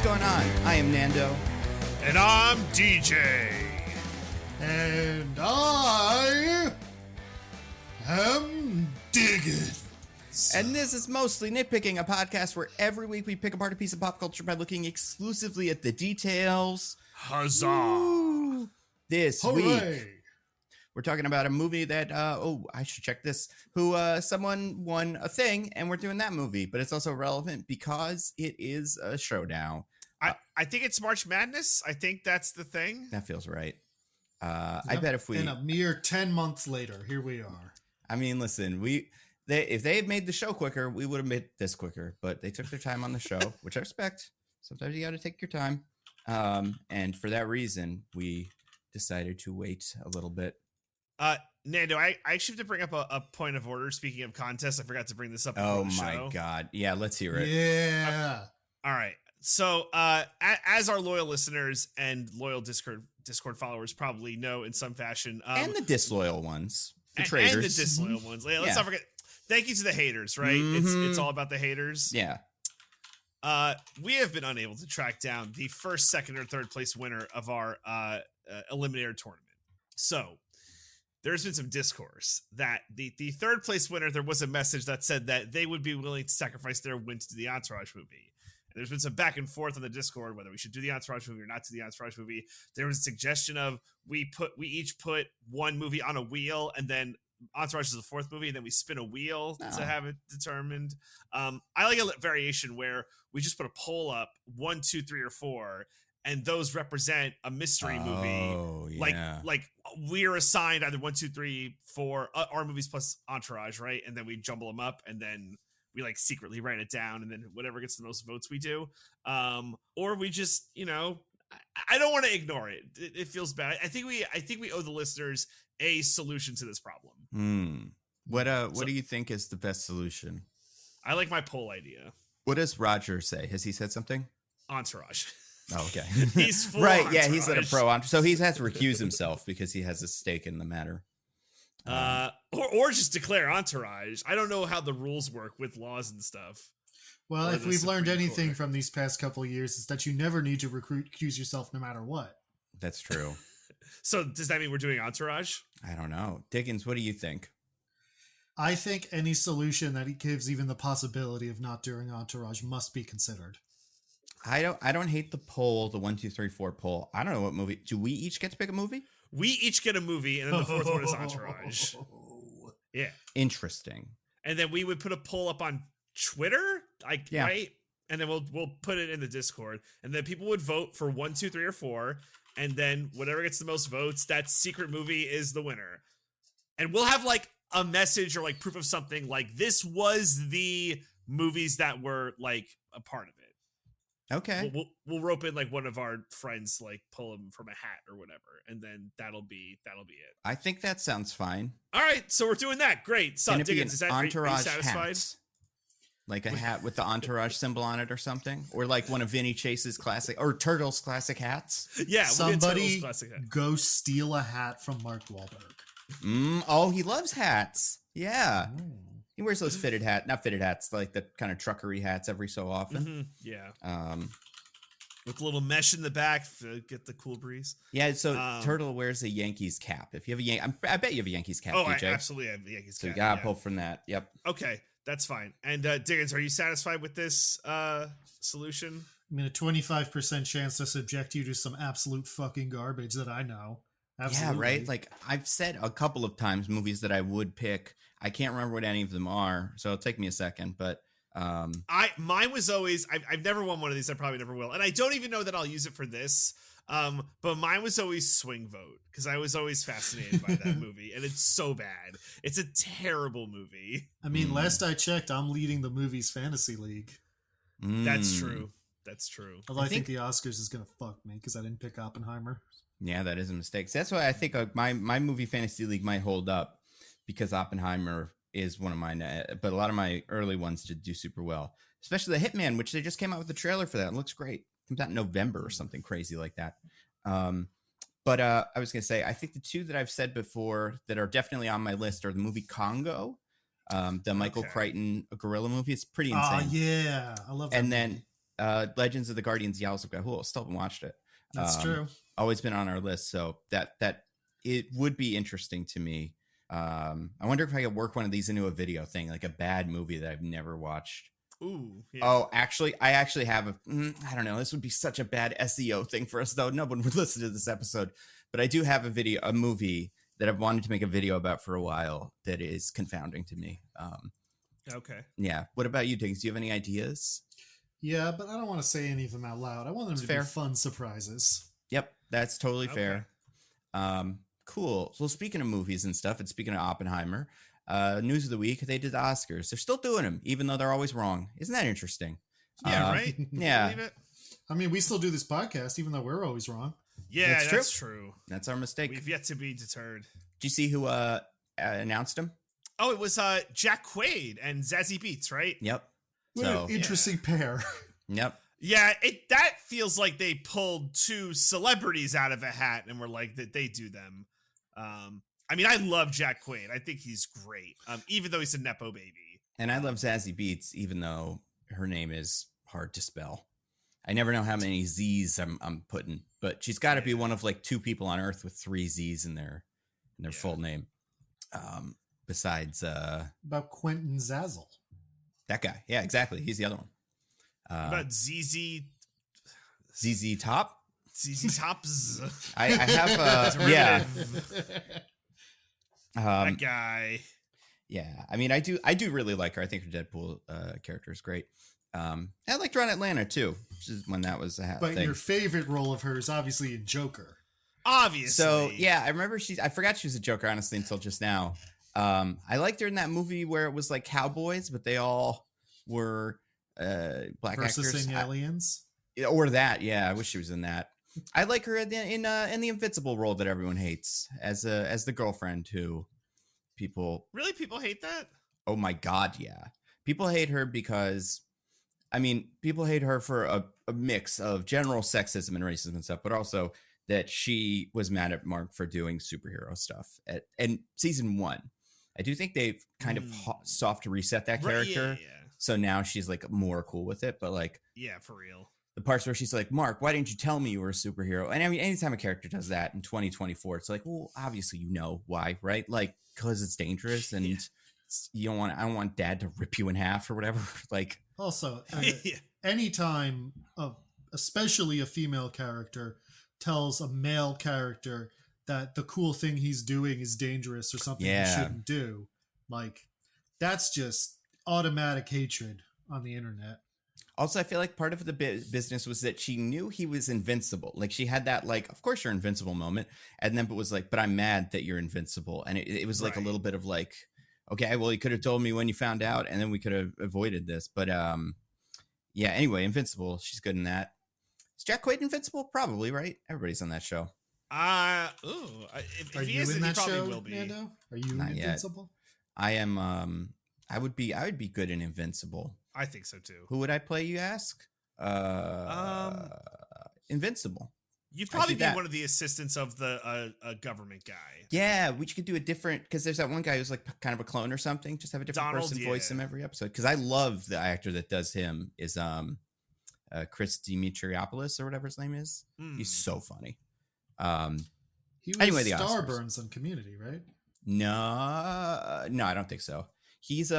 going on? I am Nando. And I'm DJ. And I am Diggins. And this is Mostly Nitpicking, a podcast where every week we pick apart a piece of pop culture by looking exclusively at the details. Huzzah. Woo! This Hooray. week, we're talking about a movie that, I should check this, someone won a thing, and we're doing that movie, but it's also relevant because it is a showdown. I think it's March Madness. I think that's the thing. That feels right. I bet if we... And a mere 10 months later, here we are. I mean, listen, if they had made the show quicker, we would have made this quicker, but they took their time on the show, which I respect. Sometimes you got to take your time. And for that reason, we decided to wait a little bit. Nando, I actually have to bring up a point of order. Speaking of contests, I forgot to bring this up before the show. Oh my God. Yeah, let's hear it. Yeah. All right. So, as our loyal listeners and loyal Discord followers probably know in some fashion, and the disloyal ones, the traitors, and the disloyal ones. Let's not forget. Thank you to the haters, right? Mm-hmm. It's all about the haters. Yeah. We have been unable to track down the first, second, or third place winner of our eliminator tournament. So there's been some discourse that the third place winner, there was a message that said that they would be willing to sacrifice their win to the Entourage movie. And there's been some back and forth on the Discord whether we should do the Entourage movie or not do the Entourage movie. There was a suggestion of we each put one movie on a wheel, and then Entourage is the fourth movie, and then we spin a wheel to have it determined. I like a variation where we just put a poll up 1, 2, 3, or 4, and those represent a mystery movie. Yeah. Like we're assigned either 1, 2, 3, 4 our movies plus Entourage, right? And then we jumble them up, and then we like secretly write it down, and then whatever gets the most votes we do. Or we just, I don't want to ignore it. It feels bad. I think we owe the listeners a solution to this problem. What do you think is the best solution? I like my poll idea. What does Roger say? Has he said something? Entourage. Oh, okay. He's full right. Entourage. Yeah, he's a pro Entourage. So he has to recuse himself because he has a stake in the matter. Or just declare Entourage. I don't know how the rules work with laws and stuff. Well, if we've learned anything from these past couple of years, is that you never need to recuse yourself no matter what. That's true. So does that mean we're doing Entourage? I don't know. Diggins, what do you think? I think any solution that gives even the possibility of not doing Entourage must be considered. I don't hate the poll, the 1, 2, 3, 4 poll. I don't know what movie. Do we each get to pick a movie? We each get a movie, and then the fourth one is Entourage. Yeah. Interesting. And then we would put a poll up on Twitter, right? And then we'll put it in the Discord, and then people would vote for 1, 2, 3, or 4, and then whatever gets the most votes, that secret movie is the winner. And we'll have like a message or like proof of something, like this was the movies that were like a part of it. Okay. We'll rope in like one of our friends, like pull him from a hat or whatever, and then that'll be it. I think that sounds fine. All right, so we're doing that. Great. So Diggins, is that are you satisfied? Hat? Like a hat with the Entourage symbol on it or something? Or like one of Vinny Chase's classic or Turtle's classic hats? Yeah, somebody go steal a hat from Mark Wahlberg. Oh, he loves hats. Yeah. He wears those fitted not fitted hats, like the kind of truckery hats every so often. Mm-hmm. Yeah. With a little mesh in the back to get the cool breeze. Yeah, so Turtle wears a Yankees cap. If you have a I bet you have a Yankees cap, DJ. I absolutely have a Yankees cap. So you gotta pull from that. Yep. Okay, that's fine. And Diggins, are you satisfied with this solution? I mean, a 25% chance to subject you to some absolute fucking garbage that I know. Absolutely. Yeah, right? Like, I've said a couple of times movies that I would pick. I can't remember what any of them are, so it'll take me a second, but... Mine was always... I've never won one of these, I probably never will, and I don't even know that I'll use it for this, but mine was always Swing Vote, because I was always fascinated by that movie, and it's so bad. It's a terrible movie. I mean, last I checked, I'm leading the movie's fantasy league. That's true. That's true. Although I think the Oscars is going to fuck me, because I didn't pick Oppenheimer. Yeah, that is a mistake. So that's why I think my movie fantasy league might hold up, because Oppenheimer is one of mine, but a lot of my early ones did do super well, especially the Hitman, which they just came out with a trailer for that. It looks great. It comes out in November or something crazy like that. But I was going to say, I think the two that I've said before that are definitely on my list are the movie Congo, the Michael Crichton gorilla movie. It's pretty insane. Oh, yeah. I love that And movie. then Legends of the Guardians Yowls of Ga'Hoole. Still haven't watched it. That's true. Always been on our list, so that it would be interesting to me. I wonder if I could work one of these into a video thing, like a bad movie that I've never watched. Ooh. Yeah. Oh, actually, I actually have I don't know. This would be such a bad SEO thing for us, though. No one would listen to this episode. But I do have a movie that I've wanted to make a video about for a while that is confounding to me. Okay. Yeah. What about you, Diggs? Do you have any ideas? Yeah, but I don't want to say any of them out loud. I want them That's to fair. be fun surprises. Yep, that's totally fair. Cool. So speaking of movies and stuff, and speaking of Oppenheimer, news of the week, they did the Oscars. They're still doing them, even though they're always wrong. Isn't that interesting? Yeah, right? Yeah. Believe it? I mean, we still do this podcast, even though we're always wrong. Yeah, That's that's true. That's our mistake. We've yet to be deterred. Did you see who announced him? Oh, it was Jack Quaid and Zazie Beetz, right? Yep. What an interesting pair. Yep. Yeah, that feels like they pulled two celebrities out of a hat and were like that they do them. I mean, I love Jack Quaid. I think he's great, even though he's a nepo baby. And I love Zazie Beetz, even though her name is hard to spell. I never know how many Z's I'm putting, but she's got to be one of like two people on Earth with 3 Z's in their full name. Besides About Quentin Zazzle. that guy. Yeah, exactly. He's the other one. About ZZ Top. ZZ Tops. I have yeah. That guy. Yeah, I mean, I do really like her. I think her Deadpool character is great. I liked her on Atlanta too, which is when that was a But thing. your favorite role of hers, obviously, in Joker. Obviously. So yeah, I remember I forgot she was a Joker, honestly, until just now. I liked her in that movie where it was like cowboys, but they all were black actors. Versus aliens. Or that, yeah. I wish she was in that. I like her in the Invincible role that everyone hates as the girlfriend who people hate that. Oh my god, yeah. People hate her because, I mean, people hate her for a mix of general sexism and racism and stuff, but also that she was mad at Mark for doing superhero stuff and season 1. I do think they've kind of soft reset that character. Yeah. So now she's like more cool with it, but like, yeah, for real. the parts where she's like, Mark, why didn't you tell me you were a superhero? And I mean, anytime a character does that in 2024, it's like, well, obviously, you know why, right? Like, because it's dangerous and you don't I don't want dad to rip you in half or whatever. Like, also, anytime, especially a female character, tells a male character that the cool thing he's doing is dangerous or something he shouldn't do, like, that's just automatic hatred on the internet. Also, I feel like part of the business was that she knew he was invincible. Like, she had that, like, of course you're invincible moment. And then it was like, but I'm mad that you're invincible. And it was like a little bit of like, okay, well, you could have told me when you found out and then we could have avoided this. But yeah, anyway, Invincible. She's good in that. Is Jack Quaid invincible? Probably, right? Everybody's on that show. If he isn't, he probably will be. Nando? Are you Not invincible? Yet. I am. I would be good in Invincible. I think so too. Who would I play, you ask? Invincible. You'd probably be one of the assistants of the government guy. Yeah, we could do a different, because there's that one guy who's like kind of a clone or something. Just have a different person voice him every episode. Because I love the actor that does him is Chris Dimitriopoulos or whatever his name is. He's so funny. He was anyway, the Starburns on Community, right? No, I don't think so. He's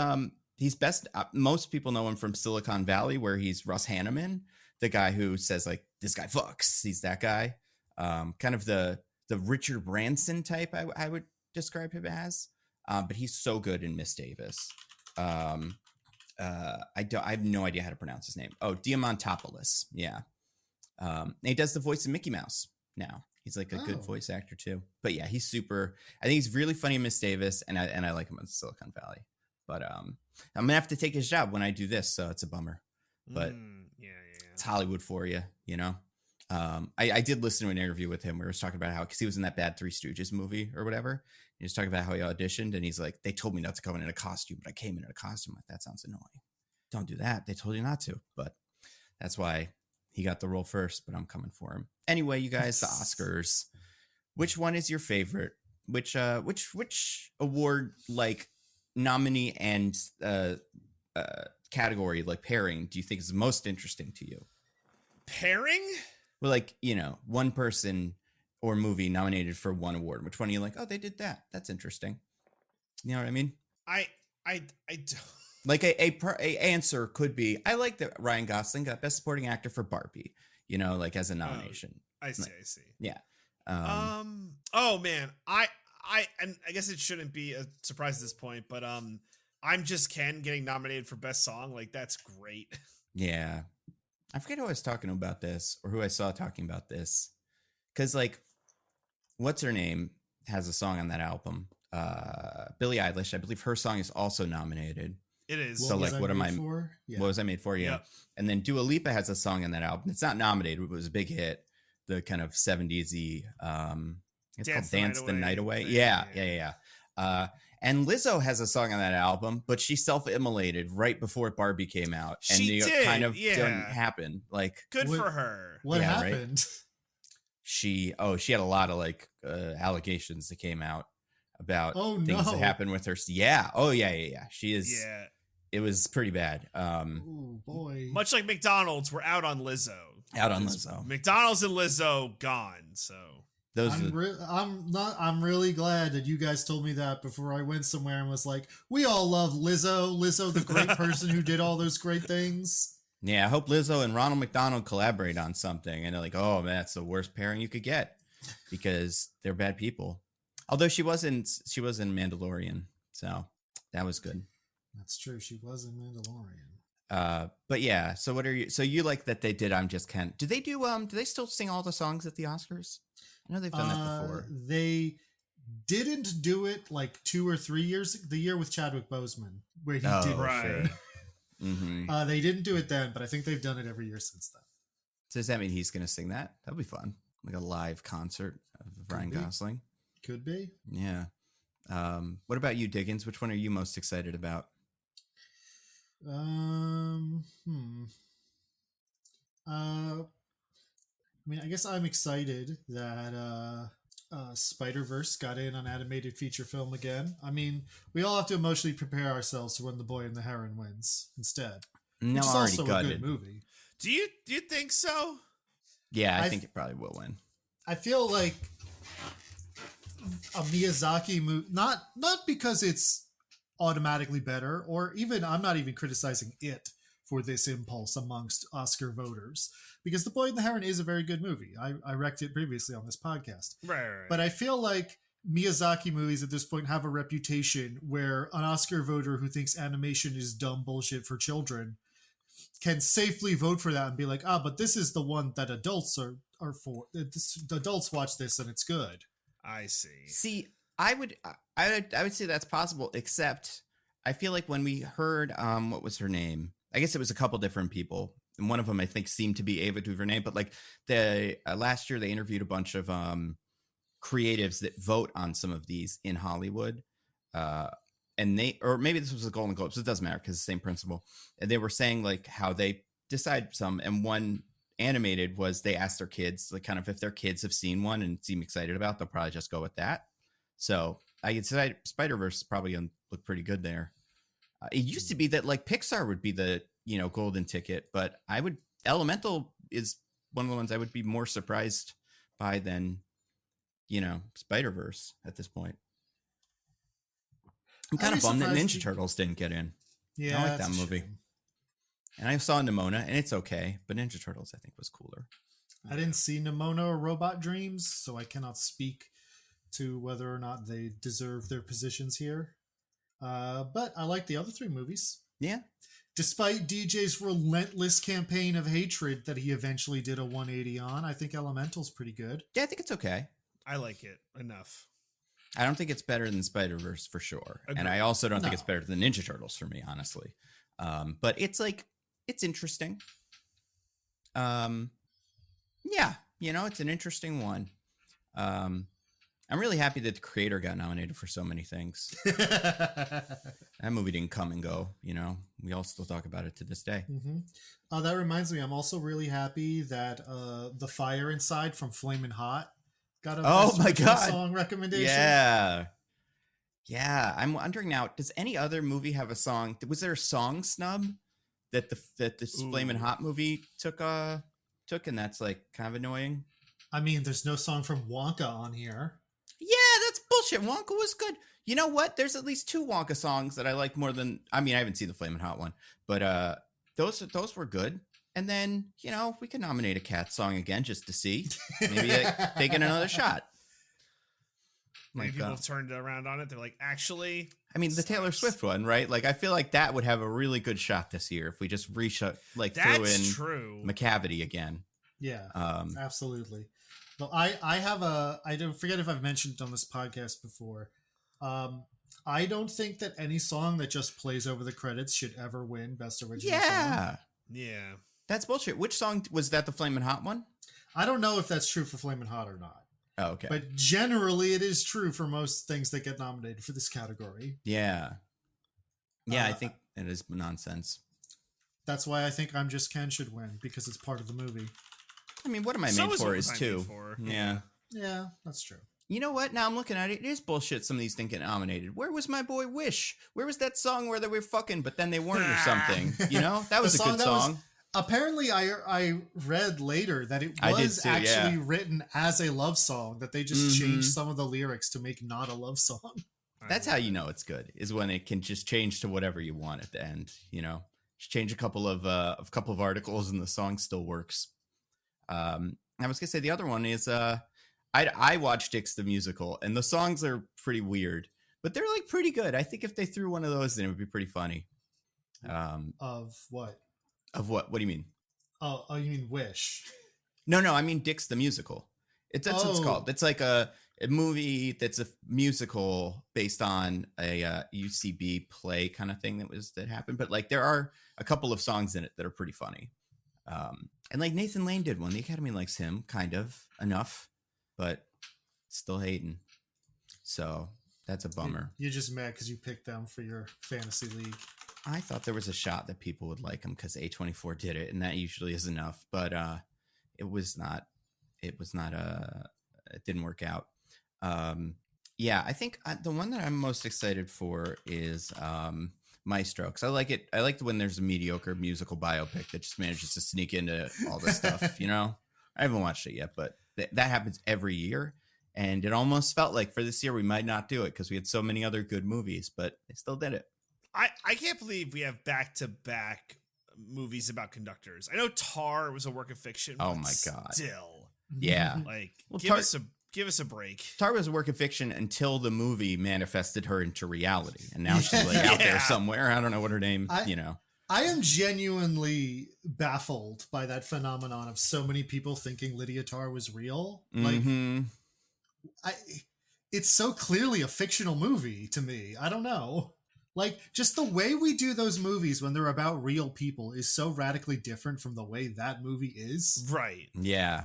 best. Most people know him from Silicon Valley, where he's Russ Hanneman, the guy who says like, "This guy fucks." He's that guy. Kind of the Richard Branson type. I would describe him as. But he's so good in Miss Davis. I have no idea how to pronounce his name. Oh, Diamantopoulos. Yeah. He does the voice of Mickey Mouse now. He's like a good voice actor too. But yeah, he's super. I think he's really funny in Miss Davis, and I like him in Silicon Valley. But I'm gonna have to take his job when I do this, so it's a bummer. But yeah. It's Hollywood for you, you know. I did listen to an interview with him where he was talking about how, because he was in that bad Three Stooges movie or whatever. He was talking about how he auditioned, and he's like, they told me not to come in a costume, but I came in a costume. Like, that sounds annoying. Don't do that. They told you not to, but that's why he got the role first. But I'm coming for him anyway. You guys, the Oscars. Which one is your favorite? Which award like nominee and category, like pairing, do you think is most interesting to you? Pairing? Well, like, you know, one person or movie nominated for one award. Which one are you like, oh, they did that. That's interesting. You know what I mean? I don't. Like a answer could be, I like that Ryan Gosling got Best Supporting Actor for Barbie, you know, like as a nomination. I see. Yeah. Oh man, and I guess it shouldn't be a surprise at this point, but I'm Just Ken getting nominated for Best Song, like that's great. Yeah. I forget who I was talking about this or who I saw talking about this. Cause like, what's her name has a song on that album. Billie Eilish, I believe her song is also nominated. It is. So like, what was I made for? Yeah. Yep. And then Dua Lipa has a song on that album. It's not nominated, but it was a big hit. The kind of 70s-y, it's called Dance the Night Away. Yeah. And Lizzo has a song on that album, but she self-immolated right before Barbie came out. And She did, kind of didn't happen. Like, Good for her. What Yeah, happened? she had a lot of like allegations that came out about things that happened with her. Yeah. Oh yeah. She is. Yeah. It was pretty bad. Oh boy. Much like McDonald's, we're out on Lizzo. McDonald's and Lizzo gone. So I'm really glad that you guys told me that before I went somewhere and was like, we all love Lizzo, the great person who did all those great things. Yeah, I hope Lizzo and Ronald McDonald collaborate on something. And they're like, oh man, that's the worst pairing you could get because they're bad people. Although she was in Mandalorian, so that was good. That's true. She was in Mandalorian. But yeah, so you like that they did I'm Just Ken. Do they still sing all the songs at the Oscars? I know they've done that before. They didn't do it like 2 or 3 years, the year with Chadwick Boseman, where he did right. Sure. Mm-hmm. They didn't do it then, but I think they've done it every year since then. So does that mean he's going to sing that? That'll be fun. Like a live concert of Ryan Gosling. Could be. Yeah. What about you, Diggins? Which one are you most excited about? I mean, I guess I'm excited that Spider-Verse got in on animated feature film again. I mean, we all have to emotionally prepare ourselves for when The Boy and the Heron wins instead. No, which is already also gutted. a good movie. Do you think so? Yeah, I think it probably will win. I feel like a Miyazaki movie, not because it's automatically better, or even I'm not even criticizing it for this impulse amongst Oscar voters, because The Boy and the Heron is a very good movie. I wrecked it previously on this podcast. Right. But I feel like Miyazaki movies at this point have a reputation where an Oscar voter who thinks animation is dumb bullshit for children can safely vote for that and be like, but this is the one that adults are for. Adults watch this and it's good. I see. See, I would say that's possible, except I feel like when we heard what was her name? I guess it was a couple different people, and one of them I think seemed to be Ava DuVernay. But like last year, they interviewed a bunch of creatives that vote on some of these in Hollywood, and or maybe this was the Golden Globes. It doesn't matter because it's the same principle. And they were saying like how they decide some, and one animated was they asked their kids like kind of if their kids have seen one and seem excited about, they'll probably just go with that. So I could say Spider-Verse is probably gonna look pretty good there. It used to be that like Pixar would be the, golden ticket, but Elemental is one of the ones I would be more surprised by than, Spider-Verse at this point. I'm kind of bummed that Ninja Turtles didn't get in. Yeah, I like that movie. Shame. And I saw Nimona and it's okay, but Ninja Turtles I think was cooler. I didn't see Nimona or Robot Dreams, so I cannot speak to whether or not they deserve their positions here. But I like the other 3 movies. Yeah. Despite DJ's relentless campaign of hatred that he eventually did a 180 on, I think Elemental's pretty good. Yeah, I think it's okay. I like it enough. I don't think it's better than Spider-Verse for sure. Agreed. And I also don't think it's better than Ninja Turtles for me, honestly. But it's interesting. Yeah, it's an interesting one. I'm really happy that the creator got nominated for so many things. That movie didn't come and go, we all still talk about it to this day. Mm-hmm. That reminds me, I'm also really happy that The Fire Inside from Flamin' Hot got a song recommendation. Yeah. I'm wondering now, does any other movie have a song? Was there a song snub that this Flamin' Hot movie took, and that's like kind of annoying. I mean, there's no song from Wonka on here. Yeah, that's bullshit. Wonka was good. You know what? There's at least 2 Wonka songs that I like more than. I mean, I haven't seen the Flamin' Hot one, but those were good. And then, you know, we can nominate a Cat song again just to see. Maybe they get another shot. Many people have turned around on it. They're like, actually, I mean, the Taylor Swift one, right? Like, I feel like that would have a really good shot this year if we just threw in true McCavity again. Yeah, absolutely. Well, I don't forget if I've mentioned it on this podcast before. I don't think that any song that just plays over the credits should ever win Best Original Song. Yeah. That's bullshit. Which song was that? The Flamin' Hot one? I don't know if that's true for Flamin' Hot or not. Oh, okay. But generally, it is true for most things that get nominated for this category. Yeah. Yeah, I think it is nonsense. That's why I think I'm Just Ken should win, because it's part of the movie. I mean, What Am I Made For is too. Yeah. Yeah, that's true. You know what? Now I'm looking at it. It is bullshit. Some of these didn't get nominated. Where was My Boy Wish? Where was that song where they were fucking, but then they weren't or something? You know? That was a good song. Apparently, I read later that it was actually written as a love song, that they just changed some of the lyrics to make not a love song. That's how you know it's good, is when it can just change to whatever you want at the end, you know? Just change a couple of articles and the song still works. I was going to say the other one is I watched Dix the Musical, and the songs are pretty weird, but they're like pretty good. I think if they threw one of those in, it would be pretty funny. Of what? Of what? What do you mean? Oh, you mean Wish? No, I mean Dix the Musical. That's what it's called. It's like a movie that's a musical based on a UCB play kind of thing that happened. But like there are a couple of songs in it that are pretty funny. And like Nathan Lane did one. The Academy likes him kind of enough, but still hating. So that's a bummer. You're just mad because you picked them for your fantasy league. I thought there was a shot that people would like him because A24 did it, and that usually is enough. But it was not. It didn't work out. Yeah, I think the one that I'm most excited for is Maestro, because I like it. I like when there's a mediocre musical biopic that just manages to sneak into all this stuff. You know, I haven't watched it yet, but that happens every year. And it almost felt like for this year we might not do it because we had so many other good movies, but they still did it. I can't believe we have back-to-back movies about conductors. I know Tar was a work of fiction. Oh my god! Still, yeah. Like, well, give us a break. Tar was a work of fiction until the movie manifested her into reality, and now she's like out there somewhere. I don't know what her name. I am genuinely baffled by that phenomenon of so many people thinking Lydia Tarr was real. Mm-hmm. Like, it's so clearly a fictional movie to me. I don't know. Like, just the way we do those movies when they're about real people is so radically different from the way that movie is. Right. Yeah.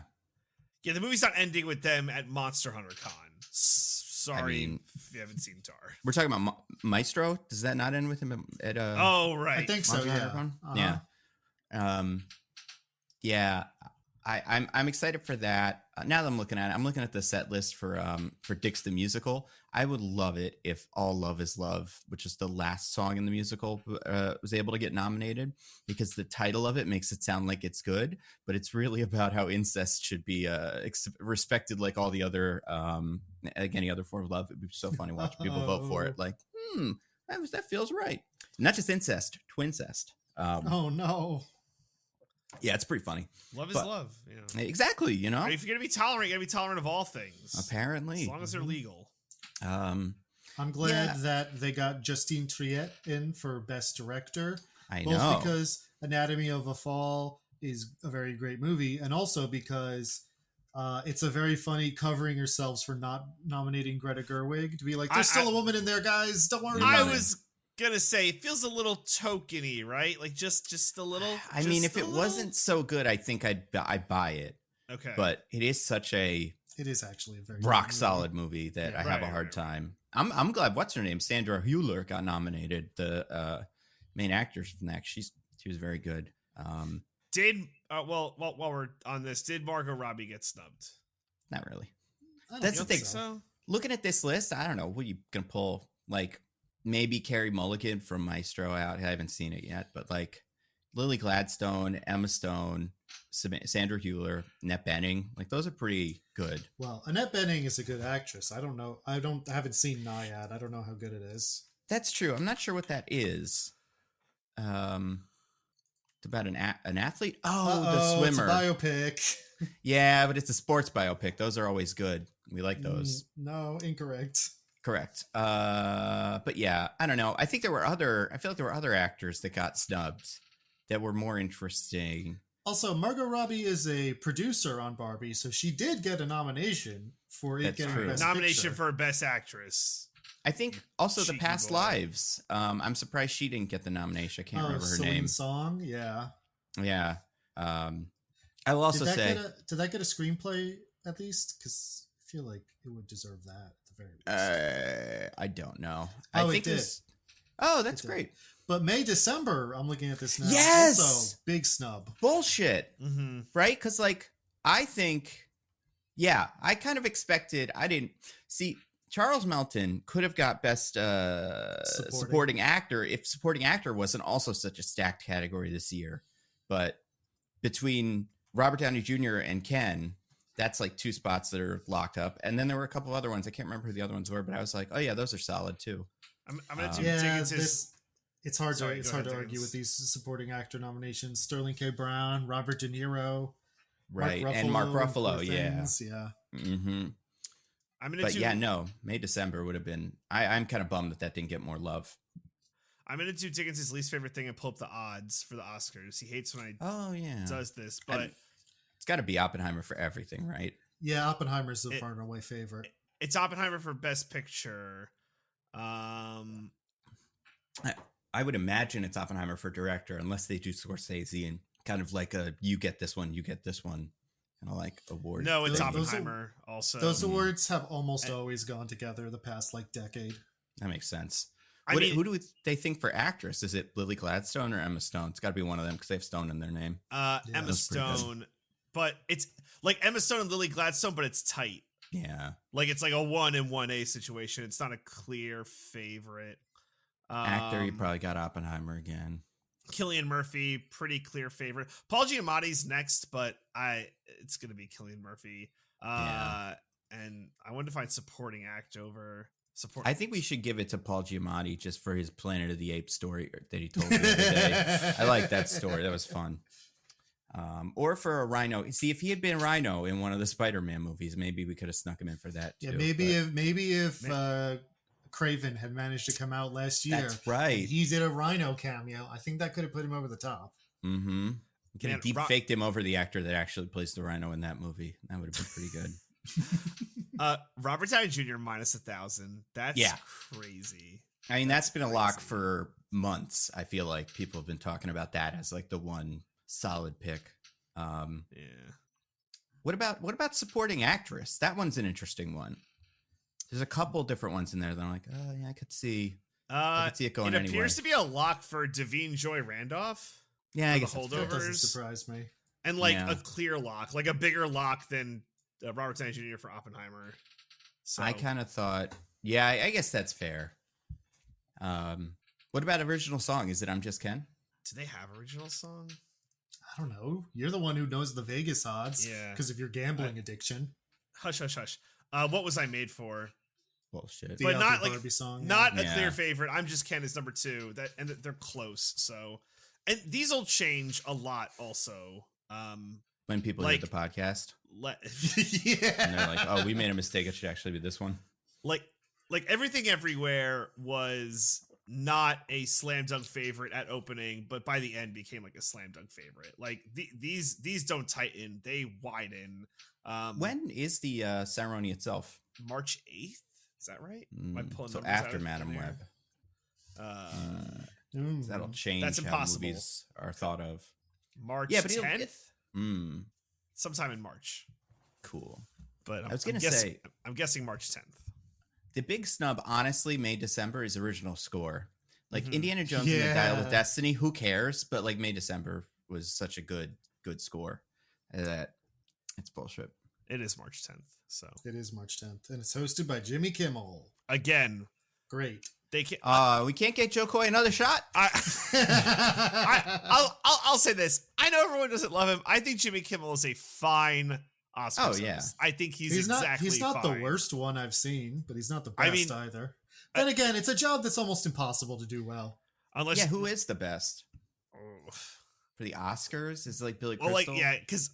Yeah, the movie's not ending with them at Monster Hunter Con. Sorry if you haven't seen Tar. We're talking about Maestro. Does that not end with him at oh, right. I think so, yeah. Yeah. Yeah. I'm excited for that. Now that I'm looking at the set list for Dix the Musical. I would love it if All Love Is Love, which is the last song in the musical, was able to get nominated, because the title of it makes it sound like it's good, but it's really about how incest should be respected like all the other like any other form of love. It'd be so funny watching people vote for it. Like, that feels right. Not just incest, twincest. Oh no. Yeah, it's pretty funny. Love is love. You know. Exactly, you know? If you're going to be tolerant, you're going to be tolerant of all things. Apparently. As long as they're legal. I'm glad that they got Justine Triet in for Best Director. I know. Both because Anatomy of a Fall is a very great movie, and also because it's a very funny covering yourselves for not nominating Greta Gerwig. To be like, there's still a woman in there, guys. Don't worry about it. I was gonna say it feels a little tokeny, right? Like just a little. I mean, if it wasn't so good, I think I'd buy it. Okay, but it is such a. It is actually a very rock solid movie that I have a hard time. I'm glad. What's her name? Sandra Hüller got nominated. The main actress from that. She was very good. While we're on this, did Margot Robbie get snubbed? Not really. That's the thing. So. Looking at this list, I don't know. What are you gonna pull? Like maybe Carey Mulligan from Maestro out. I haven't seen it yet, but like, Lily Gladstone, Emma Stone, Sandra Hüller, Annette Bening. Like those are pretty good. Well, Annette Bening is a good actress. I don't know. I haven't seen Naiad. I don't know how good it is. That's true. I'm not sure what that is. It's about an athlete. Oh, the swimmer. It's a biopic. Yeah, but it's a sports biopic. Those are always good. We like those. No, incorrect. Correct. But yeah, I don't know. I feel like there were other actors that got snubbed that were more interesting. Also, Margot Robbie is a producer on Barbie, so she did get a nomination for it getting Best nomination Picture. for Best Actress. I think also The Cheeky Past boy. Lives. I'm surprised she didn't get the nomination. I can't remember her Celine name. Song, yeah. Yeah. I will also say, did that get a screenplay at least? Because I feel like it would deserve that at the very least. I don't know. Oh, I think it did. Oh, that's It did. great. But May, December, I'm looking at this now. Yes! Also, big snub. Bullshit. Mm-hmm. Right? Because, like, I think, yeah, I kind of expected, I didn't see Charles Melton could have got best supporting actor if supporting actor wasn't also such a stacked category this year. But between Robert Downey Jr. and Ken, that's like two spots that are locked up. And then there were a couple other ones. I can't remember who the other ones were, but I was like, oh yeah, those are solid too. I'm going to it's hard Sorry, to argue Diggins. with these supporting actor nominations. Sterling K. Brown, Robert De Niro, Right. And Mark Ruffalo. Yeah. Yeah. Mm-hmm. But yeah, no, May, December would have been, I'm kind of bummed that didn't get more love. I'm going to do Diggins' least favorite thing and pull up the odds for the Oscars. He hates when I does this, but it's got to be Oppenheimer for everything, right? Yeah, Oppenheimer's the far and away favorite. It's Oppenheimer for Best Picture. I would imagine it's Oppenheimer for director, unless they do Scorsese and kind of like you get this one, kind of like award. No, it's Oppenheimer also. Those awards have almost always gone together the past like decade. That makes sense. Who do they think for actress? Is it Lily Gladstone or Emma Stone? It's got to be one of them because they have Stone in their name. Emma Stone, but it's like Emma Stone and Lily Gladstone, but it's tight. Yeah, like it's like a 1 and 1A situation. It's not a clear favorite. Actor, you probably got Oppenheimer again. Cillian Murphy, pretty clear favorite. Paul Giamatti's next, but it's gonna be Cillian Murphy. And I wanted to find supporting act over support. I think we should give it to Paul Giamatti just for his Planet of the Apes story that he told me the other day. I like that story. That was fun. Or for a Rhino. See, if he had been Rhino in one of the Spider-Man movies, maybe we could have snuck him in for that too. Yeah, maybe if Craven had managed to come out last year. That's right. He did a Rhino cameo. I think that could have put him over the top. Mm-hmm. You could have deep faked him over the actor that actually plays the Rhino in that movie. That would have been pretty good. Robert Downey Jr. minus 1,000. That's crazy. I mean, that's been a lock for months. I feel like people have been talking about that as like the one solid pick. What about supporting actress? That one's an interesting one. There's a couple different ones in there that I'm like, oh yeah, I could see it going anywhere. It appears to be a lock for Davine Joy Randolph. Yeah, I guess the holdovers. That doesn't surprise me. And like a clear lock, like a bigger lock than Robert Downey Jr. for Oppenheimer. So I kind of thought, I guess that's fair. What about original song? Is it I'm Just Ken? Do they have original song? I don't know. You're the one who knows the Vegas odds. Yeah. Because of your gambling addiction. Hush, hush, hush. What Was I Made For? Bullshit. The But not Barbie like song. not a clear favorite. I'm Just Ken is number 2. And they're close. So, and these will change a lot. Also, when people hear the podcast, and they're like, "Oh, we made a mistake. It should actually be this one." Like Everything Everywhere was not a slam dunk favorite at opening, but by the end became like a slam dunk favorite. Like these don't tighten, they widen. When is the ceremony itself? March 8th. Is that right? So after Madam Web. That'll change That's impossible. How movies are thought of. March 10th? Sometime in March. Cool. But I was going to say, I'm guessing March 10th. The big snub, honestly, May December is original score. Like Indiana Jones and the Dial of Destiny, who cares? But like May December was such a good score that it's bullshit. It is March 10th. So it is March 10th, and it's hosted by Jimmy Kimmel. Again, great. They can't. We can't get Joe Coy another shot. I'll say this. I know everyone doesn't love him. I think Jimmy Kimmel is a fine Oscar host. Yeah. I think he's not fine. the worst one I've seen, but he's not the best either. Then again, it's a job that's almost impossible to do well. Unless who is the best for the Oscars? Is it like Billy Crystal? Because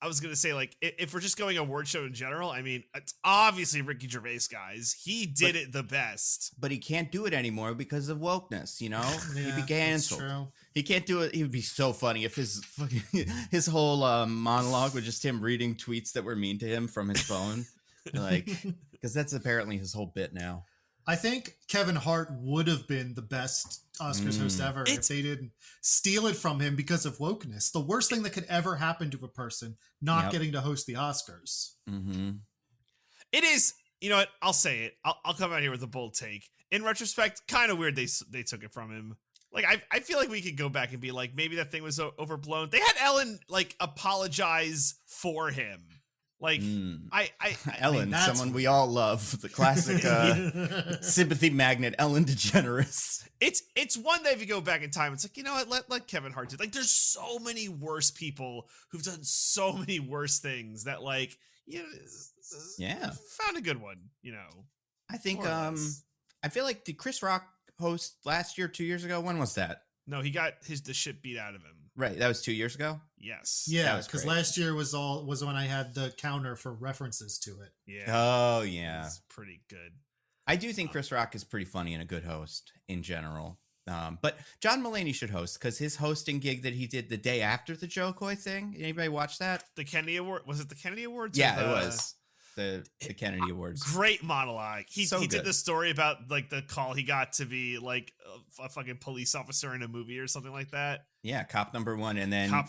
I was gonna say, like, if we're just going award show in general, I mean, it's obviously Ricky Gervais, guys. He did it the best, but he can't do it anymore because of wokeness. You know, he'd be canceled. True. He can't do it. He would be so funny if his whole monologue was just him reading tweets that were mean to him from his phone, like, because that's apparently his whole bit now. I think Kevin Hart would have been the best Oscars host ever if they didn't steal it from him because of wokeness. The worst thing that could ever happen to a person not getting to host the Oscars. Mm-hmm. It is, you know what? I'll say it. I'll come out here with a bold take. In retrospect, kind of weird they took it from him. Like, I feel like we could go back and be like, maybe that thing was overblown. They had Ellen, like, apologize for him. Like, Ellen, someone we all love, the classic sympathy magnet, Ellen DeGeneres. It's one that if you go back in time, it's like, you know what, let Kevin Hart do. Like, there's so many worse people who've done so many worse things that, like, found a good one, you know. I think I feel like did Chris Rock host last year, 2 years ago? When was that? No, he got the shit beat out of him. Right, that was 2 years ago. Yes. Yeah, because last year was when I had the counter for references to it. Yeah. Oh yeah, it's pretty good. I do think Chris Rock is pretty funny and a good host in general. But John Mulaney should host because his hosting gig that he did the day after the Joe Coy thing. Anybody watch that? The Kennedy Award, was it the Kennedy Awards? Yeah, it was. The Kennedy Awards. Great monologue. He did the story about like the call he got to be like a fucking police officer in a movie or something like that. Yeah, cop number one. And then a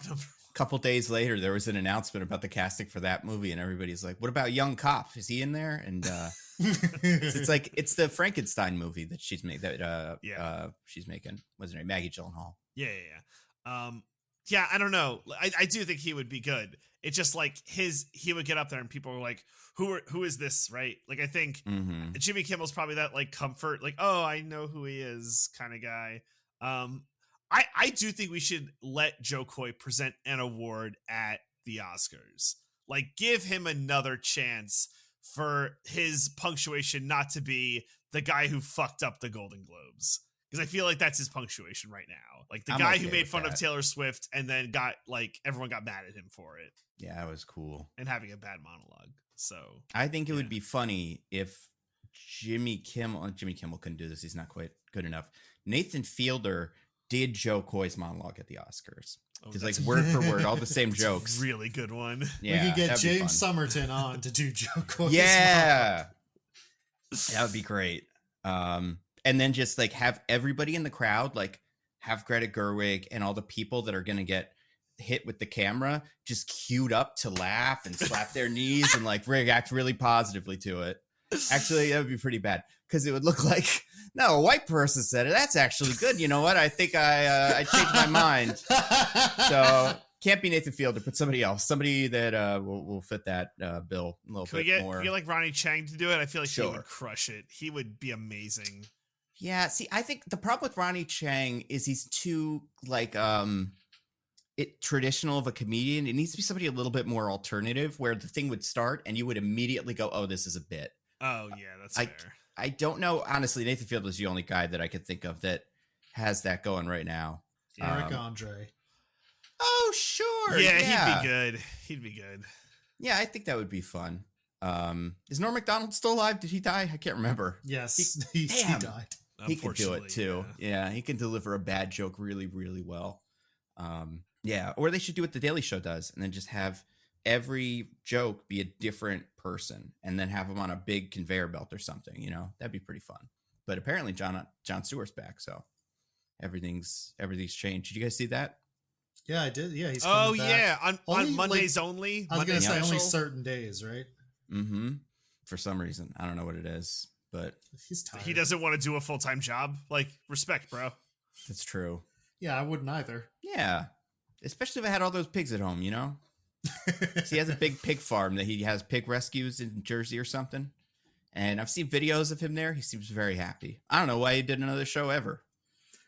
couple days later, there was an announcement about the casting for that movie. And everybody's like, what about Young Cop? Is he in there? And it's like, it's the Frankenstein movie that she's made she's making. What's her name? Maggie Gyllenhaal. Yeah. Yeah, I don't know. I do think he would be good. It's just like he would get up there and people were like, who is this, right? Like, I think Jimmy Kimmel's probably that like comfort, like, oh, I know who he is kind of guy. I do think we should let Joe Coy present an award at the Oscars. Like, give him another chance for his punctuation not to be the guy who fucked up the Golden Globes. Because I feel like that's his punctuation right now. Like the guy who made fun of Taylor Swift and then got like everyone got mad at him for it. Yeah, that was cool. And having a bad monologue. So I think it would be funny if Jimmy Kimmel couldn't do this. He's not quite good enough. Nathan Fielder did Joe Coy's monologue at the Oscars. It's like word for word, all the same jokes. Really good one. Yeah, we could get James Somerton on to do Joe Coy's monologue. That would be great. And then just like have everybody in the crowd, like have Greta Gerwig and all the people that are going to get hit with the camera just queued up to laugh and slap their knees and like react really positively to it. Actually, that would be pretty bad because it would look like, no, a white person said it. That's actually good. You know what? I think I changed my mind. So can't be Nathan Fielder, but somebody else, somebody that will fit that bill a little bit more. Can we get like Ronnie Chang to do it? I feel like he would crush it. He would be amazing. Yeah, see, I think the problem with Ronnie Chang is he's too like traditional of a comedian. It needs to be somebody a little bit more alternative, where the thing would start and you would immediately go, "Oh, this is a bit." Oh yeah, that's fair. I don't know, honestly. Nathan Fielder is the only guy that I could think of that has that going right now. Eric Andre. Oh sure, yeah, he'd be good. He'd be good. Yeah, I think that would be fun. Is Norm Macdonald still alive? Did he die? I can't remember. Yes, he died. He can do it too. Yeah, he can deliver a bad joke really, really well. Yeah, or they should do what The Daily Show does and then just have every joke be a different person and then have them on a big conveyor belt or something, you know? That'd be pretty fun. But apparently Jon Stewart's back, so everything's changed. Did you guys see that? Yeah, I did. Yeah, he's coming back. On Mondays only? I was going to say only certain days, right? Mm-hmm. For some reason. I don't know what it is. But he's tired. He doesn't want to do a full-time job. Like, respect, bro. That's true. Yeah, I wouldn't either. Yeah. Especially if I had all those pigs at home, you know? So he has a big pig farm that he has pig rescues in Jersey or something. And I've seen videos of him there. He seems very happy. I don't know why he did another show ever.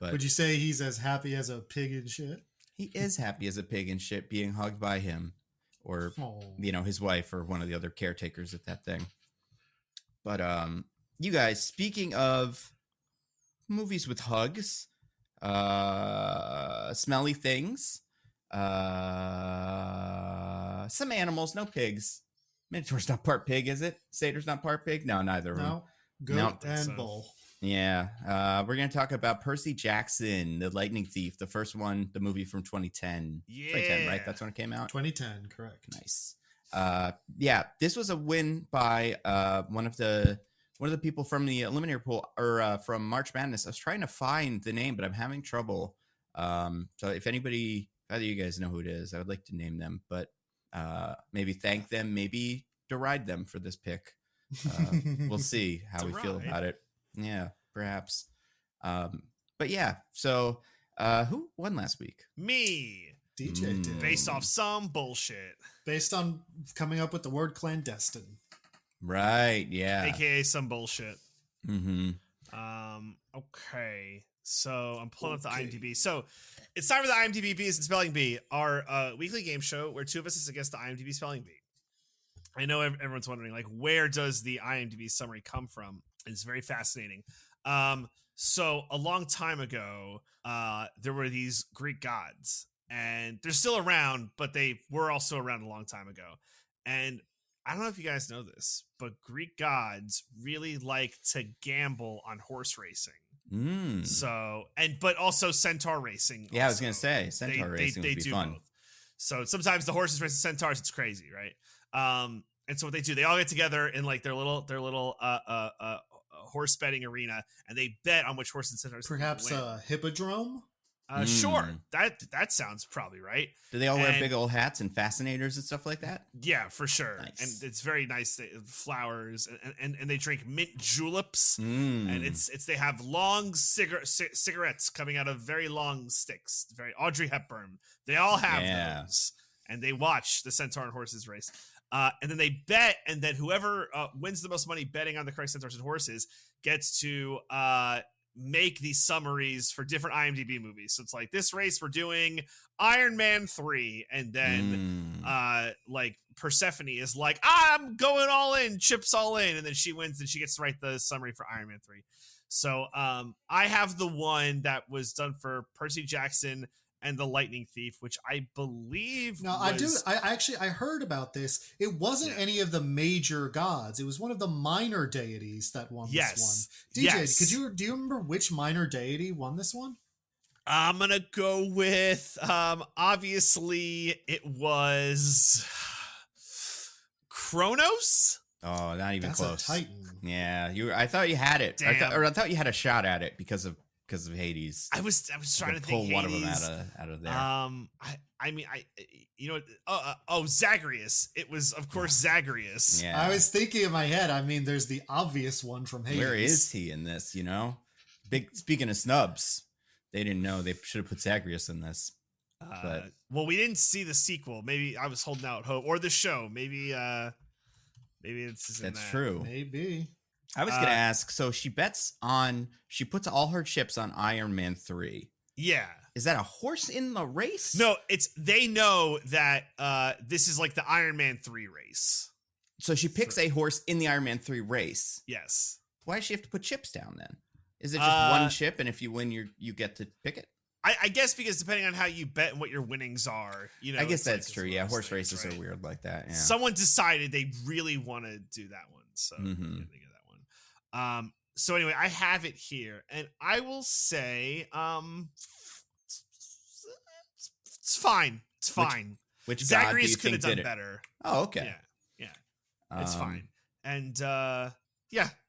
But would you say he's as happy as a pig in shit? He is happy as a pig in shit being hugged by him or, his wife or one of the other caretakers at that thing. But you guys, speaking of movies with hugs, smelly things, some animals, no pigs. Minotaur's not part pig, is it? Satyr's not part pig? No, neither of them. No, goat and bull. Yeah. We're going to talk about Percy Jackson, The Lightning Thief, the first one, the movie from 2010. Yeah. 2010, right? That's when it came out? 2010, correct. Nice. This was a win by one of the people from the Eliminator pool or from March Madness. I was trying to find the name, but I'm having trouble. So if either you guys know who it is, I would like to name them, but maybe thank them, maybe deride them for this pick. We'll see how we feel about it. Yeah, perhaps. But yeah, so who won last week? Me. DJ did. Based off some bullshit. Based on coming up with the word clandestine. Right, yeah. AKA some bullshit. Mm-hmm. Okay. So I'm pulling up the IMDb. So it's time for the IMDb Bees and Spelling Bee, our weekly game show where two of us is against the IMDb Spelling Bee. I know everyone's wondering, like, where does the IMDb summary come from? It's very fascinating. So a long time ago, there were these Greek gods, and they're still around, but they were also around a long time ago. And I don't know if you guys know this, but Greek gods really like to gamble on horse racing. But also centaur racing. Yeah, also. I was gonna say centaur racing would be fun. Both. So sometimes the horses race the centaurs. It's crazy, right? And so what they do, they all get together in like their little horse betting arena, and they bet on which horse and centaurs. Perhaps a hippodrome. Sure, that sounds probably right. Do they all wear big old hats and fascinators and stuff like that? Yeah, for sure. Nice. And it's very nice. Flowers and they drink mint juleps, and they have long cigarettes coming out of very long sticks. Very Audrey Hepburn. They all have those, and they watch the centaur and horses race. And then they bet, and then whoever wins the most money betting on the correct centaurs and horses gets to make these summaries for different IMDb movies. So it's like, this race we're doing Iron Man 3, and then like Persephone is like, I'm going all in, chips all in, and then she wins and she gets to write the summary for Iron Man 3. So I have the one that was done for Percy Jackson and the Lightning Thief, which I believe I heard about this. It wasn't any of the major gods. It was one of the minor deities that won this one. DJ, do you remember which minor deity won this one? I'm gonna go with obviously it was Kronos. Oh, not even close. A Titan. Yeah, I thought you had it. I thought you had a shot at it because of Hades. I was trying to think pull one Hades. of them out of there. Zagreus. It was, of course, Zagreus. Yeah. I was thinking in my head, there's the obvious one from Hades. Where is he in this, Speaking of snubs, they didn't know. They should have put Zagreus in this. Well, we didn't see the sequel. Maybe I was holding out hope. Or the show. Maybe it's in That's true. Maybe. I was going to ask, so she puts all her chips on Iron Man 3. Yeah. Is that a horse in the race? No, they know that this is like the Iron Man 3 race. So she picks a horse in the Iron Man 3 race. Yes. Why does she have to put chips down then? Is it just one chip, and if you win, you get to pick it? I guess because depending on how you bet and what your winnings are, I guess that's true. Yeah, horse races are weird like that. Yeah. Someone decided they really want to do that one, so they get that one. So anyway, I have it here, and I will say, it's fine. It's fine. Which Zagreus could have done better. Oh, okay. Yeah. It's fine. And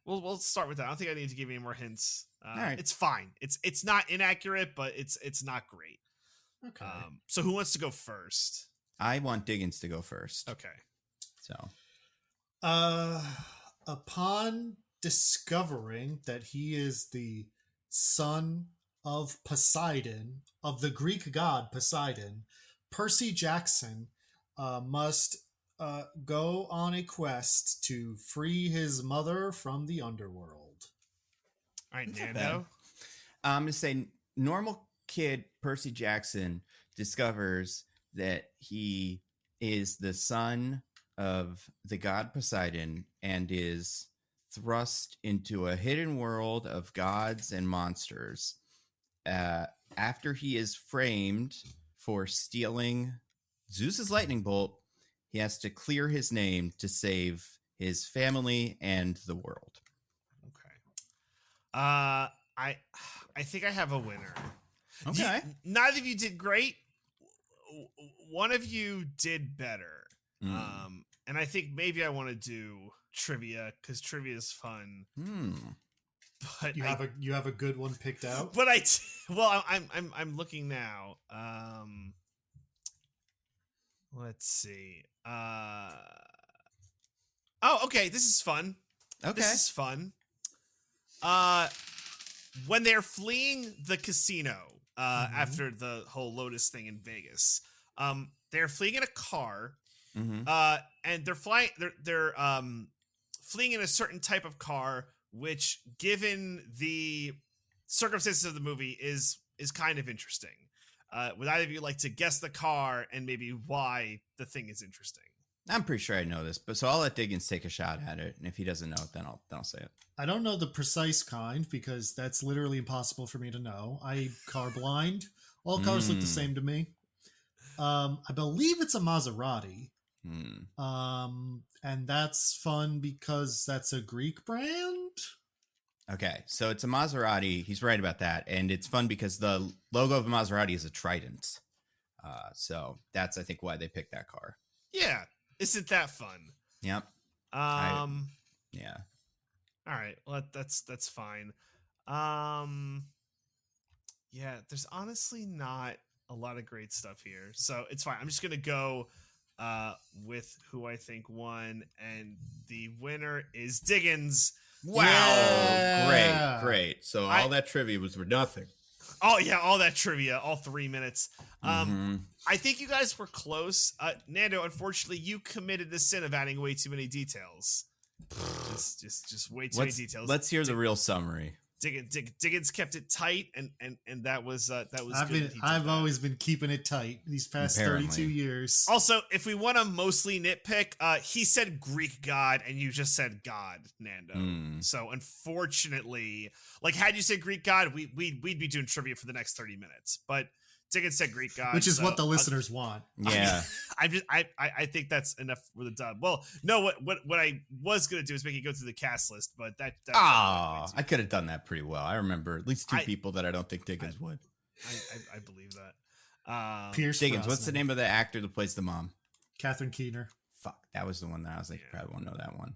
we'll start with that. I don't think I need to give you any more hints. All right. It's fine. It's not inaccurate, but it's not great. Okay. So who wants to go first? I want Diggins to go first. Okay. So, upon discovering that he is the son of Poseidon, of the Greek god Poseidon, Percy Jackson must go on a quest to free his mother from the underworld. All right, That's not Nando. I'm going to say normal kid Percy Jackson discovers that he is the son of the god Poseidon and is thrust into a hidden world of gods and monsters. After he is framed for stealing Zeus's lightning bolt, he has to clear his name to save his family and the world. Okay. I think I have a winner. Okay. Neither of you did great. One of you did better. And I think maybe I want to do trivia because trivia is fun. But you have a good one picked out. But I'm looking now. Let's see. Oh, okay. This is fun. Okay. This is fun. When they're fleeing the casino after the whole Lotus thing in Vegas, they're fleeing in a car, and they're flying. They're fleeing in a certain type of car, which, given the circumstances of the movie, is kind of interesting. Would either of you like to guess the car and maybe why the thing is interesting? I'm pretty sure I know this, but so I'll let Diggins take a shot at it, and if he doesn't know it, then I'll say it. I don't know the precise kind because that's literally impossible for me to know. I car blind. All cars look the same to me. I believe it's a Maserati. And that's fun because that's a Greek brand. Okay, so it's a Maserati. He's right about that, and it's fun because the logo of a Maserati is a trident. So that's, I think, why they picked that car. Yeah, isn't that fun? Yep. Yeah. All right. Well, that's fine. Yeah, there's honestly not a lot of great stuff here, so it's fine. I'm just gonna go with who I think won, and the winner is Diggins. Wow. Yeah. Great. So all that trivia was for nothing. Oh yeah, all that trivia, all 3 minutes. I think you guys were close. Nando, unfortunately, you committed the sin of adding way too many details. just way too many details. Let's hear the real summary. Diggins kept it tight, and that was good. I've always been keeping it tight these past 32 years. Also, if we want to mostly nitpick, he said Greek god, and you just said God, Nando. So unfortunately, like, had you said Greek god, we'd be doing trivia for the next 30 minutes. But Diggins said Greek god, which is what the listeners want. Yeah, I think that's enough for the dub. Well, no, what I was gonna do is make you go through the cast list, but that I could have done that pretty well. I remember at least two people that I don't think Diggins would. I believe that. Pierce Diggins, Brosnan. What's the name of the actor that plays the mom? Catherine Keener. Fuck, that was the one that I was like, you probably won't know that one.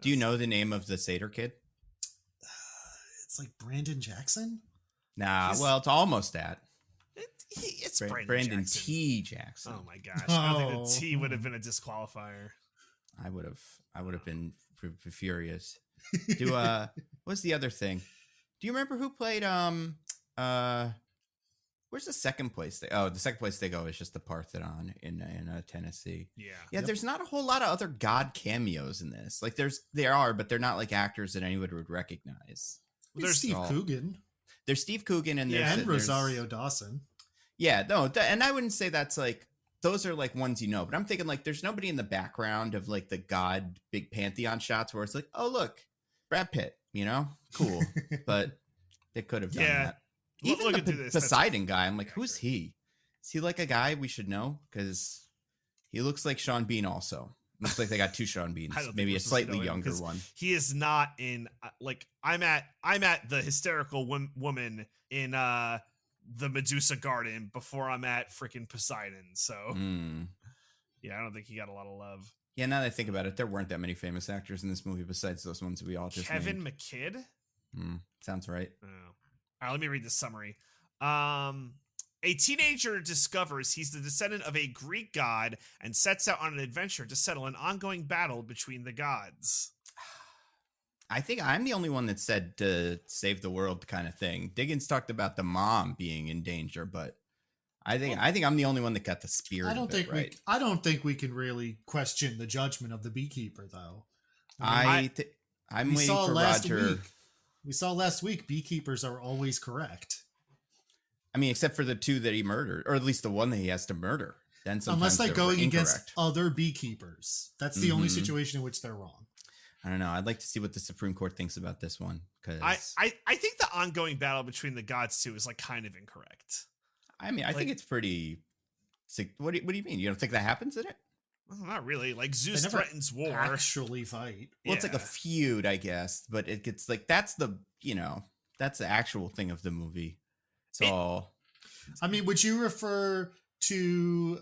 Do you know the name of the satyr kid? It's like Brandon Jackson. Nah, well, it's almost that. It's Brandon Jackson. T. Jackson. Oh my gosh! I don't think the T would have been a disqualifier. I would have been furious. What's the other thing? Do you remember who played where's the second place the second place they go is just the Parthenon in Tennessee. Yeah. There's not a whole lot of other god cameos in this. Like there are, but they're not like actors that anyone would recognize. There's Steve Coogan. There's Steve Coogan and and Rosario Dawson. Yeah, no, and I wouldn't say that's like, those are like ones you know, but I'm thinking like there's nobody in the background of like the god big pantheon shots where it's like, oh look, Brad Pitt, cool, but they could have done that. Even the Poseidon guy, I'm like, who's he? Is he like a guy we should know? Because he looks like Sean Bean also. Looks like they got two Sean Beans, maybe a slightly younger one. He is not in like I'm at the hysterical woman in the Medusa Garden before I'm at freaking Poseidon. So yeah, I don't think he got a lot of love. Yeah, now that I think about it, there weren't that many famous actors in this movie besides those ones we all just Kevin named. McKidd? Sounds right. Oh. All right, let me read the summary. A teenager discovers he's the descendant of a Greek god and sets out on an adventure to settle an ongoing battle between the gods. I think I'm the only one that said to save the world kind of thing. Diggins talked about the mom being in danger, but I think I'm the only one that got the spirit. I don't think we can really question the judgment of the beekeeper, though. I'm waiting for Roger. We saw last week beekeepers are always correct. I mean, except for the 2 that he murdered, or at least the one that he has to murder. Then unless they're going against other beekeepers, that's the only situation in which they're wrong. I don't know. I'd like to see what the Supreme Court thinks about this one, because I think the ongoing battle between the gods 2 is like kind of incorrect. I mean, I think it's pretty. What do you mean? You don't think that happens in it? Well, not really. Like Zeus threatens war. Actually fight. Well, it's like a feud, I guess, but it gets like that's the actual thing of the movie. So, I mean, would you refer to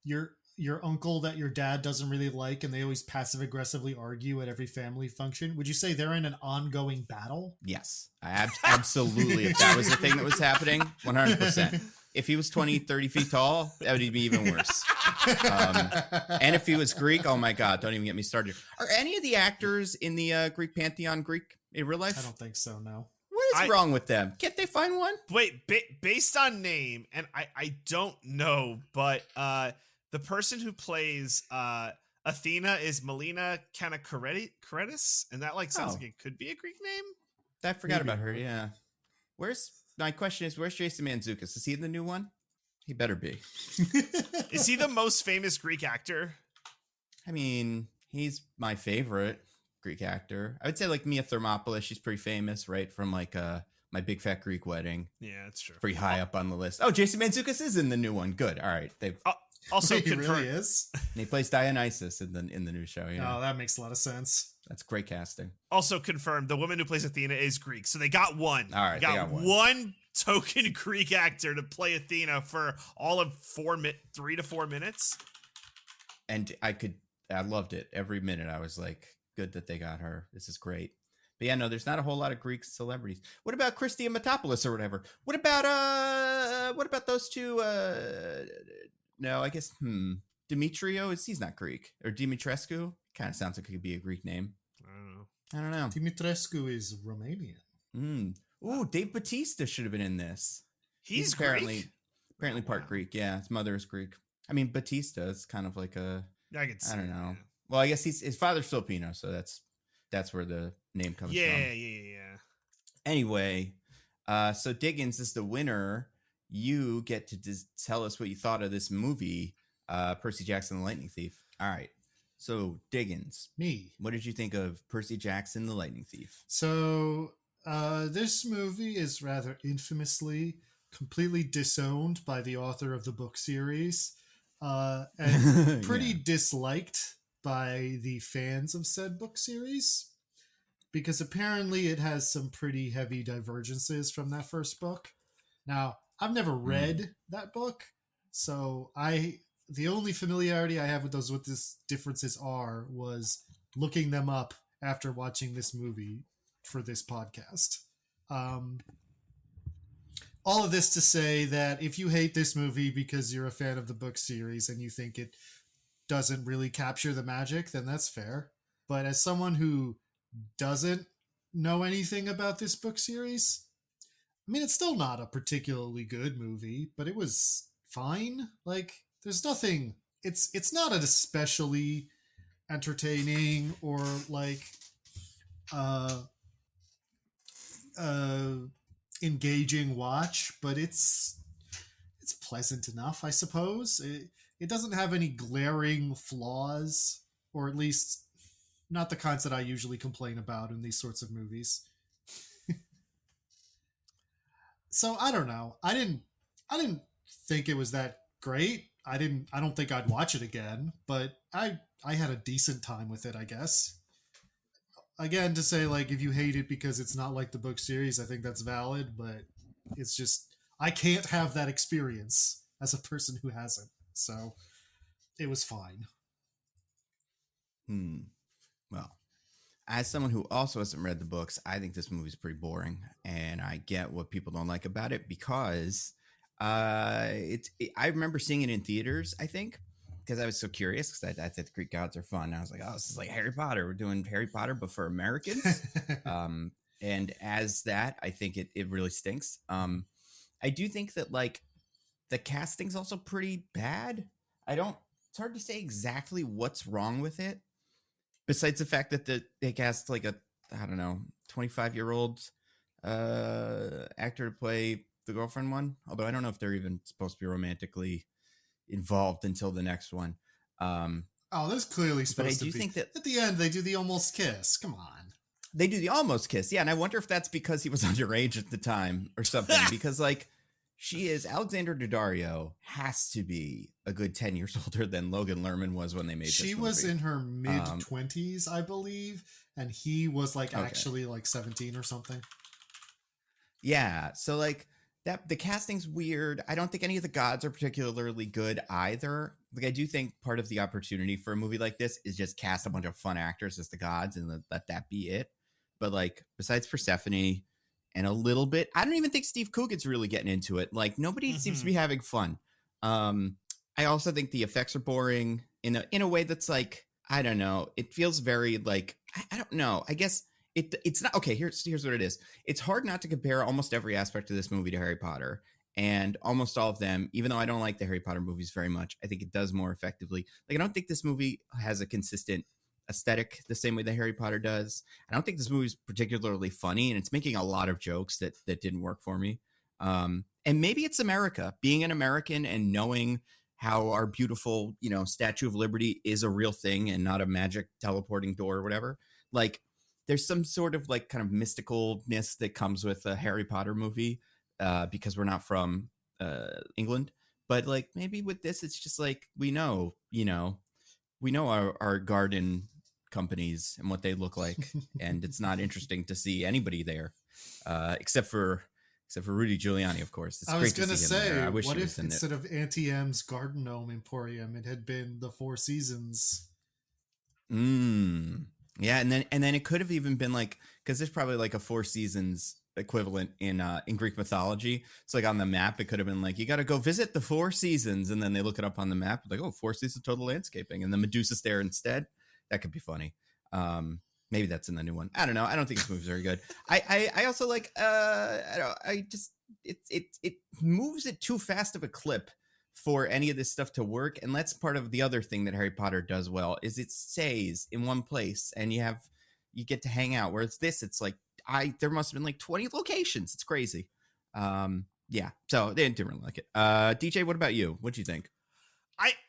your uncle that your dad doesn't really like, and they always passive aggressively argue at every family function? Would you say they're in an ongoing battle? Yes, absolutely. If that was the thing that was happening, 100%. If he was 20, 30 feet tall, that would be even worse. And if he was Greek, oh my God, don't even get me started. Are any of the actors in the Greek pantheon Greek in real life? I don't think so, no. What is wrong with them? Can't they find one? Wait, based on name, and I don't know, but the person who plays Athena is Melina Kanakaretis, and that like sounds like it could be a Greek name. I forgot about her, yeah. My question is, where's Jason Mantzoukas? Is he in the new one? He better be. Is he the most famous Greek actor? I mean, he's my favorite Greek actor. I would say like Mia Thermopolis. She's pretty famous, right? From like My Big Fat Greek Wedding. Yeah, that's true. Pretty high up on the list. Oh, Jason Mantzoukas is in the new one. Good. All right. They've also he really is. And he plays Dionysus in the new show. Yeah. Oh, that makes a lot of sense. That's great casting. Also confirmed, the woman who plays Athena is Greek, so they got one. All right, they got one token Greek actor to play Athena for all of 3 to 4 minutes. And I loved it every minute. I was like, good that they got her. This is great. But yeah, no, there's not a whole lot of Greek celebrities. What about Christy Amatopoulos or whatever? What about those two? No, I guess Demetrio he's not Greek, or Dimitrescu. Kind of sounds like it could be a Greek name. I don't know. Dimitrescu is Romanian. Ooh, Dave Bautista should have been in this. He's apparently part Greek. Yeah, his mother is Greek. I mean, Bautista is kind of like I don't know. Yeah. Well, I guess his father's Filipino, so that's where the name comes from. Yeah. Anyway, so Diggins is the winner. You get to tell us what you thought of this movie, Percy Jackson the Lightning Thief. All right. So, Diggins. Me. What did you think of Percy Jackson the Lightning Thief? So, this movie is rather infamously completely disowned by the author of the book series, and pretty disliked by the fans of said book series, because apparently it has some pretty heavy divergences from that first book. Now, I've never read that book, so the only familiarity I have with what these differences was looking them up after watching this movie for this podcast. All of this to say that if you hate this movie because you're a fan of the book series and you think it doesn't really capture the magic, then that's fair. But as someone who doesn't know anything about this book series, I mean, it's still not a particularly good movie, but it was fine. Like, there's nothing, it's not an especially entertaining or like engaging watch, but it's pleasant enough, I suppose. It doesn't have any glaring flaws, or at least not the kinds that I usually complain about in these sorts of movies. So I don't know. I didn't think it was that great. I don't think I'd watch it again, but I had a decent time with it, I guess. Again, to say, like, if you hate it because it's not like the book series, I think that's valid, but it's just, I can't have that experience as a person who hasn't. So it was fine. Well, as someone who also hasn't read the books, I think this movie is pretty boring, and I get what people don't like about it, because I remember seeing it in theaters, I think, because I was so curious, because I thought the Greek gods are fun. I was like, oh, this is like Harry Potter. We're doing Harry Potter, but for Americans. And as that, I think it really stinks. I do think that, like, the casting's also pretty bad. It's hard to say exactly what's wrong with it. Besides the fact that they cast like a, I don't know, 25-year-old actor to play the girlfriend one. Although I don't know if they're even supposed to be romantically involved until the next one. There's clearly supposed to be. But I do think that at the end they do the almost kiss. Come on. They do the almost kiss. Yeah. And I wonder if that's because he was underage at the time or something. Because like Alexander Daddario has to be a good 10 years older than Logan Lerman was when they made this movie. She was in her mid-20s, I believe. And he was like actually like 17 or something. Yeah. So like the casting's weird. I don't think any of the gods are particularly good either. Like I do think part of the opportunity for a movie like this is just cast a bunch of fun actors as the gods and let that be it. But like besides Persephone and a little bit, I don't even think Steve Coogan's really getting into it. Like nobody seems to be having fun. I also think the effects are boring in a way that's like, I don't know. It feels very like, I don't know. I guess it's not okay. Here's what it is. It's hard not to compare almost every aspect of this movie to Harry Potter, and almost all of them, even though I don't like the Harry Potter movies very much, I think it does more effectively. Like, I don't think this movie has a consistent aesthetic the same way that Harry Potter does. I don't think this movie is particularly funny, and it's making a lot of jokes that didn't work for me. And maybe it's America, being an American and knowing how our beautiful, Statue of Liberty is a real thing and not a magic teleporting door or whatever. Like, there's some sort of like kind of mysticalness that comes with a Harry Potter movie because we're not from England. But like maybe with this, it's just like we know our garden companies and what they look like, and it's not interesting to see anybody there except for Rudy Giuliani, of course. It's I was going to say, what if instead of Auntie M's Garden Gnome Emporium, it had been the Four Seasons? Yeah, and then it could have even been like, because there's probably like a Four Seasons equivalent in Greek mythology. It's like on the map, it could have been like, you got to go visit the Four Seasons, and then they look it up on the map, like, oh, Four Seasons total landscaping, and then Medusa's there instead. That could be funny. Maybe that's in the new one. I don't know. I don't think this movie's very good. I also like it moves at too fast of a clip for any of this stuff to work. And that's part of the other thing that Harry Potter does well, is it stays in one place and you get to hang out. Whereas this, it's like there must have been like 20 locations. It's crazy. Yeah. So they didn't really like it. DJ, what about you? What'd you think?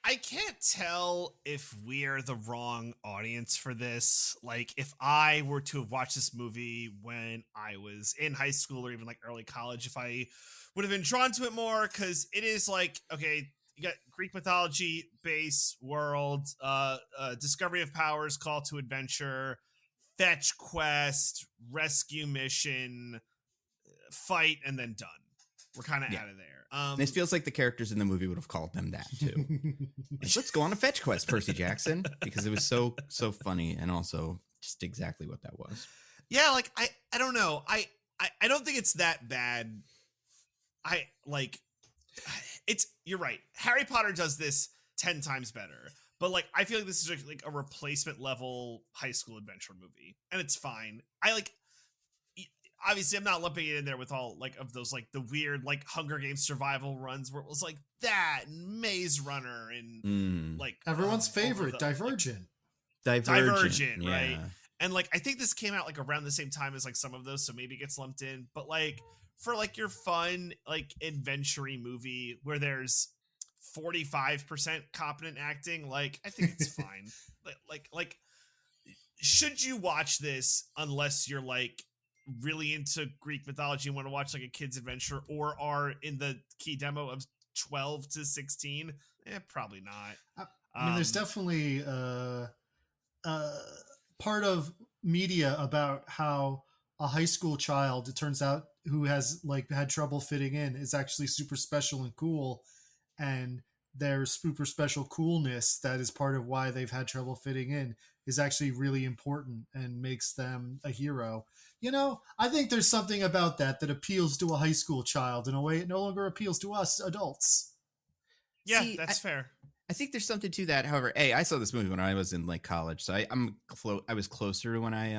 I can't tell if we're the wrong audience for this. Like, if I were to have watched this movie when I was in high school or even like early college, if I would have been drawn to it more, because it is like, okay, you got Greek mythology, base world, discovery of powers, call to adventure, fetch quest, rescue mission, fight, and then done. We're kind of out of there. This feels like the characters in the movie would have called them that too. Like, let's go on a fetch quest, Percy Jackson, because it was so funny and also just exactly what that was. Yeah, like I don't know. I don't think it's that bad. You're right. Harry Potter does this 10 times better. But like I feel like this is like a replacement level high school adventure movie, and it's fine. Obviously, I'm not lumping it in there with all like of those like the weird like Hunger Games survival runs where it was like that and Maze Runner and like everyone's favorite Divergent. Divergent, yeah. Right? And like I think this came out like around the same time as like some of those, so maybe it gets lumped in. But like for like your fun like adventure-y movie where there's 45% competent acting, like I think it's fine. like should you watch this unless you're like really into Greek mythology and want to watch like a kid's adventure or are in the key demo of 12 to 16? Probably not. I mean, there's definitely part of media about how a high school child, it turns out, who has like had trouble fitting in is actually super special and cool, and their super special coolness that is part of why they've had trouble fitting in is actually really important and makes them a hero. I think there's something about that appeals to a high school child in a way it no longer appeals to us adults. Yeah, that's fair. I think there's something to that. However, I saw this movie when I was in like college, so I was closer when I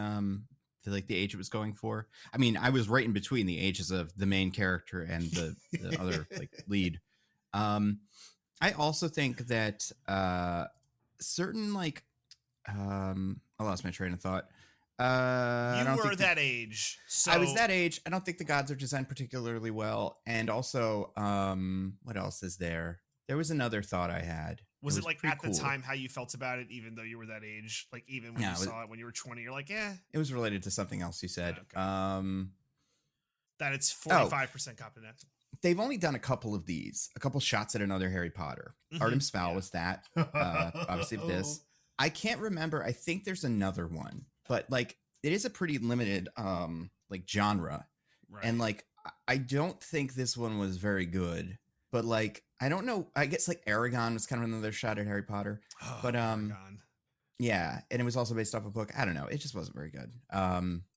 to like the age it was going for. I mean, I was right in between the ages of the main character and the other like lead. I also think that certain like I lost my train of thought. You were that age. So I was that age. I don't think the gods are designed particularly well. And also, what else is there? There was another thought I had. Was it like at cool. the time how you felt about it, even though you were that age? Like even when you saw it when you were 20, you're like, yeah. It was related to something else you said. Okay. That it's 45% confidential. They've only done a couple of these, a couple shots at another Harry Potter. Artemis Fowl was that. Obviously this. I can't remember. I think there's another one, but like it is a pretty limited like genre. Right. And like I don't think this one was very good. But like I don't know. I guess like Aragon was kind of another shot at Harry Potter. But Aragon. Yeah, and it was also based off a book. I don't know. It just wasn't very good.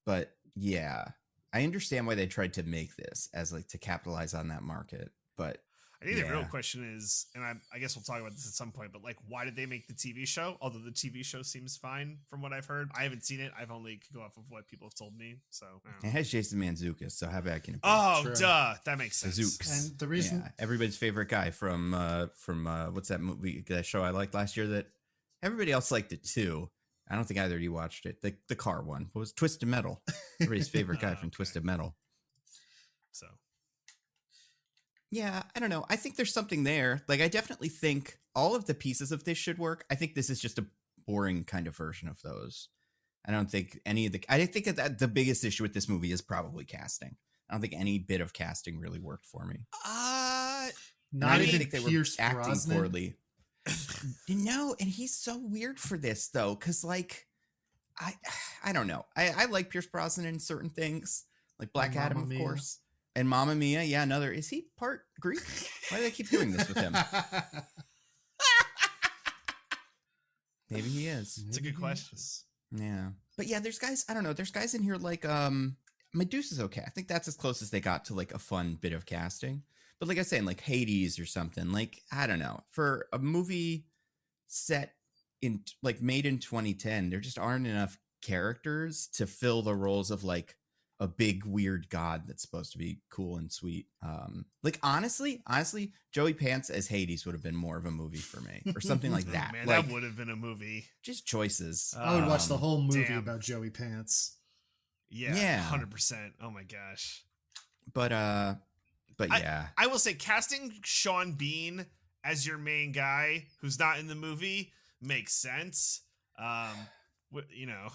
But yeah, I understand why they tried to make this as like to capitalize on that market. But I think the real question is, and I guess we'll talk about this at some point, but like, why did they make the TV show? Although the TV show seems fine from what I've heard. I haven't seen it. I've only could go off of what people have told me. So it has Jason Mantzoukas, so how bad can it be? Oh, duh, that makes sense. Zooks. And the reason everybody's favorite guy from what's that movie? That show I liked last year that everybody else liked it too. I don't think either of you watched it. The car one. What was Twisted Metal? Everybody's favorite guy from Twisted Metal. So. Yeah, I don't know. I think there's something there. Like, I definitely think all of the pieces of this should work. I think this is just a boring kind of version of those. I don't think any of the... I think that the biggest issue with this movie is probably casting. I don't think any bit of casting really worked for me. Not even think they Pierce were acting Brosnan? poorly. No, and he's so weird for this, though, because, like, I don't know. I like Pierce Brosnan in certain things, like Black Adam, of course. And Mamma Mia, yeah, another. Is he part Greek? Why do they keep doing this with him? Maybe he is. It's a good question. Yeah. But yeah, there's guys, I don't know, there's guys in here like Medusa's okay. I think that's as close as they got to like a fun bit of casting. But like I was saying, like Hades or something, like, I don't know. For a movie set in like made in 2010, there just aren't enough characters to fill the roles of like a big weird god that's supposed to be cool and sweet. Like honestly, Joey Pants as Hades would have been more of a movie for me, or something like that. Man, like, that would have been a movie. Just choices. I would watch the whole movie about Joey Pants. Yeah, 100%. Oh my gosh. But yeah, I will say casting Sean Bean as your main guy who's not in the movie makes sense. You know.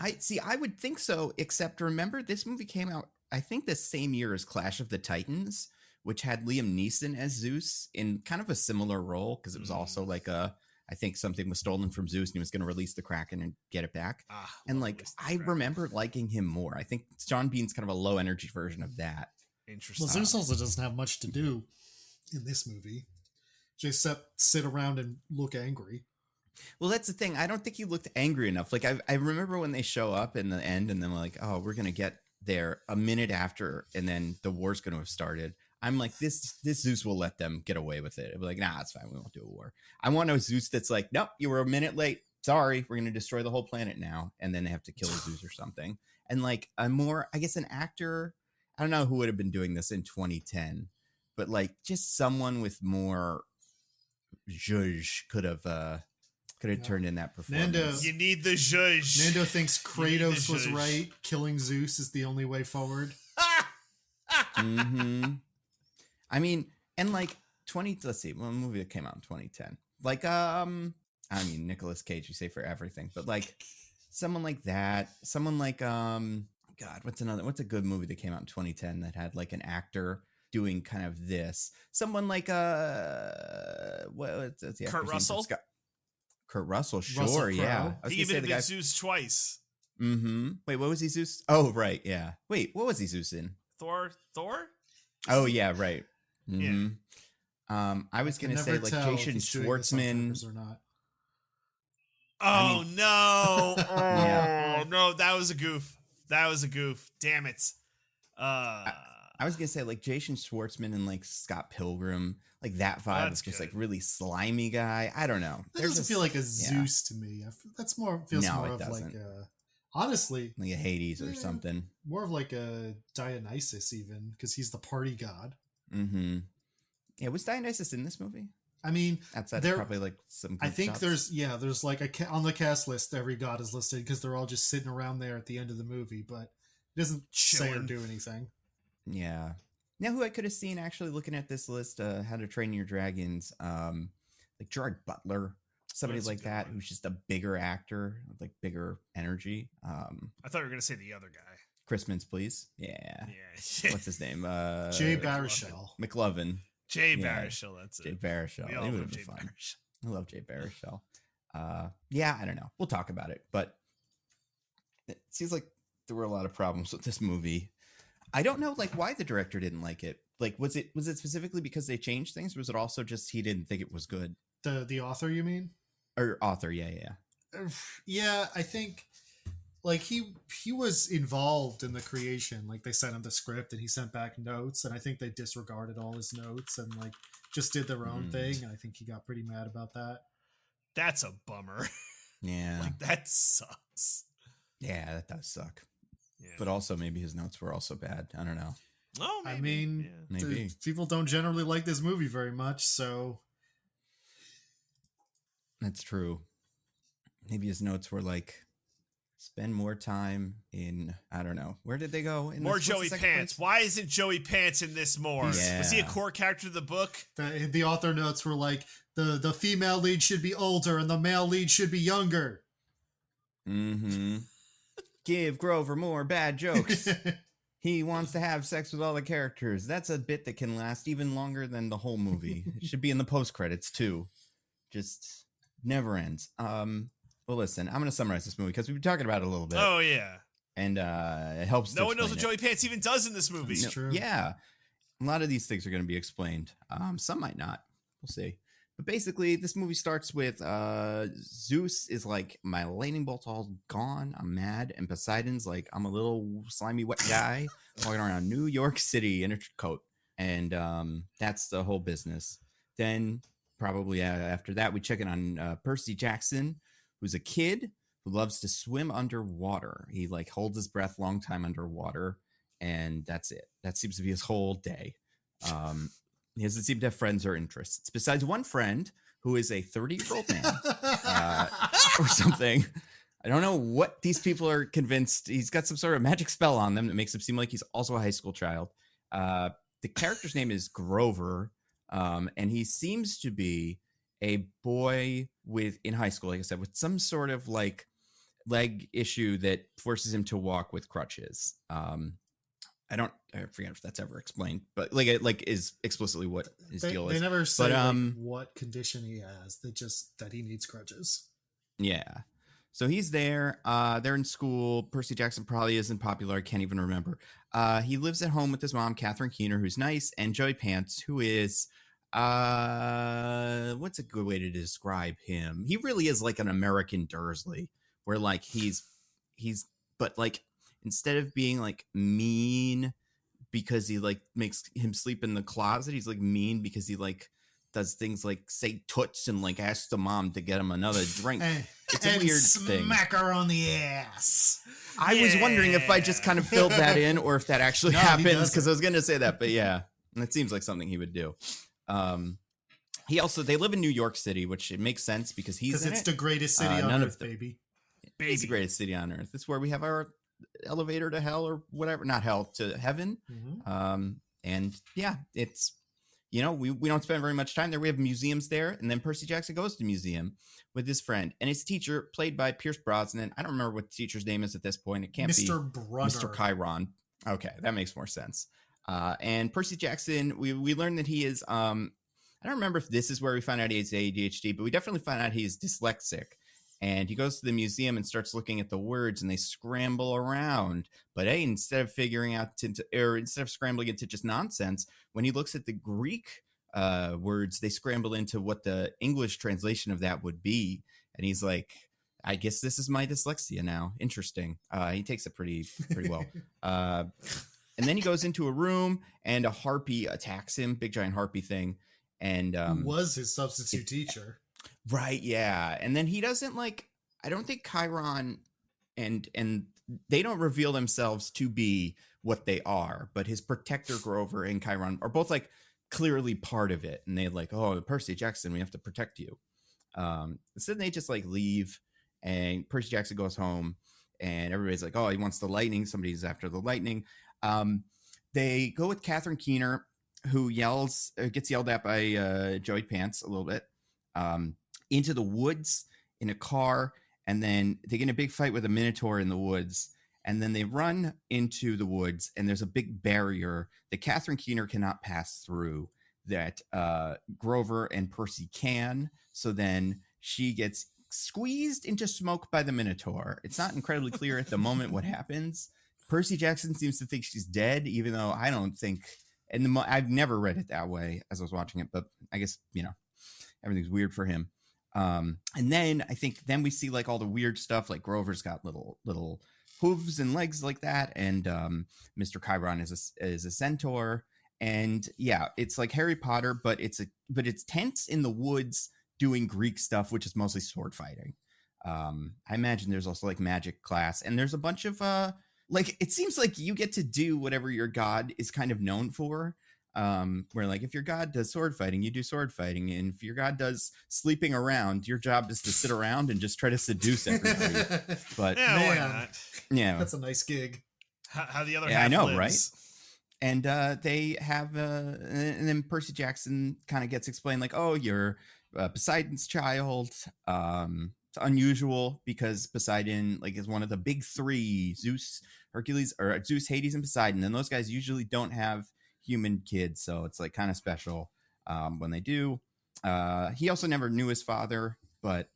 I would think so, except remember this movie came out, I think, the same year as Clash of the Titans, which had Liam Neeson as Zeus in kind of a similar role, because it was also like I think something was stolen from Zeus and he was going to release the Kraken and get it back. And like, I remember liking him more. I think Sean Bean's kind of a low energy version of that. Interesting. Well, Zeus also doesn't have much to do in this movie. Just sit around and look angry. Well, that's the thing. I don't think he looked angry enough. Like I remember when they show up in the end and then like, oh, we're going to get there a minute after and then the war's going to have started. I'm like, this Zeus will let them get away with it. It'll be like, nah, it's fine. We won't do a war. I want a Zeus that's like, nope, you were a minute late. Sorry, we're going to destroy the whole planet now. And then they have to kill Zeus or something. And like I guess an actor, I don't know who would have been doing this in 2010, but like just someone with more zhuzh could have turned in that performance. Nando, you need the zhuzh. Nando thinks Kratos was right. Killing Zeus is the only way forward. Mm-hmm. I mean, and like let's see, one movie that came out in 2010. Like, I mean, Nicolas Cage, you say for everything, but like someone like that, someone like, God, what's a good movie that came out in 2010 that had like an actor doing kind of this? Someone like, what's the Kurt Russell? Kurt Russell, sure, yeah. He even been Zeus twice. Mm-hmm. Wait, what was he Zeus? Oh, right, yeah. Wait, what was he Zeus in? Thor? Oh, yeah, right. Mm-hmm. Yeah. I was gonna say like Jason Schwartzman. Or not. Oh, no! Oh no, that was a goof. Damn it. I was gonna say like Jason Schwartzman and like Scott Pilgrim, like that vibe of just like really slimy guy. I don't know. That doesn't feel like a Zeus to me. That's feels more of doesn't. like honestly, like a Hades or something. More of like a Dionysus even, because he's the party god. Mm-hmm. Yeah, was Dionysus in this movie? I mean, outside there probably like some. I think shots? there's like on the cast list, every god is listed because they're all just sitting around there at the end of the movie, but it doesn't say or Chilling. do anything. Yeah. Now, who I could have seen actually looking at this list, How to Train Your Dragons, like Gerard Butler, somebody That's a like good that, one. who's just a bigger actor, with like bigger energy. I thought you were going to say the other guy. Chris Mintz, please. Yeah. Yeah. What's his name? Jay Baruchel. McLovin. Jay Yeah. Baruchel, that's it. Jay Baruchel. We He all would love have been Jay fun. Baruchel. I love Jay Baruchel. Yeah, I don't know. We'll talk about it, but it seems like there were a lot of problems with this movie. I don't know, like, why the director didn't like it. Like, was it specifically because they changed things, or was it also just he didn't think it was good? The author, you mean? Or author, yeah. Yeah, I think like he was involved in the creation. Like they sent him the script and he sent back notes, and I think they disregarded all his notes and like just did their own thing. And I think he got pretty mad about that. That's a bummer. Yeah. Like, that sucks. Yeah, that does suck. Yeah. But also maybe his notes were also bad. I don't know. Oh, maybe. I mean, yeah. Maybe. people don't generally like this movie very much, so That's true. Maybe his notes were like, spend more time in, I don't know. Where did they go? More Joey Pants. Why isn't Joey Pants in this more? Yeah. Was he a core character of the book? the author notes were like the female lead should be older and the male lead should be younger. Mm-hmm. Give Grover more bad jokes. He wants to have sex with all the characters. That's a bit that can last even longer than the whole movie. It should be in the post-credits, too. Just never ends. Well, listen, I'm going to summarize this movie because we've been talking about it a little bit. Oh, yeah. And it helps. No one knows what Joey Pants even does in this movie. That's true. Yeah. A lot of these things are going to be explained. Some might not. We'll see. But basically, this movie starts with Zeus is like, my lightning bolt's all gone. I'm mad. And Poseidon's like, I'm a little slimy wet guy walking around New York City in a coat. And that's the whole business. Then probably after that, we check in on Percy Jackson, who's a kid who loves to swim underwater. He like holds his breath long time underwater. And that's it. That seems to be his whole day. He doesn't seem to have friends or interests besides one friend who is a 30-year-old man or something. I don't know what these people are convinced. He's got some sort of magic spell on them that makes him seem like he's also a high school child. The character's name is Grover, and he seems to be a boy in high school, like I said, with some sort of like leg issue that forces him to walk with crutches. I forget if that's ever explained, but like is explicitly what his deal is. They never say but, what condition he has. They just that he needs crutches. Yeah. So he's there. They're in school. Percy Jackson probably isn't popular. I can't even remember. He lives at home with his mom, Catherine Keener, who's nice, and Joey Pants, who is what's a good way to describe him? He really is like an American Dursley, where like he's but like instead of being like mean because he like makes him sleep in the closet, he's like mean because he like does things like say toots and like asks the mom to get him another drink. It's a weird thing. Smack her on the ass. I was wondering if I just kind of filled that in or if that actually happens, because I was going to say that, but yeah, it seems like something he would do. They live in New York City, which it makes sense because it's the greatest city on earth, baby. It's the greatest city on earth. It's where we have our elevator to hell or whatever, not hell, to heaven. Mm-hmm. And yeah, it's, we don't spend very much time there. We have museums there. And then Percy Jackson goes to museum with his friend and his teacher, played by Pierce Brosnan. I don't remember what the teacher's name is at this point. It can't be Mr. Chiron. Okay, that makes more sense. And Percy Jackson, we learned that he is, I don't remember if this is where we find out he has ADHD, but we definitely find out he's dyslexic. And he goes to the museum and starts looking at the words, and they scramble around. But hey, instead of scrambling into just nonsense, when he looks at the Greek words, they scramble into what the English translation of that would be. And he's like, I guess this is my dyslexia now. Interesting. He takes it pretty well. And then he goes into a room, and a harpy attacks him, big giant harpy thing. And who was his substitute teacher. Right, yeah. And then he doesn't I don't think Chiron and they don't reveal themselves to be what they are, but his protector Grover and Chiron are both like clearly part of it, and they're like, oh, Percy Jackson, we have to protect you. So they just like leave, and Percy Jackson goes home, and everybody's like, oh, he wants the lightning. Somebody's after the lightning. They go with Catherine Keener, who gets yelled at by Joey Pants a little bit, into the woods in a car, and then they get in a big fight with a Minotaur in the woods, and then they run into the woods, and there's a big barrier that Catherine Keener cannot pass through that Grover and Percy can. So then she gets squeezed into smoke by the Minotaur. It's not incredibly clear at the moment what happens. Percy Jackson seems to think she's dead, even though I don't think, and I've never read it that way as I was watching it, but I guess, everything's weird for him. And then I think we see like all the weird stuff, like Grover's got little hooves and legs like that, and Mr. Chiron is a centaur, and yeah, it's like Harry Potter, but it's tense in the woods doing Greek stuff, which is mostly sword fighting. I imagine there's also like magic class, and there's a bunch of like, it seems like you get to do whatever your god is kind of known for. Where like if your god does sword fighting, you do sword fighting, and if your god does sleeping around, your job is to sit around and just try to seduce everybody. But yeah, why not? Yeah, that's a nice gig. How the other half I know, lives. right? And they have, and then Percy Jackson kind of gets explained like, oh, you're Poseidon's child. It's unusual because Poseidon like is one of the big three: Zeus, Hercules, or Zeus, Hades, and Poseidon. And those guys usually don't have human kids, so it's like kind of special when they do. He also never knew his father, but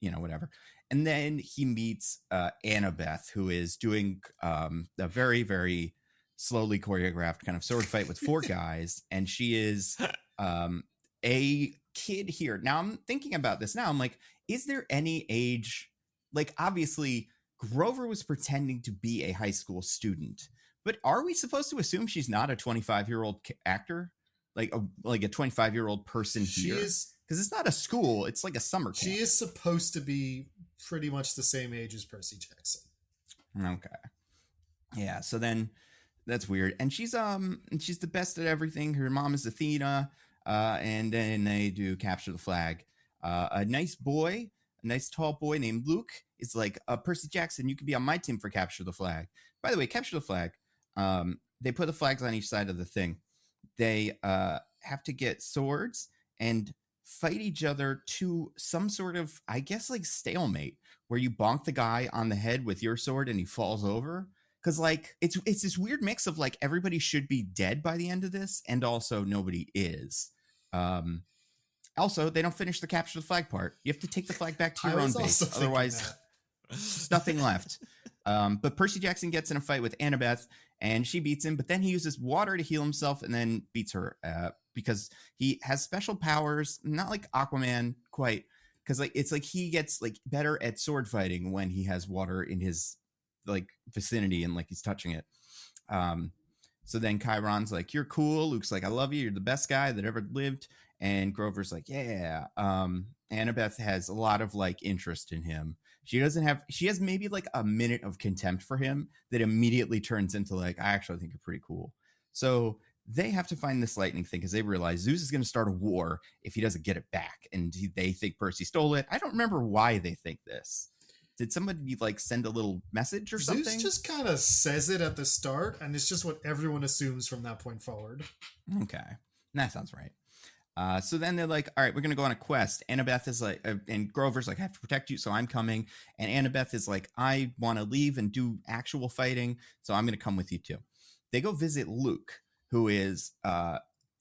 whatever. And then he meets Annabeth, who is doing a very, very slowly choreographed kind of sword fight with four guys, and she is a kid here. Now I'm thinking about this now. I'm like, is there any age? Like, obviously, Grover was pretending to be a high school student, but are we supposed to assume she's not a 25-year-old actor? Like a 25-year-old person here? Because it's not a school. It's like a summer camp. She is supposed to be pretty much the same age as Percy Jackson. Okay. Yeah, so then that's weird. And she's the best at everything. Her mom is Athena. And then they do capture the flag. A nice tall boy named Luke is like, Percy Jackson, you could be on my team for capture the flag. By the way, capture the flag. They put the flags on each side of the thing. They have to get swords and fight each other to some sort of, I guess, like stalemate, where you bonk the guy on the head with your sword and he falls over. Because like it's this weird mix of like everybody should be dead by the end of this, and also nobody is. Also, they don't finish the capture the flag part. You have to take the flag back to your own base. Otherwise, there's nothing left. But Percy Jackson gets in a fight with Annabeth, and she beats him. But then he uses water to heal himself and then beats her because he has special powers. Not like Aquaman quite, because like it's like he gets like better at sword fighting when he has water in his like vicinity and like he's touching it. So then Chiron's like, you're cool. Luke's like, I love you. You're the best guy that ever lived. And Grover's like, yeah. Annabeth has a lot of like interest in him. She has maybe like a minute of contempt for him that immediately turns into like, I actually think you're pretty cool. So they have to find this lightning thing because they realize Zeus is going to start a war if he doesn't get it back. And they think Percy stole it. I don't remember why they think this. Did somebody like send a little message or something? Zeus just kind of says it at the start, and it's just what everyone assumes from that point forward. Okay. That sounds right. So then they're like, all right, we're going to go on a quest. Annabeth is like, and Grover's like, I have to protect you, so I'm coming. And Annabeth is like, I want to leave and do actual fighting, so I'm going to come with you too. They go visit Luke, who is,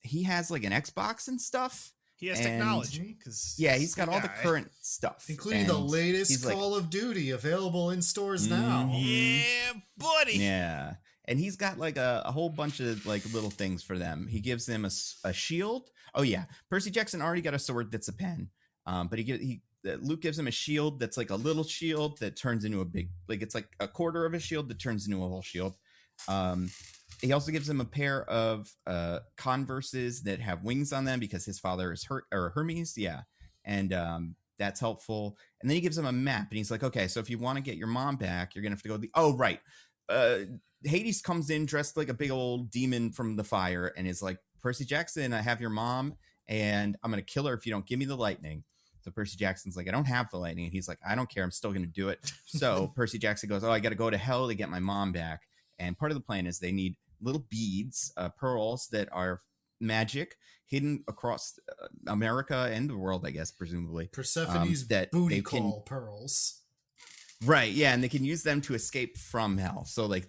he has like an Xbox and stuff. He has technology. Cause yeah, he's got all the current stuff. Including the latest Call of Duty available in stores now. Yeah, buddy. Yeah. And he's got like a whole bunch of like little things for them. He gives them a shield. Oh yeah, Percy Jackson already got a sword that's a pen. But Luke gives him a shield that's like a little shield that turns into a big, like it's like a quarter of a shield that turns into a whole shield. He also gives him a pair of Converses that have wings on them because his father is Hermes. Yeah, and that's helpful. And then he gives him a map, and he's like, okay, so if you want to get your mom back, you're gonna have to go. Oh right. Hades comes in dressed like a big old demon from the fire and is like Percy Jackson, I have your mom, and I'm going to kill her if you don't give me the lightning. So Percy Jackson's like, I don't have the lightning. And he's like, I don't care. I'm still going to do it. So Percy Jackson goes, oh, I got to go to hell to get my mom back. And part of the plan is they need little beads, pearls that are magic, hidden across America and the world, I guess, presumably. Persephone's that booty call pearls. Right, yeah, and they can use them to escape from hell. So like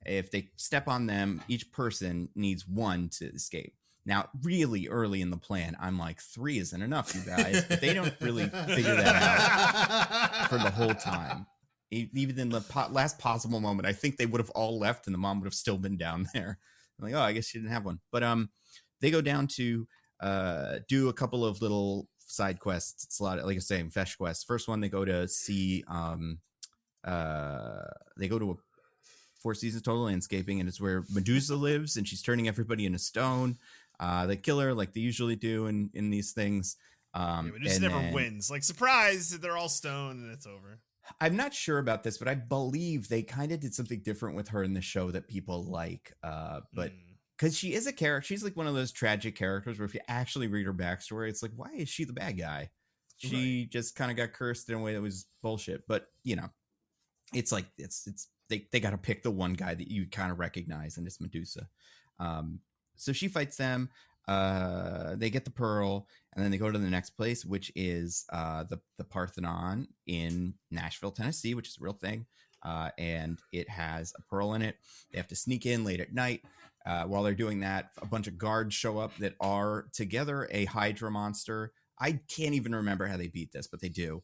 if they step on them, each person needs one to escape. Now, really early in the plan, I'm like, 3 isn't enough, you guys. But they don't really figure that out for the whole time. Even in the last possible moment, I think they would have all left and the mom would have still been down there. I'm like, oh, I guess she didn't have one. But they go down to do a couple of little side quests. It's a lot of, like I say, fetch quests. First one, they go to see they go to a Four Seasons Total Landscaping, and it's where Medusa lives, and she's turning everybody into stone. They kill her like they usually do in these things. Medusa never wins. Like, surprise, they're all stone and it's over. I'm not sure about this, but I believe they kind of did something different with her in the show that people like. But because she is a character, she's like one of those tragic characters where if you actually read her backstory, it's like, why is she the bad guy? She just kind of got cursed in a way that was bullshit. But you know, it's like they got to pick the one guy that you kind of recognize, and it's Medusa. So she fights them. They get the pearl, and then they go to the next place, which is the Parthenon in Nashville, Tennessee, which is a real thing. And it has a pearl in it. They have to sneak in late at night. While they're doing that, a bunch of guards show up that are together a Hydra monster. I can't even remember how they beat this, but they do.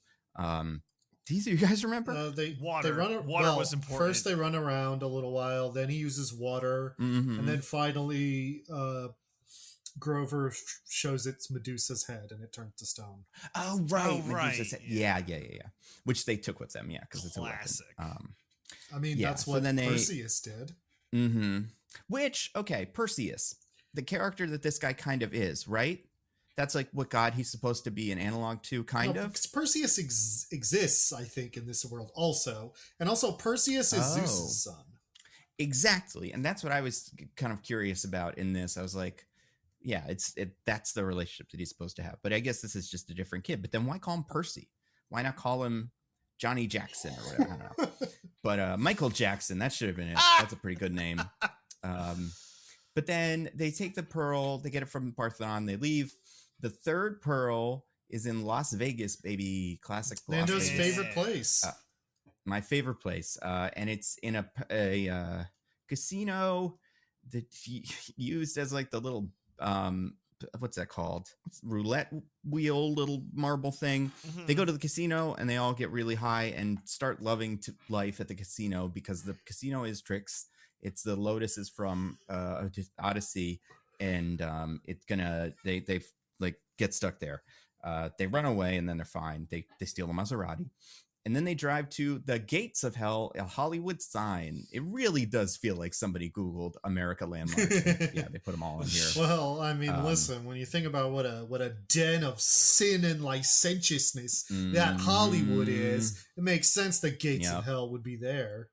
Do you guys remember? Water was important. First, they run around a little while. Then he uses water, and then finally, Grover shows it's Medusa's head, and it turns to stone. Oh right, Medusa's head. Yeah. Which they took with them, because it's a weapon. I mean, that's what Perseus did. Mm-hmm. Which, okay, Perseus, the character that this guy kind of is, right? That's like what god he's supposed to be an analog to, kind of. Because Perseus exists, I think, in this world also. And also, Perseus is Zeus's son. Exactly. And that's what I was kind of curious about in this. I was like, yeah, that's the relationship that he's supposed to have. But I guess this is just a different kid. But then why call him Percy? Why not call him Johnny Jackson or whatever? I don't know. But Michael Jackson, that should have been it. That's a pretty good name. But then they take the pearl, they get it from the Parthenon, they leave. The third pearl is in Las Vegas, baby. Classic Nando's favorite place. My favorite place. And it's in a casino that used as like the little what's that called? Roulette wheel, little marble thing. Mm-hmm. They go to the casino and they all get really high and start loving life at the casino because the casino is tricks. It's the Lotuses from Odyssey, and it's gonna they like get stuck there. They run away and then they're fine. They steal the Maserati. And then they drive to the gates of hell, a Hollywood sign. It really does feel like somebody Googled America landmarks. Yeah, they put them all in here. Well, I mean, listen, when you think about what a den of sin and licentiousness that Hollywood is, it makes sense the gates of hell would be there.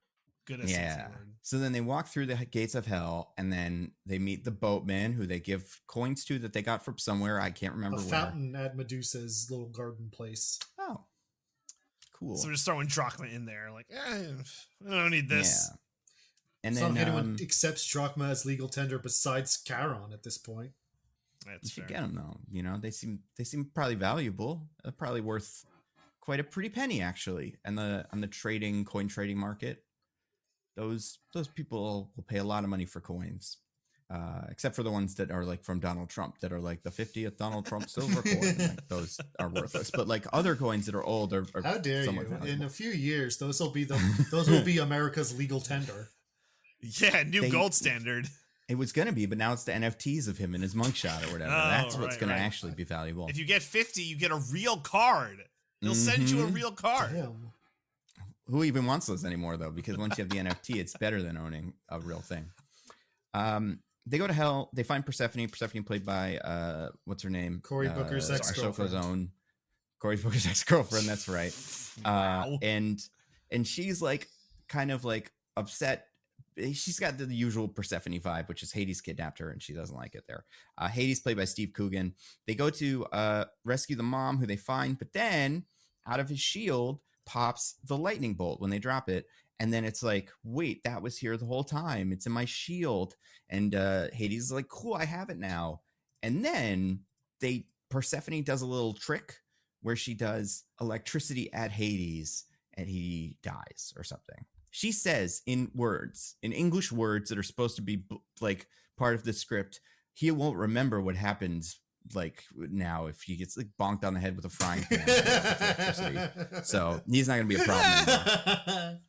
Yeah. So then they walk through the gates of hell, and then they meet the boatman who they give coins to that they got from somewhere. I can't remember where. A fountain at Medusa's little garden place. Oh. Cool. So we're just throwing drachma in there, like, I don't need this. Yeah. And it's then not anyone accepts drachma as legal tender besides Charon at this point. That's fair. Get them though. You know, they seem probably valuable. Probably worth quite a pretty penny actually. And on the coin trading market, those people will pay a lot of money for coins. Except for the ones that are like from Donald Trump that are like the 50th Donald Trump silver coin. Like, those are worthless. But like other coins that are old are how dare you? Valuable. In a few years, those will be America's legal tender. Yeah, gold standard. It was gonna be, but now it's the NFTs of him in his mugshot or whatever. That's what's gonna actually be valuable. If you get 50, you get a real card. They'll send you a real card. Damn. Who even wants those anymore though? Because once you have the NFT, it's better than owning a real thing. They go to hell. They find Persephone. Persephone played by what's her name? Cory Booker's ex-girlfriend. Cory Booker's ex-girlfriend. That's right. Wow. And she's like kind of like upset she's got the usual Persephone vibe, which is Hades kidnapped her and she doesn't like it there. Hades, played by Steve Coogan. They go to rescue the mom who they find, but then out of his shield pops the lightning bolt when they drop it. And then it's like, wait, that was here the whole time. It's in my shield. And Hades is like, cool, I have it now. And then Persephone does a little trick where she does electricity at Hades and he dies or something. She says in English words that are supposed to be like part of the script, he won't remember what happens like now if he gets like bonked on the head with a frying pan. So he's not going to be a problem anymore.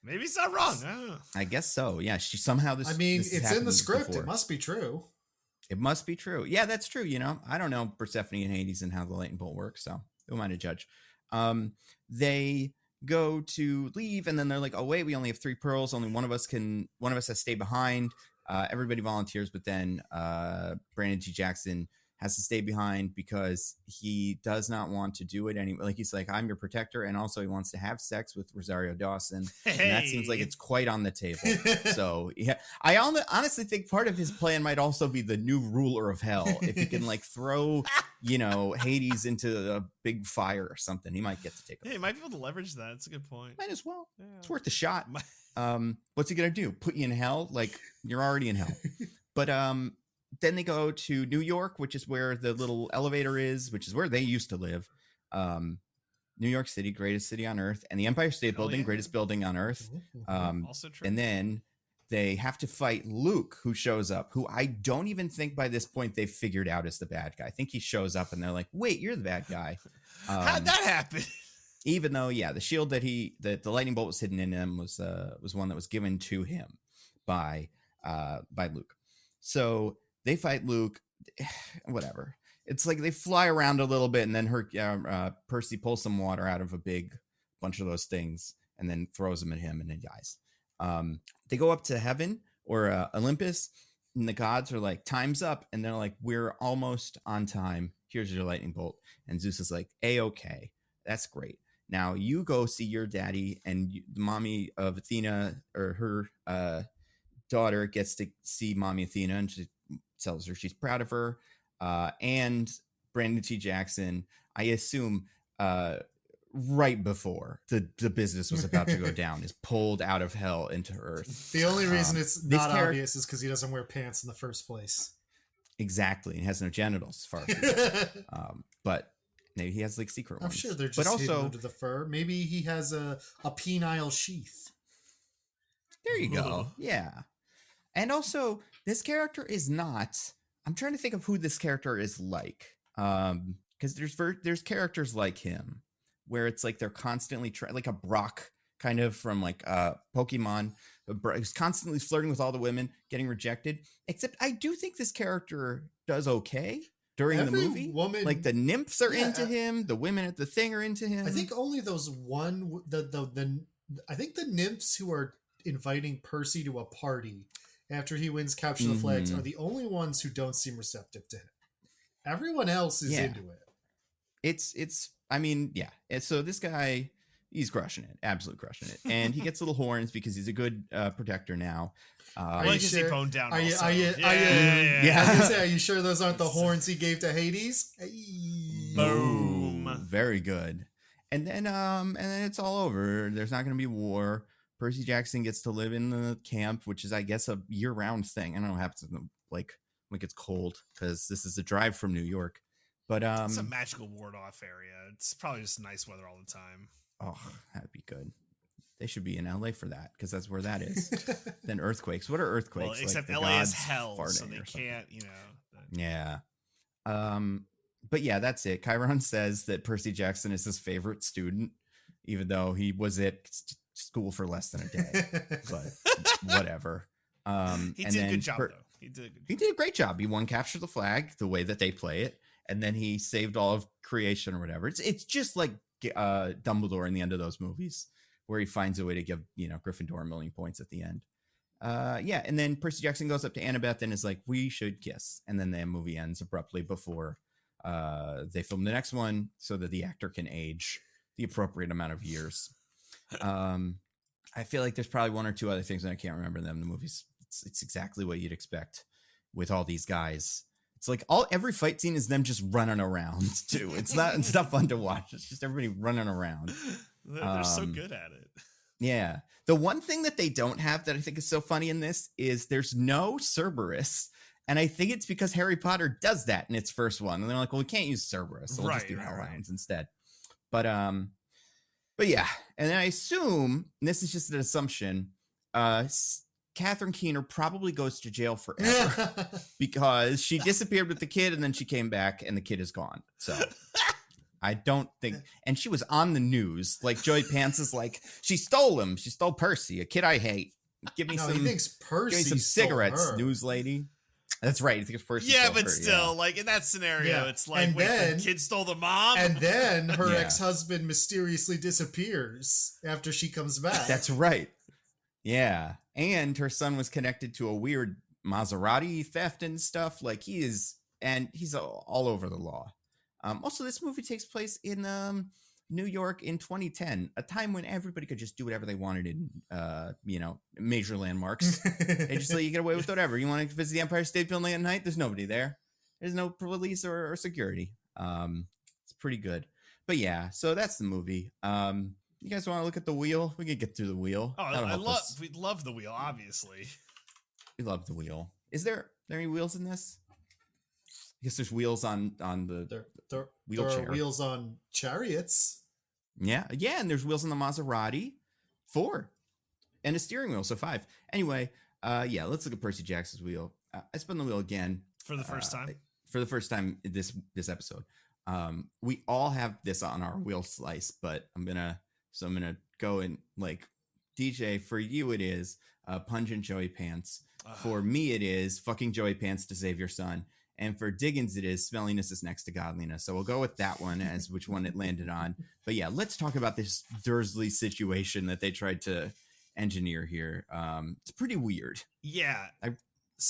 Maybe he's not wrong. I don't know. I guess so. Yeah, she somehow this. I mean, this it's in the script. Before. It must be true. It must be true. Yeah, that's true. You know, I don't know Persephone and Hades and how the lightning bolt works, so who am I to judge? They go to leave, and then they're like, "Oh wait, we only have 3 pearls. Only one of us has to stay behind." Everybody volunteers, but then Brandon T. Jackson has to stay behind because he does not want to do it anymore. Like he's like, I'm your protector, and also he wants to have sex with Rosario Dawson, and that seems like it's quite on the table. So yeah, I honestly think part of his plan might also be the new ruler of hell. If he can like throw, Hades into a big fire or something, he might get to take. Yeah, he might be able to leverage that. That's a good point. Might as well. Yeah. It's worth a shot. What's he gonna do? Put you in hell? Like you're already in hell. But then they go to New York, which is where the little elevator is, which is where they used to live. New York City, greatest city on earth, and the Empire State Building, greatest building on earth. Also true. And then they have to fight Luke, who shows up, who I don't even think by this point they've figured out is the bad guy. I think he shows up and they're like, wait, you're the bad guy. How'd that happen? Even though, the shield that the lightning bolt was hidden in him was one that was given to him by Luke. So they fight Luke, whatever. It's like they fly around a little bit, and then Percy pulls some water out of a big bunch of those things and then throws them at him, and he dies. They go up to heaven or Olympus, and the gods are like, time's up. And they're like, we're almost on time. Here's your lightning bolt. And Zeus is like, A-okay. That's great. Now you go see your daddy, and the mommy of Athena, or her daughter, gets to see mommy Athena, and she tells her she's proud of her. And Brandon T. Jackson, I assume, right before the business was about to go down, is pulled out of hell into earth. The only reason it's not obvious is because he doesn't wear pants in the first place. Exactly. And has no genitals, as far as but maybe he has like secret ones. I'm sure they're just hidden under the fur. Maybe he has a penile sheath. There you go. Yeah. And also, this character is not... I'm trying to think of who this character is like. Because there's characters like him, where it's like they're constantly like a Brock kind of from like Pokemon. He's constantly flirting with all the women, getting rejected. Except I do think this character does okay during the movie. Like the nymphs are into him, the women at the thing are into him. I think only those I think the nymphs who are inviting Percy to a party after he wins Capture the Flags are the only ones who don't seem receptive to him. Everyone else is into it. So this guy, he's crushing it, absolutely crushing it. And he gets little horns because he's a good protector now. Are you sure? He boned down are also. Are you sure those aren't the horns he gave to Hades? Boom. Very good. And then it's all over. There's not going to be war. Percy Jackson gets to live in the camp, which is, I guess, a year-round thing. I don't know what happens in the, like when it gets cold, because this is a drive from New York. But it's a magical ward-off area. It's probably just nice weather all the time. Oh, that'd be good. They should be in LA for that, because that's where that is. Then earthquakes. What are earthquakes? Well, except like LA is hell, so they can't, Yeah. But yeah, that's it. Chiron says that Percy Jackson is his favorite student, even though he was at school for less than a day. But whatever. He did a good job, though. He did a great job. He won Capture the Flag the way that they play it, and then he saved all of creation or whatever. It's just like Dumbledore in the end of those movies, where he finds a way to give Gryffindor 1 million points at the end. And then Percy Jackson goes up to Annabeth and is like, we should kiss. And then the movie ends abruptly before they film the next one, so that the actor can age the appropriate amount of years. I feel like there's probably one or two other things and I can't remember them. The movie's it's exactly what you'd expect with all these guys. It's like every fight scene is them just running around too. It's not fun to watch. It's just everybody running around. They're so good at it. Yeah. The one thing that they don't have that I think is so funny in this is there's no Cerberus. And I think it's because Harry Potter does that in its first one. And they're like, well, we can't use Cerberus. So we'll just do hellhounds instead. But yeah. And then I assume, and this is just an assumption, Catherine Keener probably goes to jail forever because she disappeared with the kid and then she came back and the kid is gone. So I don't think, and she was on the news. Like Joey Pants is like, she stole him. She stole Percy, a kid I hate. Give me he thinks Percy give me some cigarettes, her. News lady. That's right. He thinks Percy Yeah, stole but her, still, like in that scenario, it's like, and wait, then, the kid stole the mom? And then her ex-husband mysteriously disappears after she comes back. That's right. Yeah. And her son was connected to a weird Maserati theft and stuff. Like he's all over the law. Also, this movie takes place in New York in 2010, a time when everybody could just do whatever they wanted in, major landmarks. They just let you get away with whatever. You want to visit the Empire State Building at night? There's nobody there. There's no police or security. It's pretty good. But yeah, so that's the movie. You guys want to look at the wheel? We can get through the wheel. Oh, we love the wheel, obviously. We love the wheel. Is there any wheels in this? I guess there's wheels on the wheelchair. There are wheels on chariots. Yeah, and there's wheels on the Maserati. 4. And a steering wheel, so 5. Anyway, let's look at Percy Jackson's wheel. I spun the wheel again. For the first time? For the first time in this episode. We all have this on our wheel slice, but I'm gonna go and like, DJ, for you it is Pungent Joey Pants. For me it is Fucking Joey Pants to Save Your Son. And for Diggins, it is Smelliness is Next to Godliness. So we'll go with that one as which one it landed on. But yeah, let's talk about this Dursley situation that they tried to engineer here. It's pretty weird. Yeah. I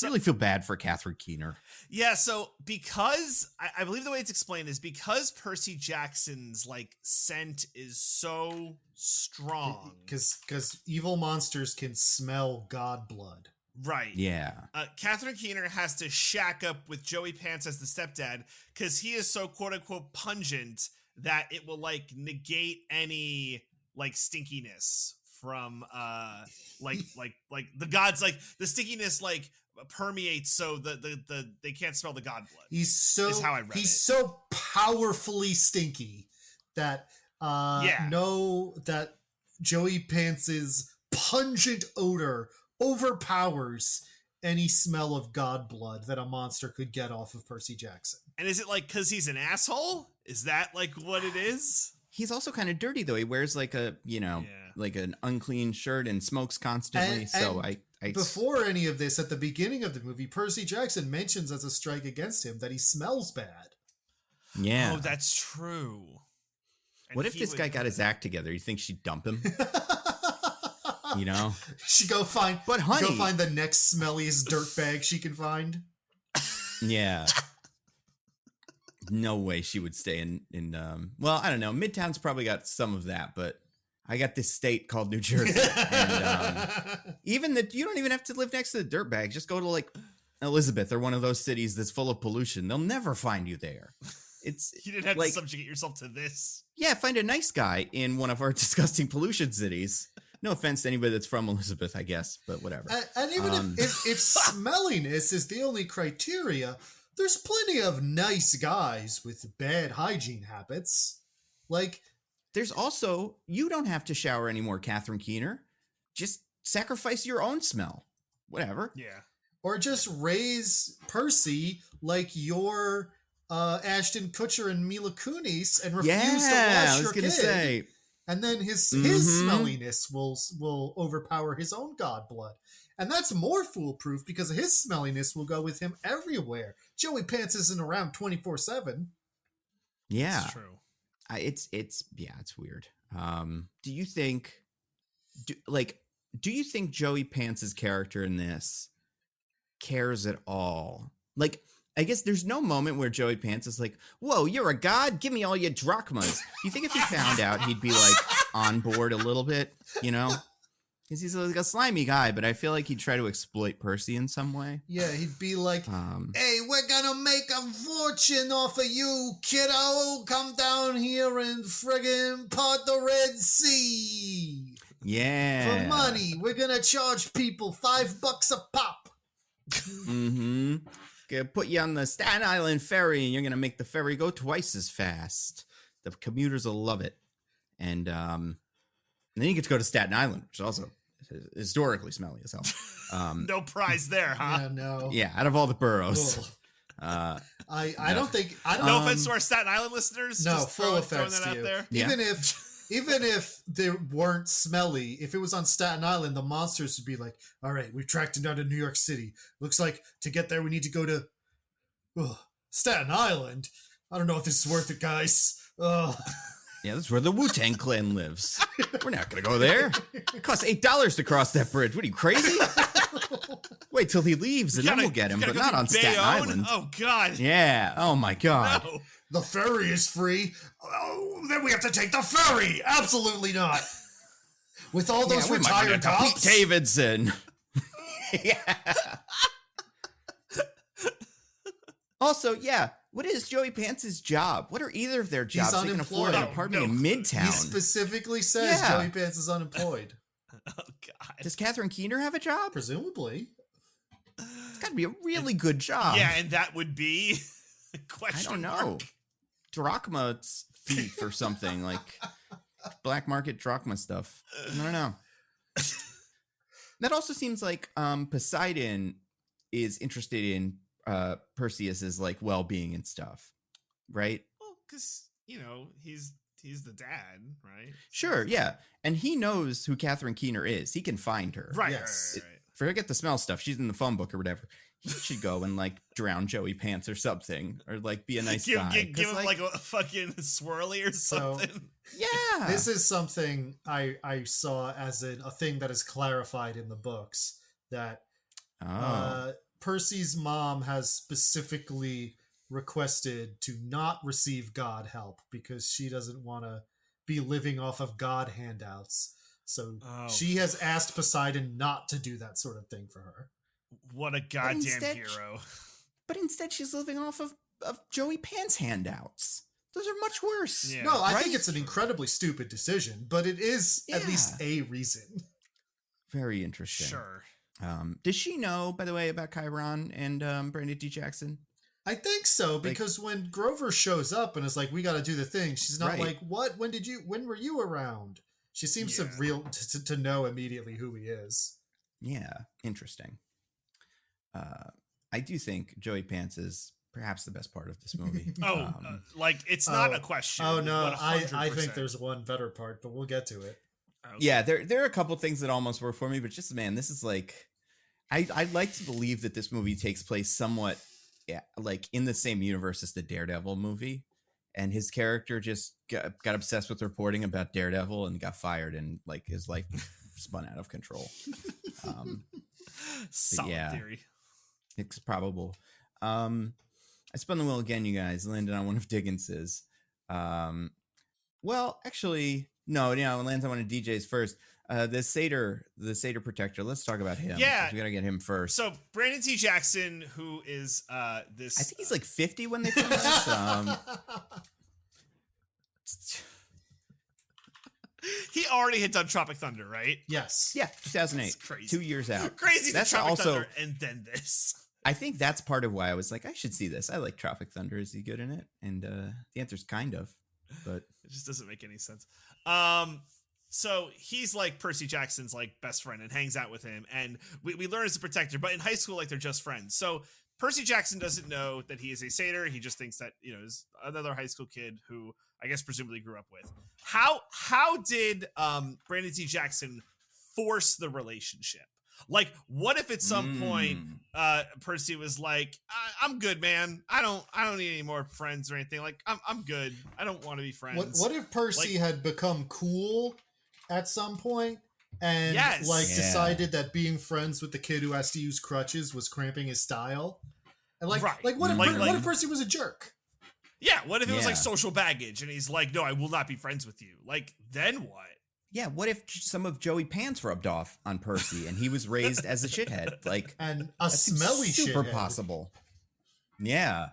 really feel bad for Catherine Keener. Yeah, so because I believe the way it's explained is because Percy Jackson's like scent is so strong. Because evil monsters can smell god blood. Right. Yeah. Catherine Keener has to shack up with Joey Pants as the stepdad because he is so quote unquote pungent that it will like negate any like stinkiness from like the gods, like the stinkiness like permeates so the they can't smell the god blood. He's so powerfully stinky that that Joey Pants's pungent odor overpowers any smell of god blood that a monster could get off of Percy Jackson. And is it like because he's an asshole? Is that like what it is? He's also kind of dirty though. He wears like like an unclean shirt and smokes constantly. And before any of this, at the beginning of the movie, Percy Jackson mentions as a strike against him that he smells bad. Yeah. Oh, that's true. And what if this guy got his act together? You think she'd dump him? She go find the next smelliest dirtbag she can find. Yeah. No way she would stay in well, I don't know. Midtown's probably got some of that, but I got this state called New Jersey. And you don't even have to live next to the dirtbag. Just go to like Elizabeth or one of those cities that's full of pollution. They'll never find you there. You didn't have to subjugate yourself to this. Yeah, find a nice guy in one of our disgusting pollution cities. No offense to anybody that's from Elizabeth, I guess, but whatever. And even if smelliness is the only criteria, there's plenty of nice guys with bad hygiene habits. Like, there's also, you don't have to shower anymore, Catherine Keener. Just sacrifice your own smell. Whatever. Yeah. Or just raise Percy like your Ashton Kutcher and Mila Kunis and refuse to wash your kid. Say. And then his smelliness will overpower his own god blood. And that's more foolproof because his smelliness will go with him everywhere. Joey Pants isn't around 24/7. Yeah. That's true. It's weird. Do you think Joey Pants's character in this cares at all? Like, I guess there's no moment where Joey Pants is like, whoa, you're a god? Give me all your drachmas. You think if he found out, he'd be like on board a little bit, Because he's like a slimy guy, but I feel like he'd try to exploit Percy in some way. Yeah, he'd be like, hey, we're gonna make a fortune off of you, kiddo. Come down here and friggin' part the Red Sea. Yeah. For money. We're gonna charge people $5 a pop. Mm-hmm. Gonna put you on the Staten Island ferry, and you're gonna make the ferry go twice as fast. The commuters will love it. And then you get to go to Staten Island, which is also historically smelly as hell. No prize there, huh? Yeah, no. Yeah, out of all the boroughs. I don't think no offense to our Staten Island listeners. No, just full offense to out you. there. Yeah. Even if they weren't smelly, if it was on Staten Island, the monsters would be like, all right, we've tracked him down to New York City. Looks like to get there we need to go to Staten Island. I don't know if this is worth it, guys. Yeah, that's where the Wu-Tang Clan lives. We're not going to go there. It costs $8 to cross that bridge. What are you, crazy? Wait till he leaves and then we'll get him, but not on Staten Island. Oh, God. Yeah. Oh, my God. No. The ferry is free. Oh, then we have to take the ferry. Absolutely not. With all those retired cops. Pete Davidson. Yeah. Also, yeah. What is Joey Pants' job? What are either of their jobs? They can afford an apartment in Midtown. He specifically says Joey Pants is unemployed. Oh, God. Does Catherine Keener have a job? Presumably. It's got to be a really good job. Yeah, and that would be I don't know. Drachma thief or something, like black market drachma stuff. I don't know. That also seems like Poseidon is interested in Perseus's like well-being and stuff, right? Well, because he's the dad, right? Sure, yeah, and he knows who Catherine Keener is. He can find her. Right. Yes. Right. Forget the smell stuff. She's in the phone book or whatever. He should go and like drown Joey Pants or something, or like be a nice guy. Give him like a fucking swirly or something. Yeah, this is something I saw as a thing that is clarified in the books that Percy's mom has specifically requested to not receive God help because she doesn't want to be living off of God handouts. So she has asked Poseidon not to do that sort of thing for her. What a goddamn hero. But instead she's living off of Joey Pants handouts. Those are much worse. Yeah. No, I think it's an incredibly stupid decision, but it is at Yeah. least a reason. Very interesting. Sure. Does she know, by the way, about Chiron and Brandon D. Jackson? I think so, because when Grover shows up and is like, we got to do the thing, she's not like, what? When were you around? She seems to know immediately who he is. Yeah, interesting. I do think Joey Pants is perhaps the best part of this movie. It's not a question. Oh, no, I think there's one better part, but we'll get to it. Okay. Yeah, there are a couple things that almost work for me, but just, man, this is like, I'd like to believe that this movie takes place somewhat, like in the same universe as the Daredevil movie, and his character just got obsessed with reporting about Daredevil and got fired, and like his life spun out of control. Solid theory. It's probable. I spun the wheel again, you guys. Landed on one of Diggins's. Well, actually, no. It lands on one of DJ's first. The Satyr Protector. Let's talk about him. Yeah, we gotta get him first. So Brandon T. Jackson, who is this, I think he's like 50 when they film this. He already had done Tropic Thunder, right? Yes. Yeah, 2008. That's crazy. 2 years out. Crazy. That's Tropic also Thunder and then this. I think that's part of why I was like, I should see this. I like Tropic Thunder. Is he good in it? And the answer's kind of, but it just doesn't make any sense. So he's like Percy Jackson's like best friend and hangs out with him, and we learn as a protector, but in high school, like they're just friends. So Percy Jackson doesn't know that he is a satyr. He just thinks that, is another high school kid who I guess presumably grew up with. How did Brandon T. Jackson force the relationship? Like, what if at some point Percy was like, "I'm good, man. I don't need any more friends or anything. Like, I'm good. I don't want to be friends." What if Percy had become cool at some point and decided that being friends with the kid who has to use crutches was cramping his style? And what if Percy was a jerk? Yeah, what if it was like social baggage and he's like, "No, I will not be friends with you." Like, then what? Yeah, what if some of Joey Pants rubbed off on Percy and he was raised as a shithead? Like, and a smelly super shithead. possible. Yeah.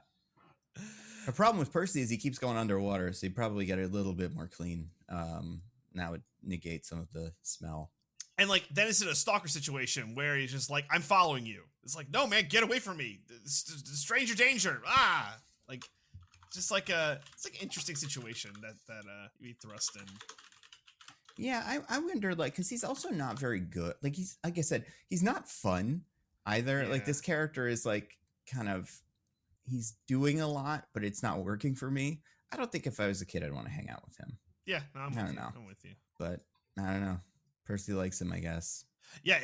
The problem with Percy is he keeps going underwater, so he probably get a little bit more clean. Now it negates some of the smell. And like then it's in a stalker situation where he's just like, I'm following you. It's like, no man, get away from me. Stranger danger. Like just like it's like an interesting situation that we thrust in. Yeah, I wonder, like, because he's also not very good. Like, he's, like I said, he's not fun either. Yeah. Like, this character is, like, kind of, he's doing a lot, but it's not working for me. I don't think if I was a kid, I'd want to hang out with him. Yeah, no, I'm with you. But, I don't know. Percy likes him, I guess. Yeah,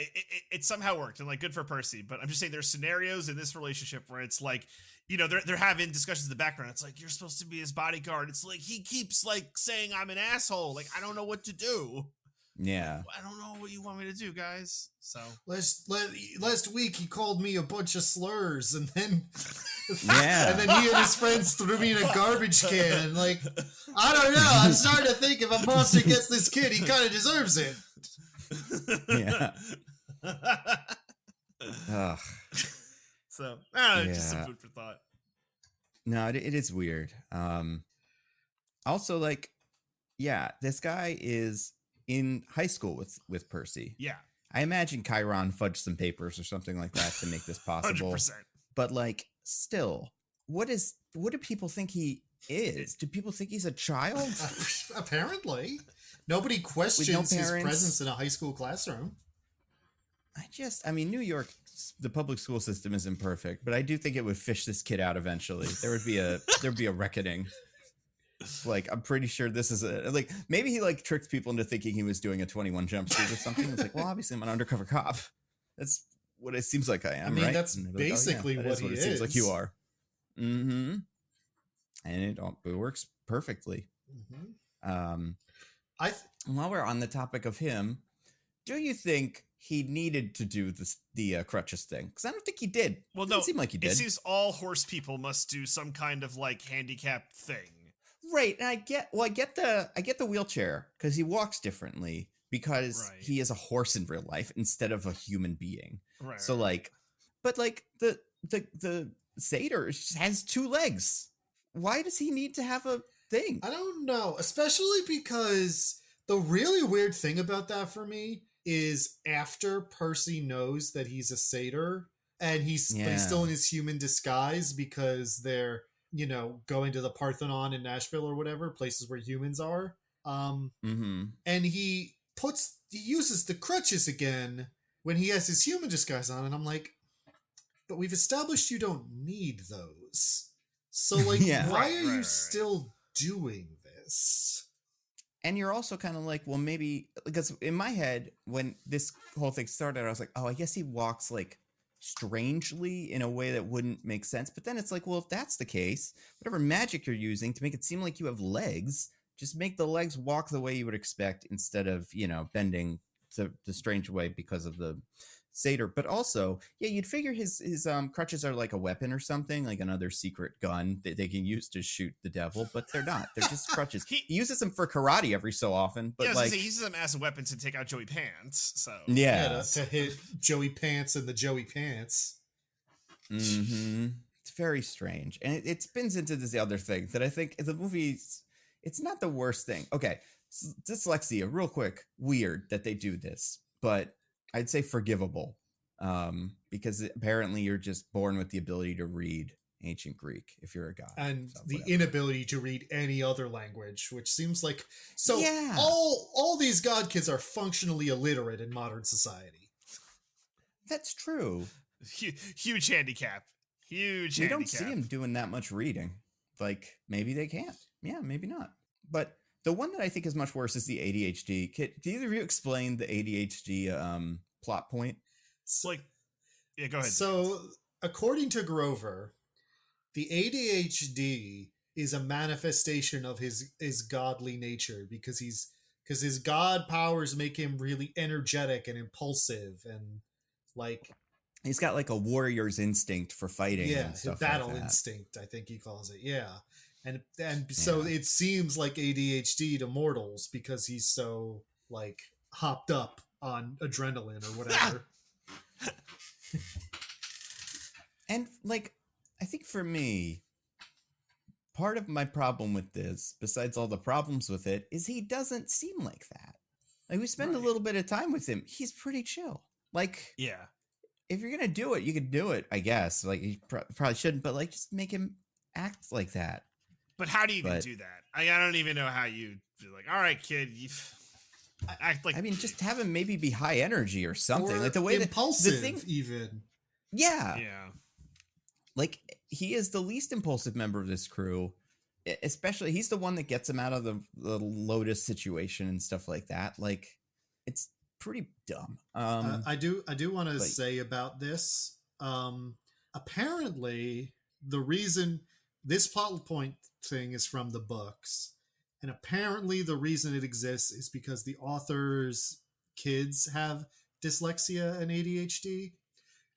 it somehow worked, and like good for Percy. But I'm just saying, there's scenarios in this relationship where it's like, you know, they're having discussions in the background. It's like, you're supposed to be his bodyguard. It's like he keeps like saying I'm an asshole. Like I don't know what to do. Yeah, I don't know what you want me to do, guys. So last week he called me a bunch of slurs, and then yeah, and then he and his friends threw me in a garbage can. Like I don't know. I'm starting to think if a monster gets this kid, he kind of deserves it. Yeah. So just some food for thought. No, it is weird. Also, like, yeah, this guy is in high school with Percy. Yeah, I imagine Chiron fudged some papers or something like that to make this possible. 100%. But like, still, what do people think he is? Do people think he's a child? Apparently. Nobody questions his presence in a high school classroom. I mean, New York, the public school system is imperfect, but I do think it would fish this kid out eventually. There'd be a reckoning. Like, I'm pretty sure this is like, maybe he like tricked people into thinking he was doing a 21 Jump Street or something. It's like, well, obviously I'm an undercover cop. That's what it seems like I am. I mean, right? That's basically like, what it seems like you are. Mm-hmm. And it works perfectly. Mm-hmm. While we're on the topic of him, do you think he needed to do the crutches thing? Because I don't think he did. Well, no, it seemed like he did. It seems all horse people must do some kind of like handicap thing, right? And I get the wheelchair because he walks differently because he is a horse in real life instead of a human being. Right. So like, but like the satyr has 2 legs. Why does he need to have a thing? I don't know, especially because the really weird thing about that for me is after Percy knows that he's a satyr and but he's still in his human disguise because they're, you know, going to the Parthenon in Nashville or whatever, places where humans are. And he uses the crutches again when he has his human disguise on, and I'm like, but we've established you don't need those. So like, why are you still doing this? And you're also kind of like, well, maybe, because in my head, when this whole thing started, I was like, oh, I guess he walks like strangely in a way that wouldn't make sense. But then it's like, well, if that's the case, whatever magic you're using to make it seem like you have legs, just make the legs walk the way you would expect instead of, you know, bending the strange way because of the satyr. But also, yeah, you'd figure his crutches are like a weapon or something, like another secret gun that they can use to shoot the devil, but they're not. They're just crutches. He uses them for karate every so often, but like he uses them as a weapon to take out Joey Pants. So to hit Joey Pants and the Joey Pants. It's very strange, and it spins into this other thing that I think the movie's. It's not the worst thing. Okay, dyslexia, real quick. Weird that they do this, but I'd say forgivable, because apparently you're just born with the ability to read ancient Greek if you're a god, and the inability to read any other language, which seems like all these god kids are functionally illiterate in modern society. That's true. Huge handicap. We don't see him doing that much reading. Like, maybe they can't. Yeah, maybe not. But the one that I think is much worse is the ADHD. Can either of you explain the ADHD plot point? Go ahead. So, according to Grover, the ADHD is a manifestation of his godly nature because his god powers make him really energetic and impulsive and like he's got like a warrior's instinct for fighting. Yeah, and stuff battle like that. instinct, I think he calls it. Yeah. And so it seems like ADHD to mortals because he's so like hopped up on adrenaline or whatever. And like, I think for me, part of my problem with this, besides all the problems with it, is he doesn't seem like that. Like, we spend a little bit of time with him. He's pretty chill. Like, yeah, if you're gonna do it, you can do it, I guess. Like, you probably shouldn't, but like, just make him act like that. But how do you even do that? I don't even know how you be like, all right, kid, you act like. I mean, just have him maybe be high energy or something. Or like the way impulsive, the thing, even. Yeah. Yeah. Like, he is the least impulsive member of this crew. Especially, he's the one that gets him out of the Lotus situation and stuff like that. Like, it's pretty dumb. I do want to say about this. Apparently, the reason this plot point thing is from the books, and apparently the reason it exists is because the author's kids have dyslexia and ADHD.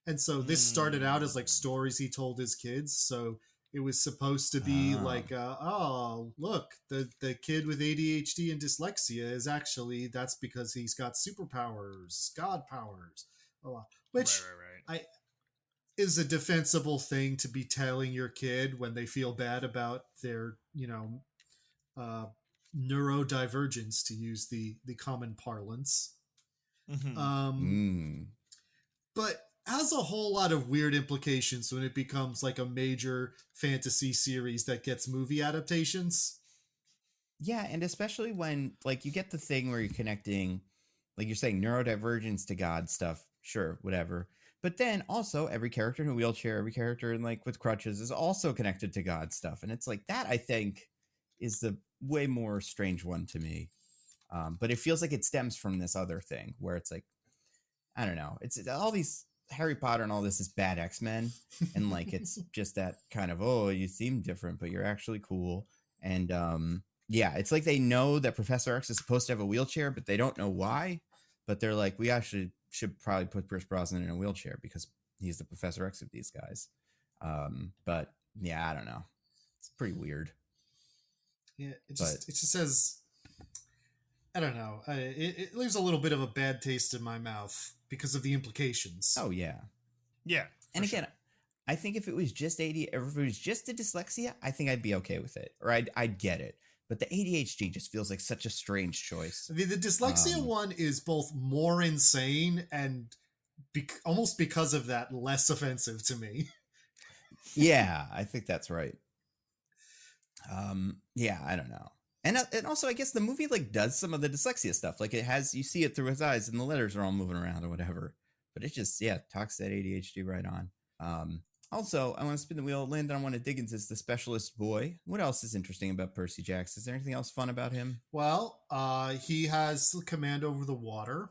And so this started out as like stories he told his kids. So it was supposed to be like, oh, look, the kid with ADHD and dyslexia is actually, that's because he's got superpowers, God powers, which is a defensible thing to be telling your kid when they feel bad about their, neurodivergence, to use the common parlance. Mm-hmm. But has a whole lot of weird implications when it becomes like a major fantasy series that gets movie adaptations. Yeah, and especially when like you get the thing where you're connecting, like you're saying, neurodivergence to God stuff, sure, whatever. But then also every character in a wheelchair, every character in like with crutches is also connected to God stuff. And it's like that, I think, is the way more strange one to me. But it feels like it stems from this other thing where it's like, I don't know, it's all these Harry Potter and all this is bad X-Men, and like it's just that kind of, oh, you seem different but you're actually cool. And yeah, it's like they know that Professor X is supposed to have a wheelchair but they don't know why, but they're like, we actually should probably put Pierce Brosnan in a wheelchair because he's the Professor X of these guys. But yeah, I don't know, it's pretty weird. Yeah, it just says, I don't know. It leaves a little bit of a bad taste in my mouth because of the implications. Oh yeah, yeah. And again, I think if it was just if it was just the dyslexia, I think I'd be okay with it, or I'd get it. But the ADHD just feels like such a strange choice. The dyslexia one is both more insane and almost because of that less offensive to me. Yeah, I think that's right. Yeah, I don't know. And also, I guess the movie like does some of the dyslexia stuff. Like it has, you see it through his eyes and the letters are all moving around or whatever. But it just, talks that ADHD right on. Also, I want to spin the wheel. Landon on one of Diggins is the specialist boy. What else is interesting about Percy Jackson? Is there anything else fun about him? Well, he has command over the water.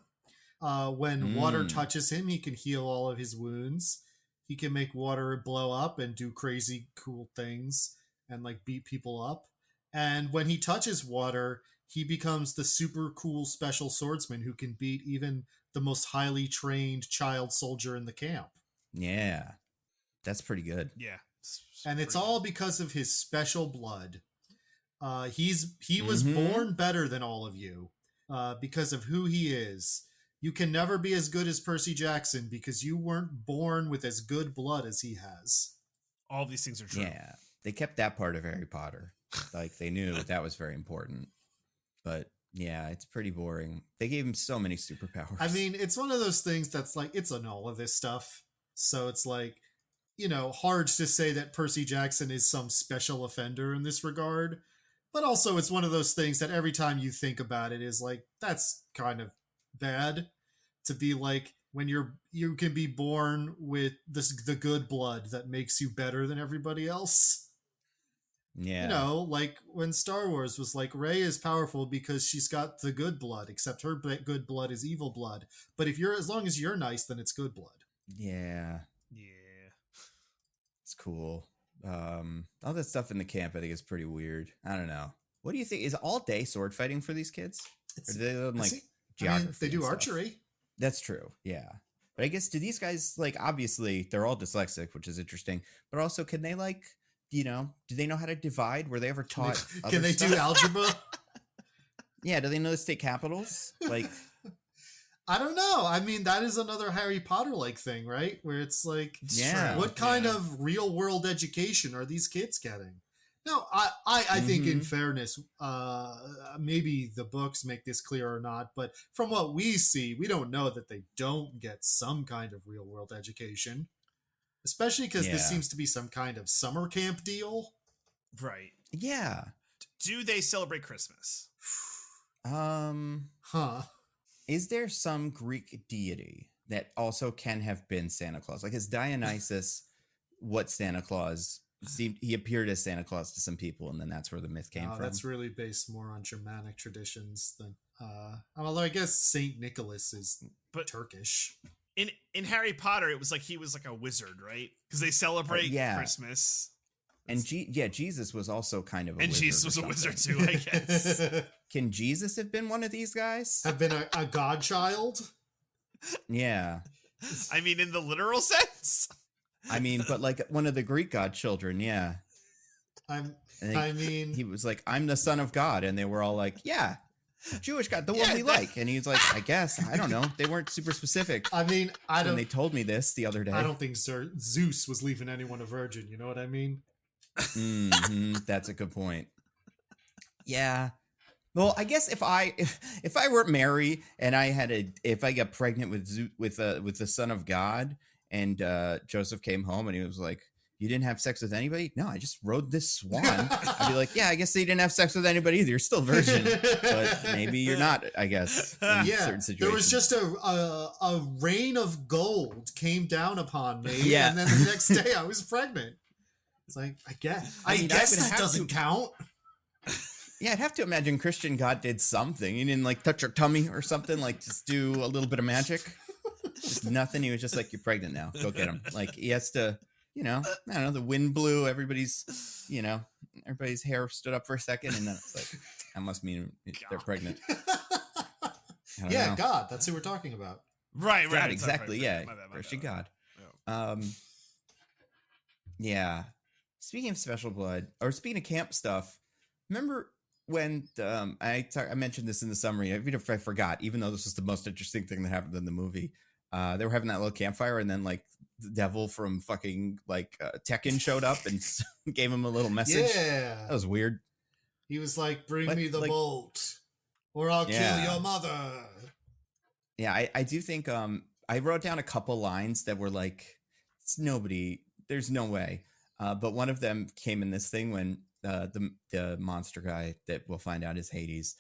When water touches him, he can heal all of his wounds. He can make water blow up and do crazy cool things and like beat people up. And when he touches water, he becomes the super cool special swordsman who can beat even the most highly trained child soldier in the camp. Yeah, that's pretty good. Yeah. And it's all because of his special blood. He was born better than all of you because of who he is. You can never be as good as Percy Jackson because you weren't born with as good blood as he has. All these things are true. Yeah, they kept that part of Harry Potter. Like they knew that was very important. But yeah, it's pretty boring. They gave him so many superpowers. I mean, it's one of those things that's like, it's in all of this stuff. So it's like, hard to say that Percy Jackson is some special offender in this regard. But also it's one of those things that every time you think about it is like, that's kind of bad to be like, when you can be born with the good blood that makes you better than everybody else. Yeah. Like when Star Wars was like, Rey is powerful because she's got the good blood, except her good blood is evil blood. But as long as you're nice, then it's good blood. Yeah. Yeah. It's cool. All that stuff in the camp, I think, is pretty weird. I don't know. What do you think? Is all day sword fighting for these kids? Or do they learn like geography? They do archery. That's true. Yeah. But I guess, do these guys, like, obviously they're all dyslexic, which is interesting, but also can they like, do they know how to divide? Were they ever taught? Can they do algebra? Yeah, do they know the state capitals? Like, I don't know. I mean, that is another Harry Potter-like thing, right? Where it's like, yeah. what kind of real-world education are these kids getting? No, I think in fairness, maybe the books make this clear or not, but from what we see, we don't know that they don't get some kind of real-world education, especially because this seems to be some kind of summer camp deal. Right. Yeah. Do they celebrate Christmas? Huh. Is there some Greek deity that also can have been Santa Claus? Like, is Dionysus what Santa Claus seemed? He appeared as Santa Claus to some people, and then that's where the myth came from. That's really based more on Germanic traditions than. Although I guess Saint Nicholas is Turkish. In Harry Potter, it was like he was like a wizard, right? Because they celebrate Christmas. And Jesus was also kind of a wizard. And Jesus was a wizard too, I guess. Can Jesus have been one of these guys? Have been a godchild? Yeah. I mean, in the literal sense? I mean, but like one of the Greek godchildren, yeah. I mean... He was like, I'm the son of God. And they were all like, yeah, Jewish God, the one we like. And he's like, I guess, I don't know. They weren't super specific. I mean, when they told me this the other day. I don't think Zeus was leaving anyone a virgin. You know what I mean? That's a good point. Yeah. Well, I guess if I were Mary and if I got pregnant with the Son of God and Joseph came home and he was like, "You didn't have sex with anybody?" "No, I just rode this swan." I'd be like, "Yeah, I guess you didn't have sex with anybody either. You're still virgin, but maybe you're not. I guess." Yeah, there was just a rain of gold came down upon me, and then the next day I was pregnant. It's like, I guess that doesn't count. Yeah, I'd have to imagine Christian God did something. He didn't like touch her tummy or something, like just do a little bit of magic. Just nothing. He was just like, "You're pregnant now. Go get him." Like he has to, I don't know, the wind blew, everybody's hair stood up for a second, and then it's like, that must mean they're pregnant. Yeah, God, that's who we're talking about. Right. God, exactly. Yeah. Christian God. Yeah. Speaking of special blood, or speaking of camp stuff, remember when I mentioned this in the summary, even if I forgot, even though this was the most interesting thing that happened in the movie, they were having that little campfire, and then like the devil from fucking like Tekken showed up and gave him a little message. Yeah, that was weird. He was like, "Bring me the bolt, or I'll kill your mother." Yeah, I do think I wrote down a couple lines that were like, there's no way. But one of them came in this thing when the monster guy that we'll find out is Hades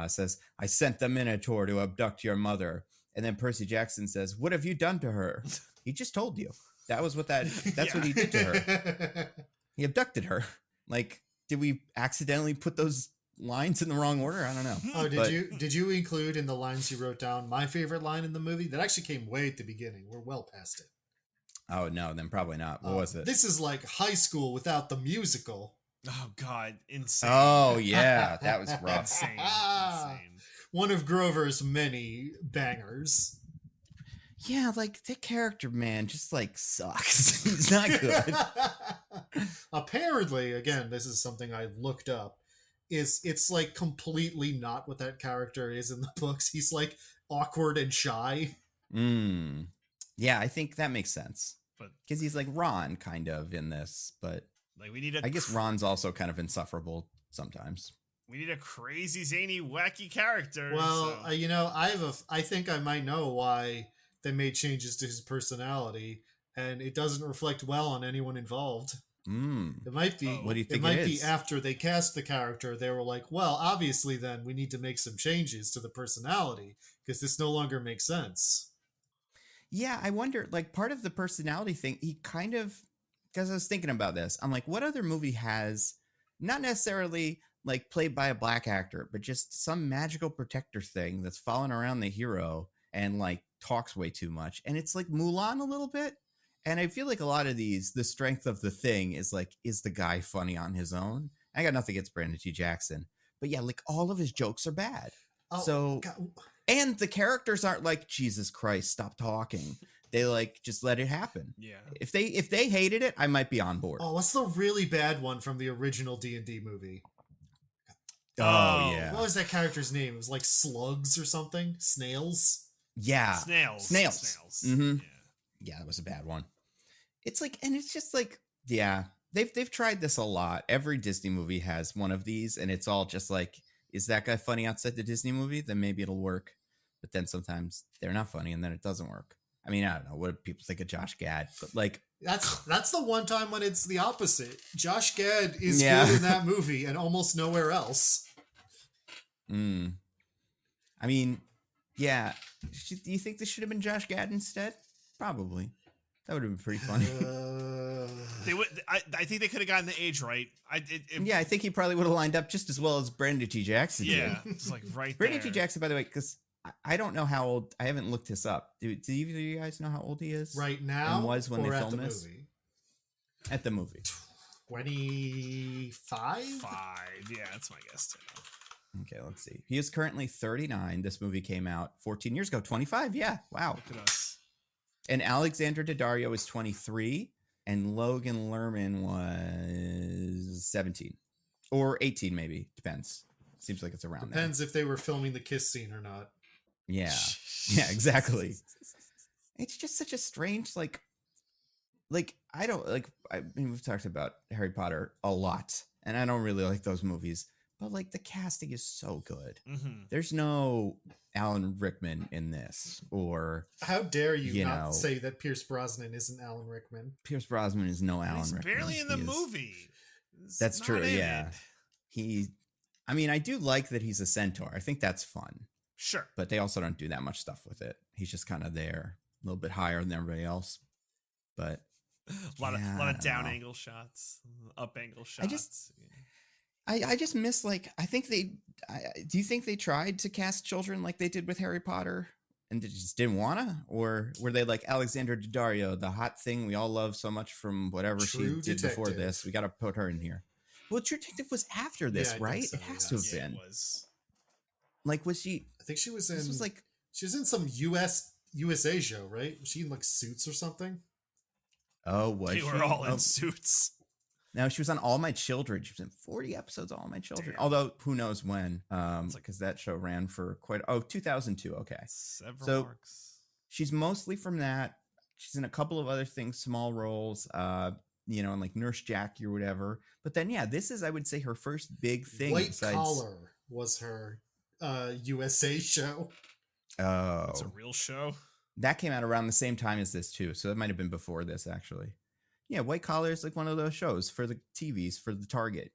says, "I sent the Minotaur to abduct your mother." And then Percy Jackson says, "What have you done to her?" He just told you. That's what he did to her. He abducted her. Like, did we accidentally put those lines in the wrong order? I don't know. Oh, did you include in the lines you wrote down my favorite line in the movie? That actually came way at the beginning. We're well past it. Oh, no, then probably not. What was it? This is like high school without the musical. Oh, God. Insane. Oh, yeah. That was rough. Insane. One of Grover's many bangers. Yeah, like, the character, man, just, like, sucks. He's not good. Apparently, again, this is something I looked up, it's, like, completely not what that character is in the books. He's, like, awkward and shy. Yeah, I think that makes sense. Because he's like Ron kind of in this, but like I guess Ron's also kind of insufferable sometimes. We need a crazy, zany, wacky character. Well, I think I might know why they made changes to his personality, and it doesn't reflect well on anyone involved. It might be. What do you think it might be after they cast the character, they were like, "Well, obviously, then we need to make some changes to the personality because this no longer makes sense." Yeah, I wonder, like, part of the personality thing, he kind of, because I was thinking about this, I'm like, what other movie has, not necessarily, like, played by a black actor, but just some magical protector thing that's following around the hero and, like, talks way too much. And it's like Mulan a little bit. And I feel like a lot of these, the strength of the thing is, like, is the guy funny on his own? I got nothing against Brandon T. Jackson. But yeah, like, all of his jokes are bad. And the characters aren't like, "Jesus Christ, stop talking." They like just let it happen. Yeah. If they hated it, I might be on board. Oh, what's the really bad one from the original D&D movie? Oh yeah. What was that character's name? It was like slugs or something. Snails. Yeah. Snails. Mm-hmm. Yeah, that was a bad one. It's like, and it's just like, yeah, they've tried this a lot. Every Disney movie has one of these, and it's all just like, is that guy funny outside the Disney movie? Then maybe it'll work. But then sometimes they're not funny, and then it doesn't work. I mean, I don't know what do people think of Josh Gad, but like that's the one time when it's the opposite. Josh Gad is good in that movie and almost nowhere else. I mean, yeah. Do you think this should have been Josh Gad instead? Probably. That would have been pretty funny. They would. I think they could have gotten the age right. Yeah, I think he probably would have lined up just as well as Brandon T. Jackson. Yeah, it's like right Brandon there. T. Jackson, by the way, because I don't know how old. I haven't looked this up. Do either of you guys know how old he is right now? And was when or they at filmed the this? movie? At the movie. 25? 5. Yeah, that's my guess too. Okay, let's see. He is currently 39. This movie came out 14 years ago. 25? Yeah. Wow. Look at us. And Alexander Daddario is 23. And Logan Lerman was 17. Or 18, maybe. Depends. Seems like it's around Depends if they were filming the kiss scene or not. Yeah. Yeah, exactly. It's just such a strange, like, I don't, like, I mean, we've talked about Harry Potter a lot. And I don't really like those movies. But like the casting is so good. Mm-hmm. There's no Alan Rickman in this, or how dare you not say that Pierce Brosnan isn't Alan Rickman? Pierce Brosnan is no Alan Rickman. He's barely in the movie. That's true. Yeah, I mean, I do like that he's a centaur. I think that's fun. Sure, but they also don't do that much stuff with it. He's just kind of there, a little bit higher than everybody else. But a lot of down angle shots, up angle shots. I just miss, like, I think do you think they tried to cast children like they did with Harry Potter and they just didn't wanna? Or were they like Alexander Daddario, the hot thing we all love so much from whatever True she did Detective. before this? We got to put her in here. Well, True Detective was after this, Yeah, right? so, It has to have been. It was. Like, was she? I think she was in. This was like, she was in some USA show, right? Was she in like Suits or something? Oh, was they she? were all in Suits. No, she was on All My Children. She was in 40 episodes of All My Children. Damn. Although, who knows when, because that show ran for 2002. Okay. Several marks. She's mostly from that. She's in a couple of other things, small roles, and like Nurse Jackie or whatever. But then, yeah, this is, I would say, her first big thing. White Collar was her USA show. Oh. It's a real show. That came out around the same time as this, too. So that might have been before this, actually. Yeah, White Collar is like one of those shows for the TVs, for the Target,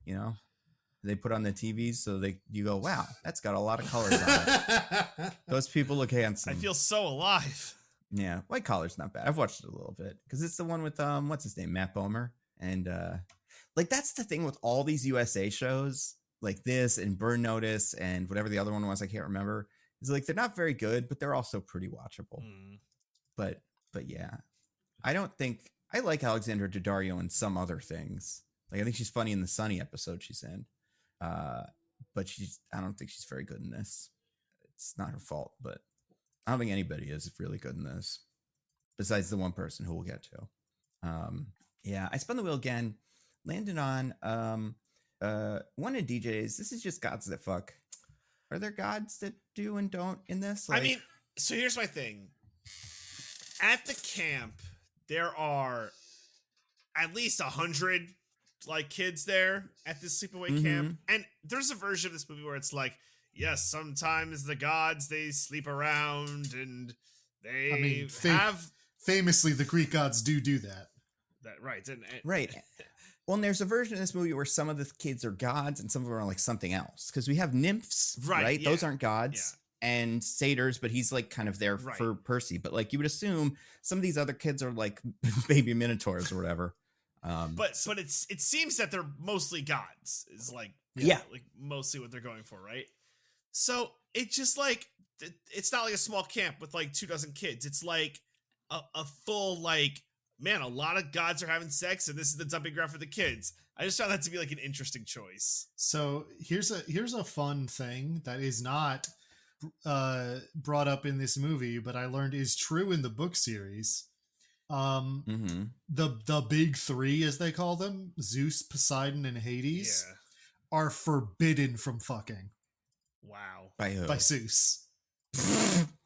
They put on the TVs so you go, wow, that's got a lot of colors on it. Those people look handsome. I feel so alive. Yeah, White Collar's not bad. I've watched it a little bit because it's the one with what's his name, Matt Bomer, and like that's the thing with all these USA shows like this and Burn Notice and whatever the other one was, I can't remember. Is like they're not very good, but they're also pretty watchable. But yeah, I like Alexandra Daddario in some other things. Like I think she's funny in the Sunny episode she's in, but I don't think she's very good in this. It's not her fault, but I don't think anybody is really good in this, besides the one person who we'll get to. Yeah, I spun the wheel again, landed on one of DJs. This is just gods that fuck. Are there gods that do and don't in this? I mean, so here's my thing. At the camp, there are at least 100 like kids there at this sleepaway camp, and there's a version of this movie where it's like, yes, sometimes the gods they sleep around and they famously the Greek gods do that. Right. Right. Well, and there's a version of this movie where some of the kids are gods and some of them are like something else. Because we have nymphs, right? Yeah. Those aren't gods. Yeah. And satyrs, but he's like kind of there for Percy. But like you would assume some of these other kids are like baby minotaurs or whatever. But it seems that they're mostly gods. Is like like mostly what they're going for, right? So it's just like it's not like a small camp with like 24 kids. It's like a full like, man, a lot of gods are having sex, and this is the dumping ground for the kids. I just found that to be like an interesting choice. So here's a fun thing that is not brought up in this movie, but I learned is true in the book series. The big three, as they call them, Zeus, Poseidon, and Hades, are forbidden from fucking Wow. By who? by Zeus.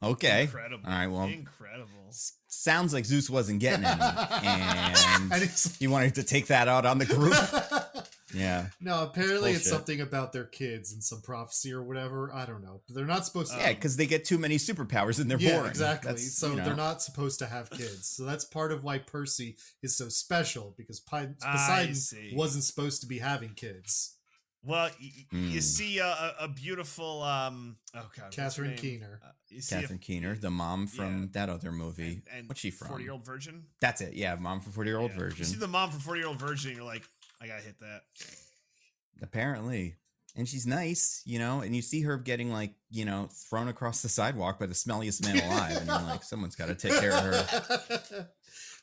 Okay. Incredible. All right. Well, incredible. Sounds like Zeus wasn't getting any, and And it's- he wanted to take that out on the group. Yeah. No, apparently it's bullshit. something about their kids and some prophecy or whatever. I don't know. They're not supposed to. Yeah, because they get too many superpowers and they're Yeah, boring. exactly. That's, So you know. they're not supposed to have kids. So that's part of why Percy is so special, because I Poseidon see. wasn't supposed to be having kids. Well, you see a beautiful oh god, what's her Catherine name? Keener. You see Catherine Keener, the mom from that other movie. and What's she from? 40-Year-Old Virgin. That's it. Yeah, mom from 40-Year-Old Yeah. Virgin. You see the mom from 40-Year-Old Virgin, and you're like, I gotta hit that. Apparently. And she's nice, you know, and you see her getting like, you know, thrown across the sidewalk by the smelliest man alive. And you're like, someone's got to take care of her.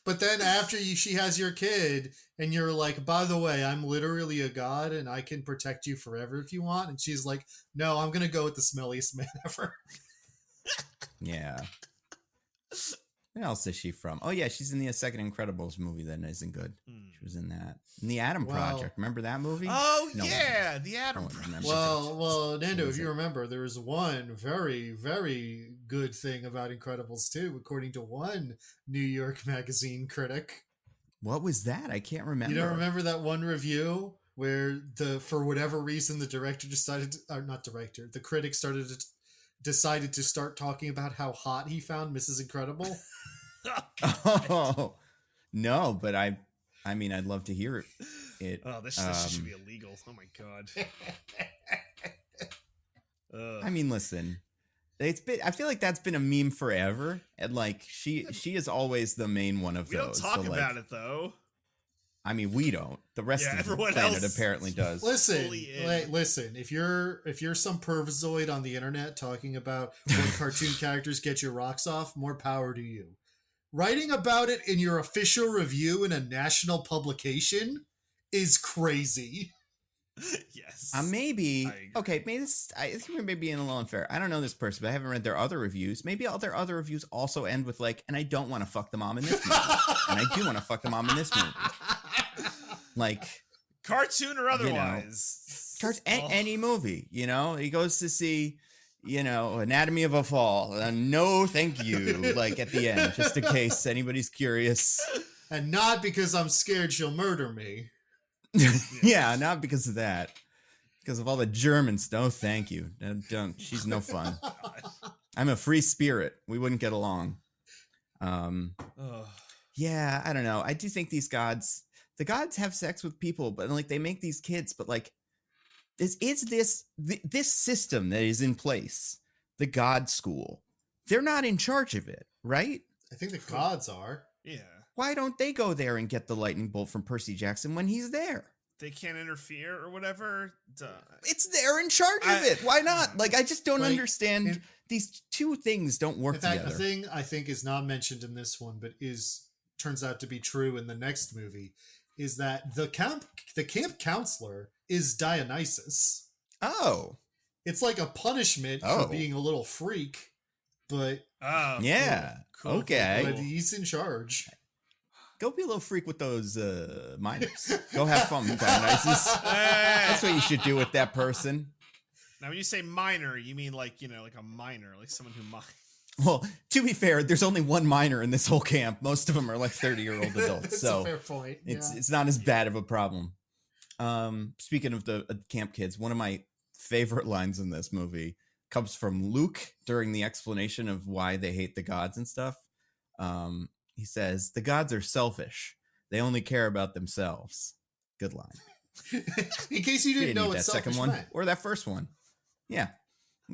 But then after she has your kid, and you're like, by the way, I'm literally a god and I can protect you forever if you want. And she's like, no, I'm going to go with the smelliest man ever. Yeah. Where else is she from? Oh, yeah, she's in the second Incredibles movie that isn't good. She was in that. In the Atom Project. Remember that movie? Oh, No yeah, one- the Atom no one Project. remembers Well, Nando, What if is you it? remember, there was one very, very good thing about Incredibles 2, according to one New York Magazine critic. What was that? I can't remember. You don't remember that one review where for whatever reason, the director decided, the critic decided to start talking about how hot he found Mrs. Incredible? Oh, no, but I mean, I'd love to hear it. Oh, this should be illegal. Oh my god. I mean, listen, I feel like that's been a meme forever, and like she is always the main one of we those. don't talk so, like, about it though. I mean, we don't. The rest Yeah, of the everyone planet else apparently does. Listen, fully in. listen. If you're some pervisoid on the internet talking about when cartoon characters get your rocks off, more power to you. Writing about it in your official review in a national publication is crazy. Yes. Maybe I agree. okay. Maybe I think we may be being a little unfair. I don't know this person, but I haven't read their other reviews. Maybe other reviews also end with like, and I don't want to fuck the mom in this movie, and I do want to fuck the mom in this movie. Like Cartoon or otherwise. Any movie, you know, he goes to see, you know, Anatomy of a Fall. No, thank you. Like at the end, just in case anybody's curious. And not because I'm scared she'll murder me. Yeah, not because of that. Because of all the Germans. No, thank you. Don't. She's no fun. I'm a free spirit. We wouldn't get along. Yeah, I don't know. I do think the gods have sex with people, but like they make these kids, but like this system that is in place, the God school, they're not in charge of it, right? I think the gods are. Yeah. Why don't they go there and get the lightning bolt from Percy Jackson when he's there? They can't interfere or whatever. Duh. They're in charge of it. Why not? Like, I just don't Like, understand. These two things don't work In fact, together. a thing I think is not mentioned in this one, but turns out to be true in the next movie, is that the camp counselor is Dionysus. Oh. It's like a punishment for being a little freak, but Yeah. Cool. Okay. but he's in charge. Go be a little freak with those minors. Go have fun, Dionysus. That's what you should do with that person. Now, when you say minor, you mean like, you know, like a minor, like someone who mines. Well, to be fair, there's only one minor in this whole camp. Most of them are like 30-year-old adults. That's So a fair point. it's not as bad of a problem. Speaking of the camp kids, one of my favorite lines in this movie comes from Luke during the explanation of why they hate the gods and stuff. He says, "The gods are selfish. They only care about themselves." Good line. In case you didn't know what that selfish second one meant. or that first one. Yeah.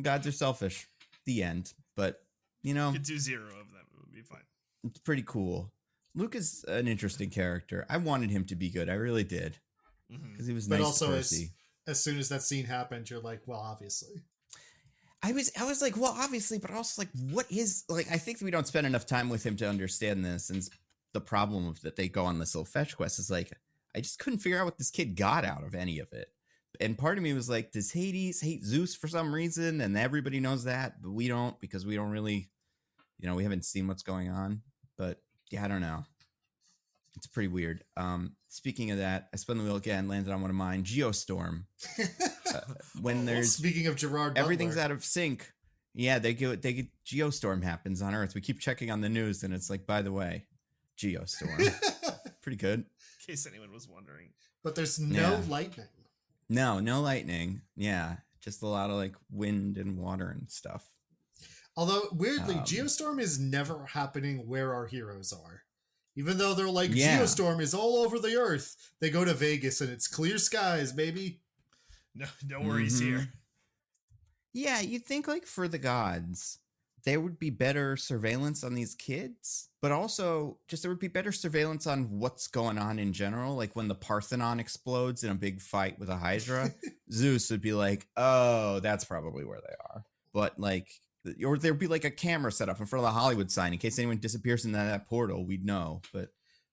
Gods are selfish. The end. But, you know, You could do 0 of them. It would be fine. it's pretty cool. Luke is an interesting character. I wanted him to be good. I really did. Because he was But nice also, to Percy. as soon as that scene happened, you're like, well, obviously. I was like, well, obviously, but also like, what is like? I think we don't spend enough time with him to understand this, and the problem of that they go on this little fetch quest is like, I just couldn't figure out what this kid got out of any of it. And part of me was like, does Hades hate Zeus for some reason? And everybody knows that, but we don't, because we don't really, you know, we haven't seen what's going on. But yeah, I don't know. It's pretty weird. Speaking of that, I spun the wheel again, landed on one of mine, Geostorm. When there's speaking of Gerard everything's Butler. out of sync. Yeah, they get Geostorm happens on Earth. We keep checking on the news, and it's like, by the way, Geostorm. Pretty good. In case anyone was wondering. But there's no lightning. No lightning. Yeah, just a lot of like wind and water and stuff. Although weirdly, Geostorm is never happening where our heroes are. Even though they're like, Geostorm is all over the Earth. They go to Vegas and it's clear skies, baby. No worries here. Yeah, you'd think like for the gods, there would be better surveillance on these kids, but also just there would be better surveillance on what's going on in general. Like when the Parthenon explodes in a big fight with a Hydra, Zeus would be like, oh, that's probably where they are. But like, or there'd be like a camera set up in front of the Hollywood sign in case anyone disappears in that portal, we'd know. But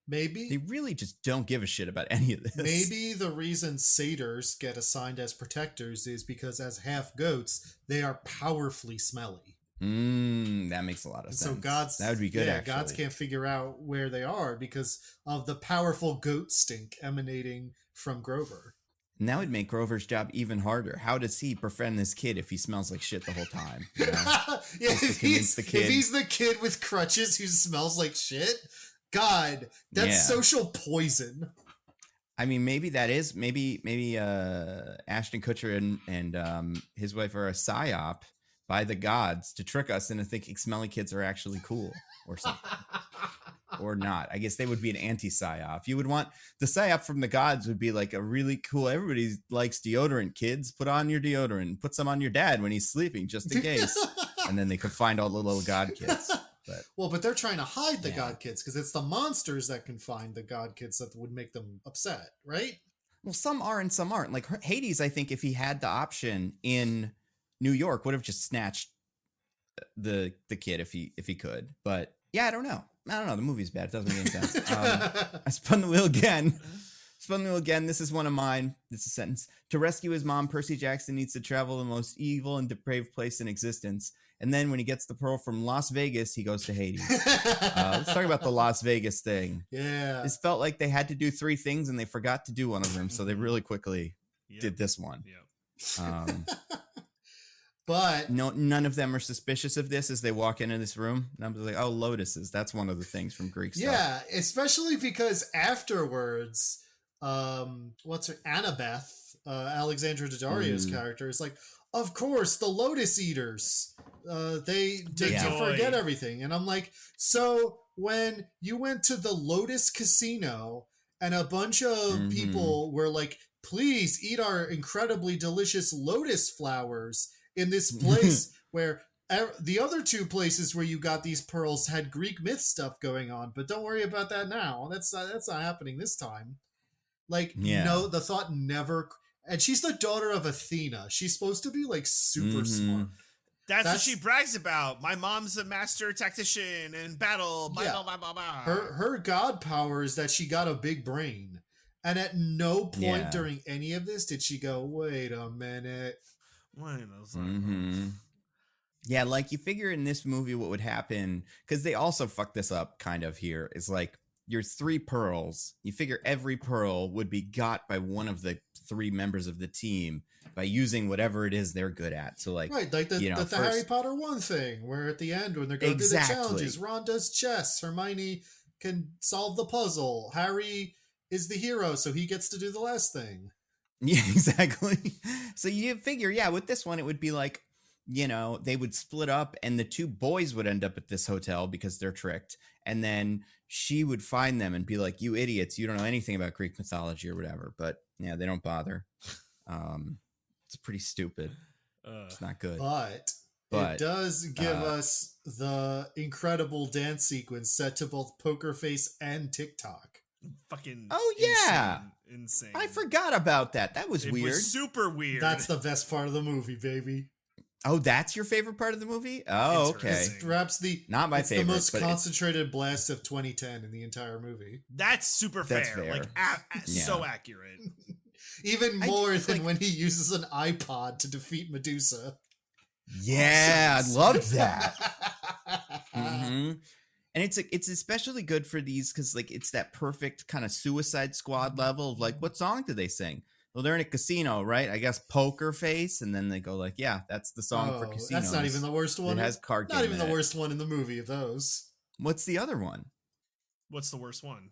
maybe they really just don't give a shit about any of this. Maybe the reason satyrs get assigned as protectors is because as half goats, they are powerfully smelly. That makes a lot of sense. So gods, that would be good. Yeah, actually. Gods can't figure out where they are because of the powerful goat stink emanating from Grover. And that would make Grover's job even harder. How does he befriend this kid if he smells like shit the whole time? You know? Yeah, if he's the kid with crutches who smells like shit, God, that's social poison. I mean, maybe that is maybe Ashton Kutcher and his wife are a psyop by the gods to trick us into thinking smelly kids are actually cool or something. Or not. I guess they would be an anti-psyop. You would want the psyop from the gods would be like a really cool, everybody likes deodorant, kids. Put on your deodorant. Put some on your dad when he's sleeping, just in case. And then they could find all the little god kids. But they're trying to hide the god kids because it's the monsters that can find the god kids that would make them upset, right? Well, some are and some aren't. Like Hades, I think if he had the option in New York, would have just snatched the kid if he could. But yeah, I don't know. The movie's bad. It doesn't make any sense. I spun the wheel again. This is one of mine. This is a sentence. To rescue his mom, Percy Jackson needs to travel the most evil and depraved place in existence. And then when he gets the pearl from Las Vegas, he goes to Hades. Let's talk about the Las Vegas thing. Yeah. This felt like they had to do 3 things and they forgot to do one of them. So they really quickly did this one. Yeah. But none of them are suspicious of this as they walk into this room. And I'm like, oh, lotuses. That's one of the things from Greek stuff. Yeah, especially because afterwards, what's her Annabeth, Alexandra Daddario's character is like, of course, the lotus eaters. They forget everything. And I'm like, so when you went to the Lotus Casino and a bunch of people were like, please eat our incredibly delicious lotus flowers in this place where the other 2 places where you got these pearls had Greek myth stuff going on, but don't worry about that now. That's not happening this time. Like, no, the thought never. And she's the daughter of Athena. She's supposed to be like super smart. That's what she brags about. My mom's a master tactician in battle. Blah, blah, blah, blah. Her god power is that she got a big brain. And at no point during any of this did she go, wait a minute. Yeah, like you figure in this movie what would happen, because they also fuck this up kind of here, is like your 3 pearls, you figure every pearl would be got by one of the 3 members of the team by using whatever it is they're good at. So like, right, like the Harry Potter 1 thing, where at the end when they're going through the challenges, Ron does chess, Hermione can solve the puzzle, Harry is the hero, so he gets to do the last thing. Yeah, exactly. So you figure, with this one, it would be like, they would split up and the 2 boys would end up at this hotel because they're tricked. And then she would find them and be like, you idiots, you don't know anything about Greek mythology or whatever. But yeah, they don't bother. It's pretty stupid. It's not good. But it does give us the incredible dance sequence set to both Poker Face and TikTok. Fucking insane. I forgot about that. That was weird. It was super weird. That's the best part of the movie, baby. Oh, that's your favorite part of the movie? Oh, okay. Not my favorite. The most concentrated blast of 2010 in the entire movie. That's super fair. Like so accurate. Even more than when he uses an iPod to defeat Medusa. Yeah, I loved that. And it's especially good for these because like it's that perfect kind of Suicide Squad level of like, what song do they sing? Well, they're in a casino, right? I guess Poker Face, and then they go like, yeah, that's the song for casinos. That's not even the worst one. It has card game. Not even the worst one in the movie of those. What's the other one? What's the worst one?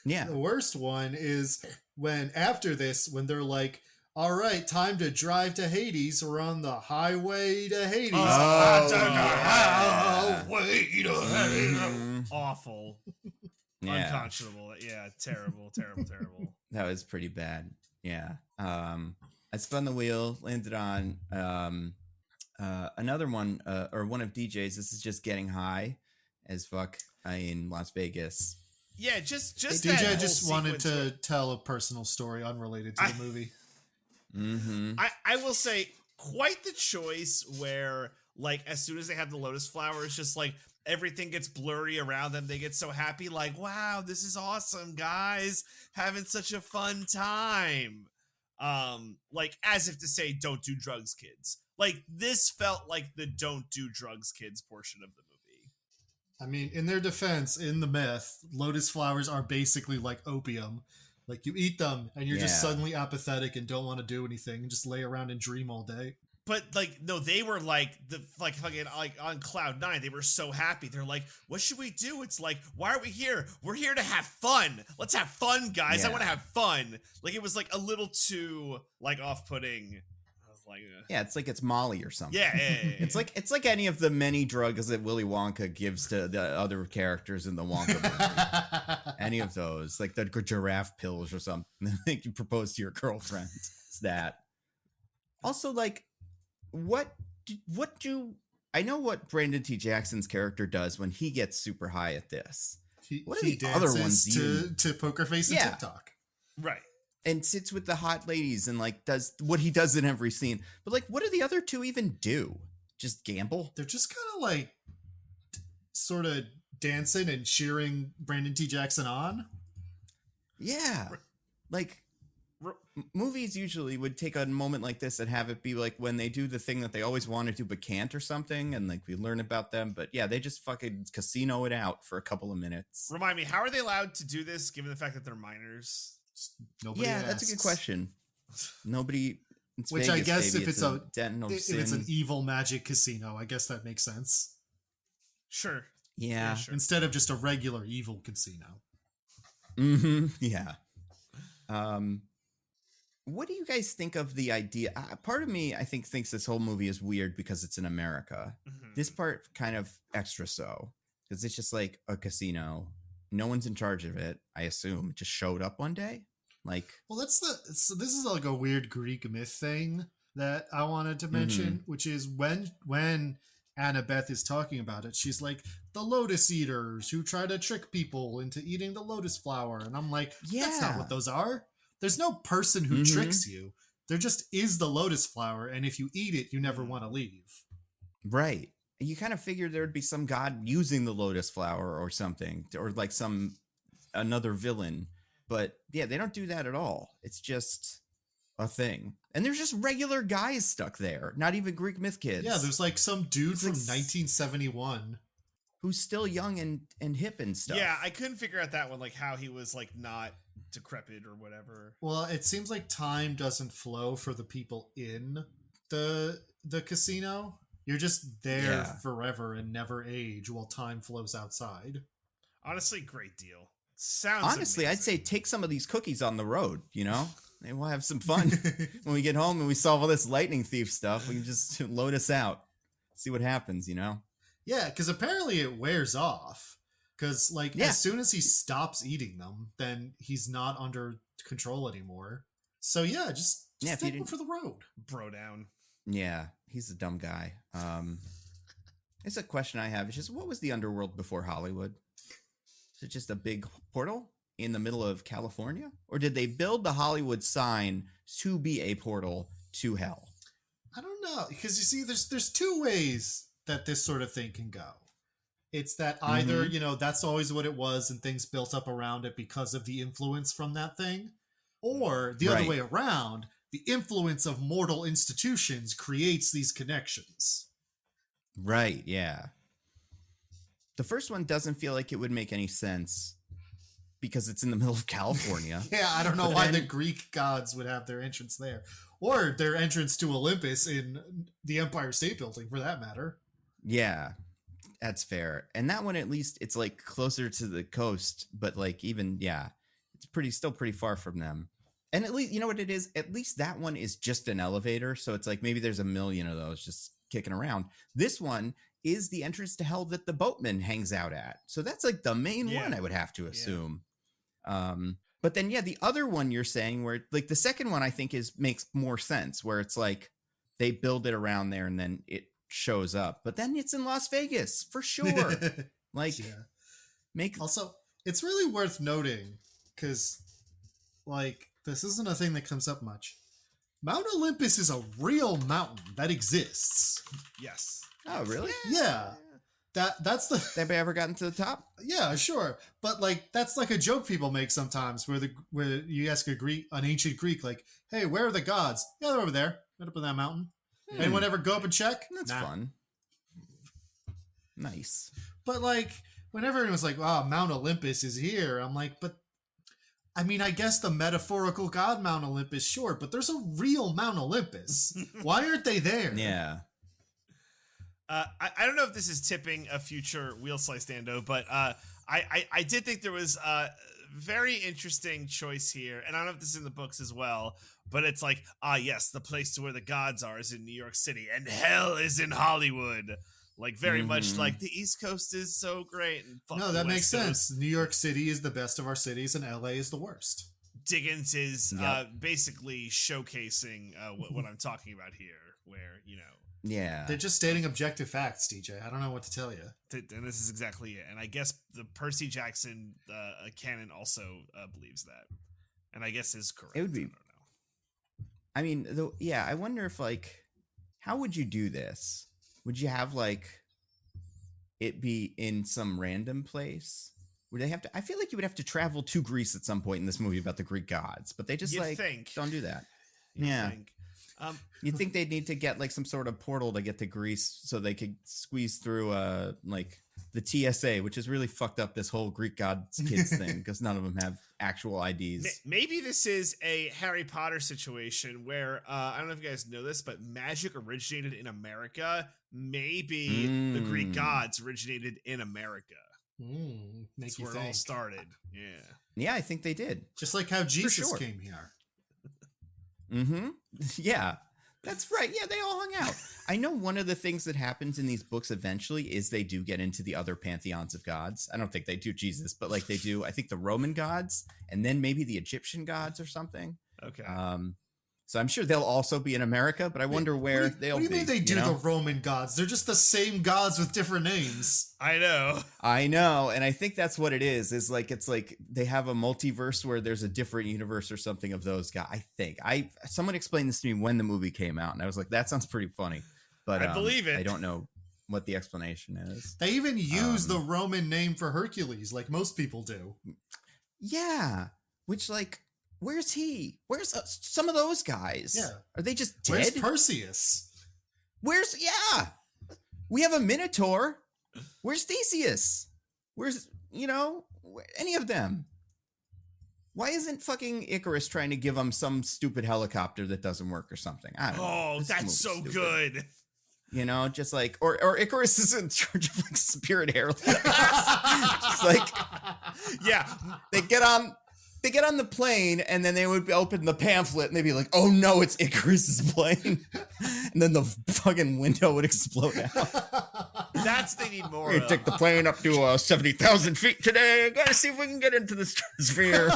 Yeah. The worst one is when after this, when they're like, all right, time to drive to Hades. We're on the highway to Hades. Highway to Hades. Awful. Yeah. Unconscionable. Yeah, terrible. That was pretty bad. Yeah. I spun the wheel, landed on another one, or one of DJ's. This is just getting high as fuck in Las Vegas. Yeah, just DJ just wanted to tell a personal story unrelated to the movie. Mm-hmm. I will say quite the choice where like as soon as they have the lotus flowers, just like everything gets blurry around them. They get so happy, like, wow, this is awesome, guys, having such a fun time. Like as if to say, don't do drugs, kids. Like this felt like the don't do drugs, kids portion of the movie. I mean, in their defense, in the myth, lotus flowers are basically like opium. Like you eat them and you're just suddenly apathetic and don't want to do anything and just lay around and dream all day. But like, no, they were like fucking like on cloud nine. They were so happy. They're like, what should we do? It's like, why are we here? We're here to have fun. Let's have fun, guys. I want to have fun. Like it was like a little too like off-putting. I was like, yeah, it's like it's Molly or something. Yeah. It's like any of the many drugs that Willy Wonka gives to the other characters in the Wonka movie. Any of those, like the giraffe pills or something. Like you propose to your girlfriend. It's that. Also, like, what do I know what Brandon T. Jackson's character does when he gets super high at this? What are the other ones to Poker Face and TikTok? Right. And sits with the hot ladies and like does what he does in every scene. But like, what do the other two even do? Just gamble? They're just kind of like sort of dancing and cheering Brandon T. Jackson on. Yeah. Like movies usually would take a moment like this and have it be like when they do the thing that they always want to do but can't or something, and like we learn about them. But yeah, they just fucking casino it out for a couple of minutes. Remind me, how are they allowed to do this given the fact that they're minors? Nobody asks. That's a good question. Nobody. Which Vegas, I guess baby. if it's an evil magic casino, I guess that makes sense. Sure. Yeah. Sure. Instead of just a regular evil casino. Mm-hmm. Yeah. What do you guys think of the idea? Part of me, I think, thinks this whole movie is weird because it's in America. Mm-hmm. This part kind of extra so, because it's just like a casino. No one's in charge of it, I assume. It just showed up one day. Like, well, this is like a weird Greek myth thing that I wanted to mention, which is when Annabeth is talking about it, she's like, the lotus eaters who try to trick people into eating the lotus flower. And I'm like, that's not what those are. There's no person who tricks you. There just is the lotus flower. And if you eat it, you never want to leave. Right. You kind of figured there would be some god using the lotus flower or something, or like another villain. But yeah, they don't do that at all. It's just a thing. And there's just regular guys stuck there. Not even Greek myth kids. Yeah, there's like some dude from 1971. Who's still young and hip and stuff. Yeah, I couldn't figure out that one, like how he was like not decrepit or whatever. Well, it seems like time doesn't flow for the people in the casino. You're just there forever and never age while time flows outside. Honestly, great deal. Sounds honestly, amazing. I'd say take some of these cookies on the road, you know? And we'll have some fun. When we get home and we solve all this lightning thief stuff, we can just load us out. See what happens, you know? Yeah, because apparently it wears off. Because, like, as soon as he stops eating them, then he's not under control anymore. So, yeah, just take him for the road. Bro down. Yeah, he's a dumb guy. It's a question I have. It's just, what was the underworld before Hollywood? Is it just a big portal in the middle of California? Or did they build the Hollywood sign to be a portal to hell? I don't know. Because, you see, there's two ways that this sort of thing can go. It's that either, you know, that's always what it was and things built up around it because of the influence from that thing. Or the other way around, the influence of mortal institutions creates these connections. Right, yeah. The first one doesn't feel like it would make any sense because it's in the middle of California. Yeah, I don't know why the Greek gods would have their entrance there, or their entrance to Olympus in the Empire State Building, for that matter. Yeah, that's fair. And that one, at least, it's like closer to the coast, but like even, yeah, it's still pretty far from them. And at least, you know what it is? At least that one is just an elevator. So it's like maybe there's a million of those just kicking around. This one is the entrance to hell that the boatman hangs out at. So that's like the main one, I would have to assume. But then, yeah, the other one you're saying where like the second one, I think makes more sense, where it's like they build it around there and then it shows up. But then it's in Las Vegas for sure. Like, Also, it's really worth noting because like this isn't a thing that comes up much. Mount Olympus is a real mountain that exists. Yes. Oh, really? Yeah. That's the. Anybody ever gotten to the top? Yeah, sure. But like that's like a joke people make sometimes, where you ask an ancient Greek, like, "Hey, where are the gods?" Yeah, they're over there, right up in that mountain. Anyone ever go up and check? That's fun. Nice. But like, whenever everyone's like, "Wow, Mount Olympus is here," I'm like, but. I mean, I guess the metaphorical god Mount Olympus, sure, but there's a real Mount Olympus. Why aren't they there? Yeah. I don't know if this is tipping a future Wheel Slice Nando, but I did think there was a very interesting choice here, and I don't know if this is in the books as well, but it's like, yes, the place to where the gods are is in New York City, and hell is in Hollywood. Like, very much like the East Coast is so great. And no, that makes sense. New York City is the best of our cities, and LA is the worst. Diggins is basically showcasing what I'm talking about here, where, you know. Yeah. They're just stating objective facts, DJ. I don't know what to tell you. And this is exactly it. And I guess the Percy Jackson canon also believes that. And I guess is correct. It would be. I don't know. I mean, I wonder if, like, how would you do this? Would you have, like, it be in some random place? Would they have to? I feel like you would have to travel to Greece at some point in this movie about the Greek gods, but they just don't do that. You'd think they'd need to get like some sort of portal to get to Greece so they could squeeze through like the TSA, which is really fucked up this whole Greek gods kids thing because none of them have actual IDs. Maybe this is a Harry Potter situation where I don't know if you guys know this, but magic originated in America. Maybe the Greek gods originated in America. That's where it all started. Yeah, I think they did. Just like how Jesus came here. Yeah, that's right. Yeah, they all hung out. I know one of the things that happens in these books eventually is they do get into the other pantheons of gods. I don't think they do Jesus, but like they do, I think the Roman gods and then maybe the Egyptian gods or something. Okay. So I'm sure they'll also be in America, but I wonder where they'll be. What do you mean they do the Roman gods? They're just the same gods with different names. I know. And I think that's what it is. It's like they have a multiverse where there's a different universe or something of those guys. I think someone explained this to me when the movie came out, and I was like, that sounds pretty funny. But I believe it. I don't know what the explanation is. They even use the Roman name for Hercules, like most people do. Yeah. Which, like, where's he? Where's some of those guys? Yeah. Are they just dead? Where's Perseus? We have a Minotaur. Where's Theseus? Where's, any of them? Why isn't fucking Icarus trying to give them some stupid helicopter that doesn't work or something? I don't know. Oh, that's so stupid. Good. Just like, or Icarus is in charge of like Spirit Airlines. Just like, yeah, they get on the plane and then they would open the pamphlet and they'd be like, oh no, it's Icarus's plane. And then the fucking window would explode out. That's they need more. We take the plane up to 70,000 feet today. Gotta see if we can get into the stratosphere.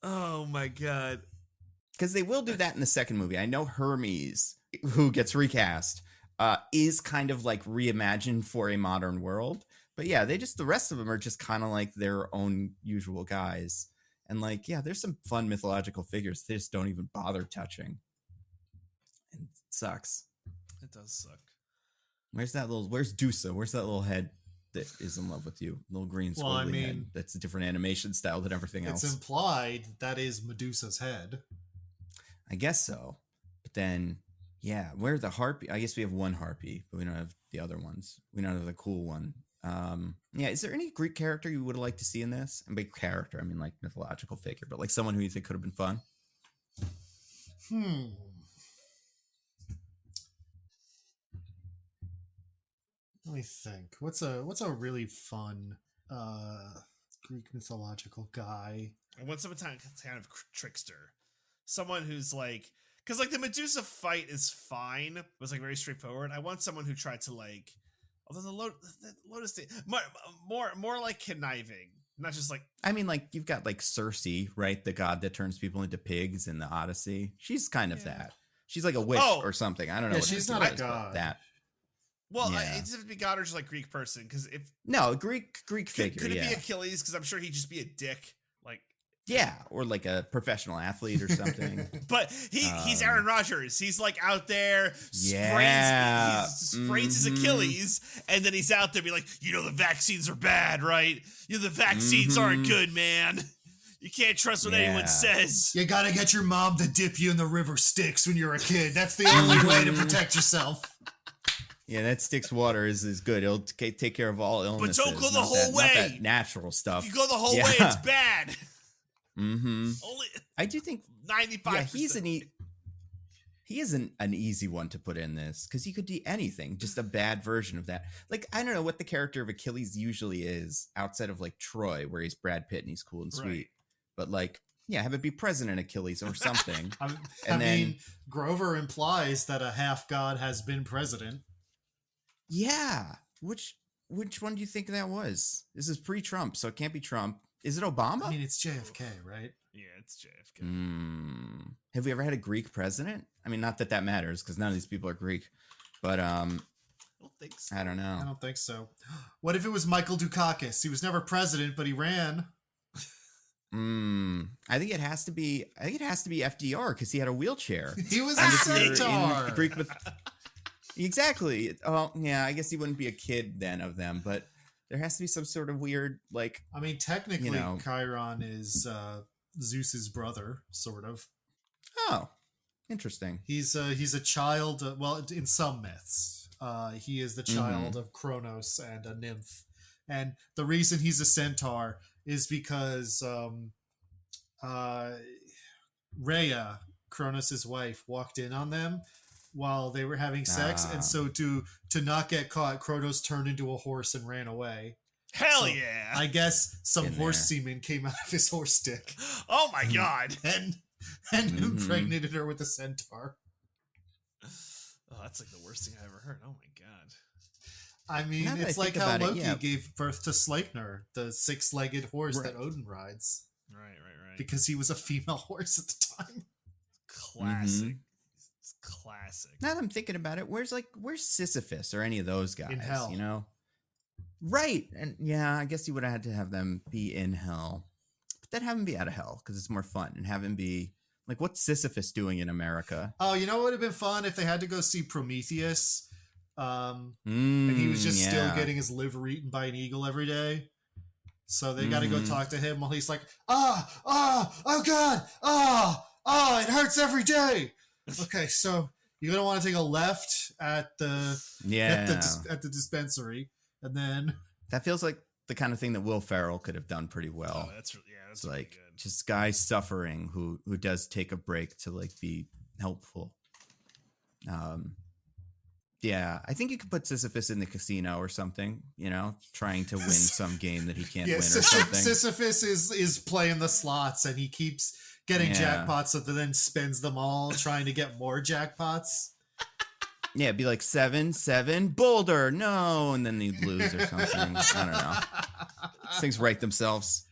Oh my God. Because they will do that in the second movie. I know Hermes, who gets recast, is kind of like reimagined for a modern world. But yeah, the rest of them are just kind of like their own usual guys. And like, yeah, there's some fun mythological figures they just don't even bother touching. And it sucks. It does suck. Where's Dusa? Where's that little head that is in love with you? Little green squiggly head. That's a different animation style than everything else. It's implied that is Medusa's head. I guess so. But then, Yeah, where the harpy? I guess we have one harpy, but we don't have the other ones. We don't have the cool one. Yeah, is there any Greek character you would like to see in this? And by character, I mean like mythological figure, but like someone who you think could have been fun. Let me think. What's a really fun Greek mythological guy? I want someone kind of trickster, someone who's like, because like the Medusa fight is fine, but it's like very straightforward. I want someone who tried to like, although the Lotus more like conniving, not just like. I mean, like you've got like Circe, right? The god that turns people into pigs in the Odyssey. She's kind of that. She's like a witch or something. I don't know. Yeah, she's not a god. That. Well, it's if it be god or just like Greek person, because if Greek figure. Could it be Achilles? Because I'm sure he'd just be a dick. Like or like a professional athlete or something. But he's Aaron Rodgers. He's like out there sprains his Achilles, and then he's out there be like, the vaccines are bad, right? The vaccines aren't good, man. You can't trust what anyone says. You gotta get your mom to dip you in the river Styx when you're a kid. That's the only way to protect yourself. Yeah, that Styx water is good. It'll take care of all illnesses. But don't go the whole way. Not that natural stuff. If you go the whole way, it's bad. Mm-hmm. Only I do think 95%. Yeah, he isn't an easy one to put in this because he could do anything, just a bad version of that. Like, I don't know what the character of Achilles usually is outside of like Troy, where he's Brad Pitt and he's cool and sweet. Right. But like, have it be President Achilles or something. I mean, Grover implies that a half god has been president. Yeah. Which one do you think that was? This is pre-Trump, so it can't be Trump. Is it Obama? I mean, it's JFK, right? Yeah, it's JFK. Have we ever had a Greek president? I mean, not that matters because none of these people are Greek, but I don't think so. I don't know. I don't think so. What if it was Michael Dukakis? He was never president, but he ran. I think it has to be FDR because he had a wheelchair. He was a centaur. Greek exactly. Oh, yeah. I guess he wouldn't be a kid then of them, but there has to be some sort of weird, like. I mean, technically, Chiron is Zeus's brother, sort of. Oh, interesting. He's a child. Well, in some myths, he is the child of Kronos and a nymph, and the reason he's a centaur is because Rhea, Kronos' wife, walked in on them while they were having sex, and so to not get caught, Kronos turned into a horse and ran away. Hell yeah! I guess some horse semen came out of his horse dick. Oh my god! And impregnated her with a centaur. Oh, that's like the worst thing I ever heard. Oh my god! I mean, it's like how Loki gave birth to Sleipnir, the 6-legged horse that Odin rides. Right. Because he was a female horse at the time. Classic. It's classic. Now that I'm thinking about it, where's Sisyphus or any of those guys? In hell. Right. And yeah, I guess you would have had to have them be in hell. But then have them be out of hell because it's more fun, and have him be like, what's Sisyphus doing in America? Oh, what would have been fun if they had to go see Prometheus. And he was just still getting his liver eaten by an eagle every day. So they got to go talk to him while he's like, oh God, it hurts every day. Okay, so you're gonna want to take a left at the dispensary, and then that feels like the kind of thing that Will Ferrell could have done pretty well. Oh, that's like really good. Just guys suffering who does take a break to like be helpful. Yeah, I think you could put Sisyphus in the casino or something, trying to win some game that he can't win or something. Sisyphus is playing the slots, and he keeps getting jackpots, so then spends them all trying to get more jackpots. Yeah, it'd be like 7, Boulder, no, and then they'd lose or something. I don't know. These things write themselves,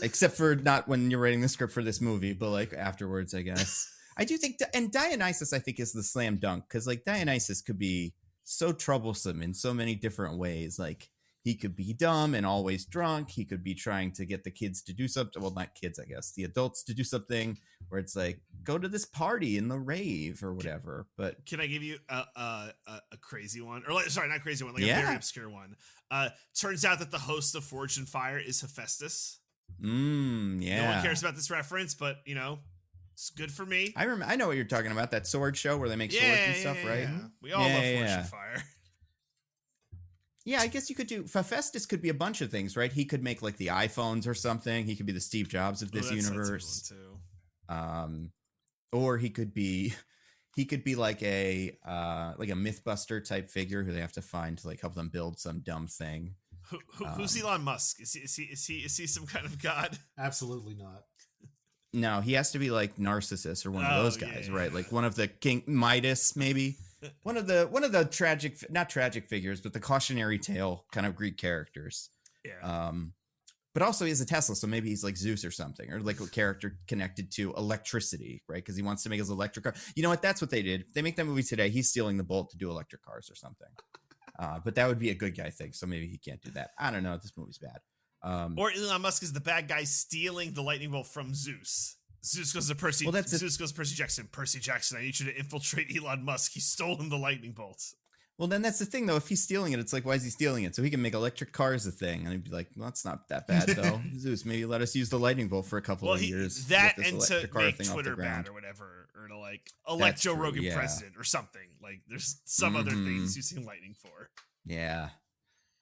except for not when you're writing the script for this movie, but like afterwards, I guess. I do think, and Dionysus, I think, is the slam dunk, because like Dionysus could be so troublesome in so many different ways. Like he could be dumb and always drunk. He could be trying to get the kids to do something. Well, not kids, I guess, the adults to do something where it's like, go to this party in the rave or whatever. But can I give you a crazy one? Or sorry, not crazy one, like a very obscure one. Turns out that the host of Forged in Fire is Hephaestus. Yeah. No one cares about this reference, but It's good for me. I know what you're talking about. That sword show where they make swords and stuff, right? Yeah. We all love Forge and Fire. Yeah, I guess you could do. Hephaestus could be a bunch of things, right? He could make like the iPhones or something. He could be the Steve Jobs of this universe. Or he could be like a MythBuster type figure who they have to find to like help them build some dumb thing. Who's Elon Musk? Is he some kind of god? Absolutely not. No, he has to be like Narcissus or one of those guys, right? Like one of the King Midas, maybe. One of the tragic, not tragic figures, but the cautionary tale kind of Greek characters. Yeah. But also he has a Tesla, so maybe he's like Zeus or something, or like a character connected to electricity, right? Because he wants to make his electric car. You know what? That's what they did. If they make that movie today, he's stealing the Bolt to do electric cars or something. But that would be a good guy thing, so maybe he can't do that. I don't know. This movie's bad. Or Elon Musk is the bad guy stealing the lightning bolt from Zeus. Zeus goes to Percy. Well, Zeus goes to Percy Jackson. Percy Jackson, I need you to infiltrate Elon Musk. He's stolen the lightning bolt. Well, then that's the thing, though. If he's stealing it, it's like, why is he stealing it? So he can make electric cars a thing. And he'd be like, well, that's not that bad, though. Zeus, maybe let us use the lightning bolt for a couple of years. That and to make Twitter bad or whatever. Or to like elect Joe Rogan president or something. Like there's some other things using lightning for. Yeah.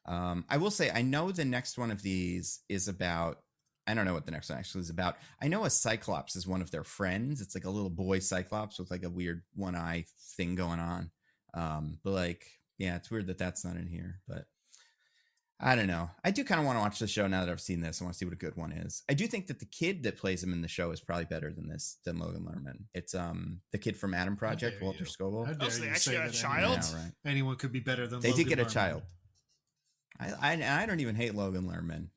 I will say, I know the next one of these is about, I don't know what the next one actually is about. I know a Cyclops is one of their friends. It's like a little boy Cyclops with like a weird one eye thing going on. But like, yeah, it's weird that that's not in here, but I don't know. I do kind of want to watch the show now that I've seen this. I want to see what a good one is. I do think that the kid that plays him in the show is probably better than Logan Lerman. It's the kid from Adam Project, Walter Scobell. Oh, so they actually got a child? Yeah, right. Anyone could be better than they Logan did get Lerman. a child. I don't even hate Logan Lerman.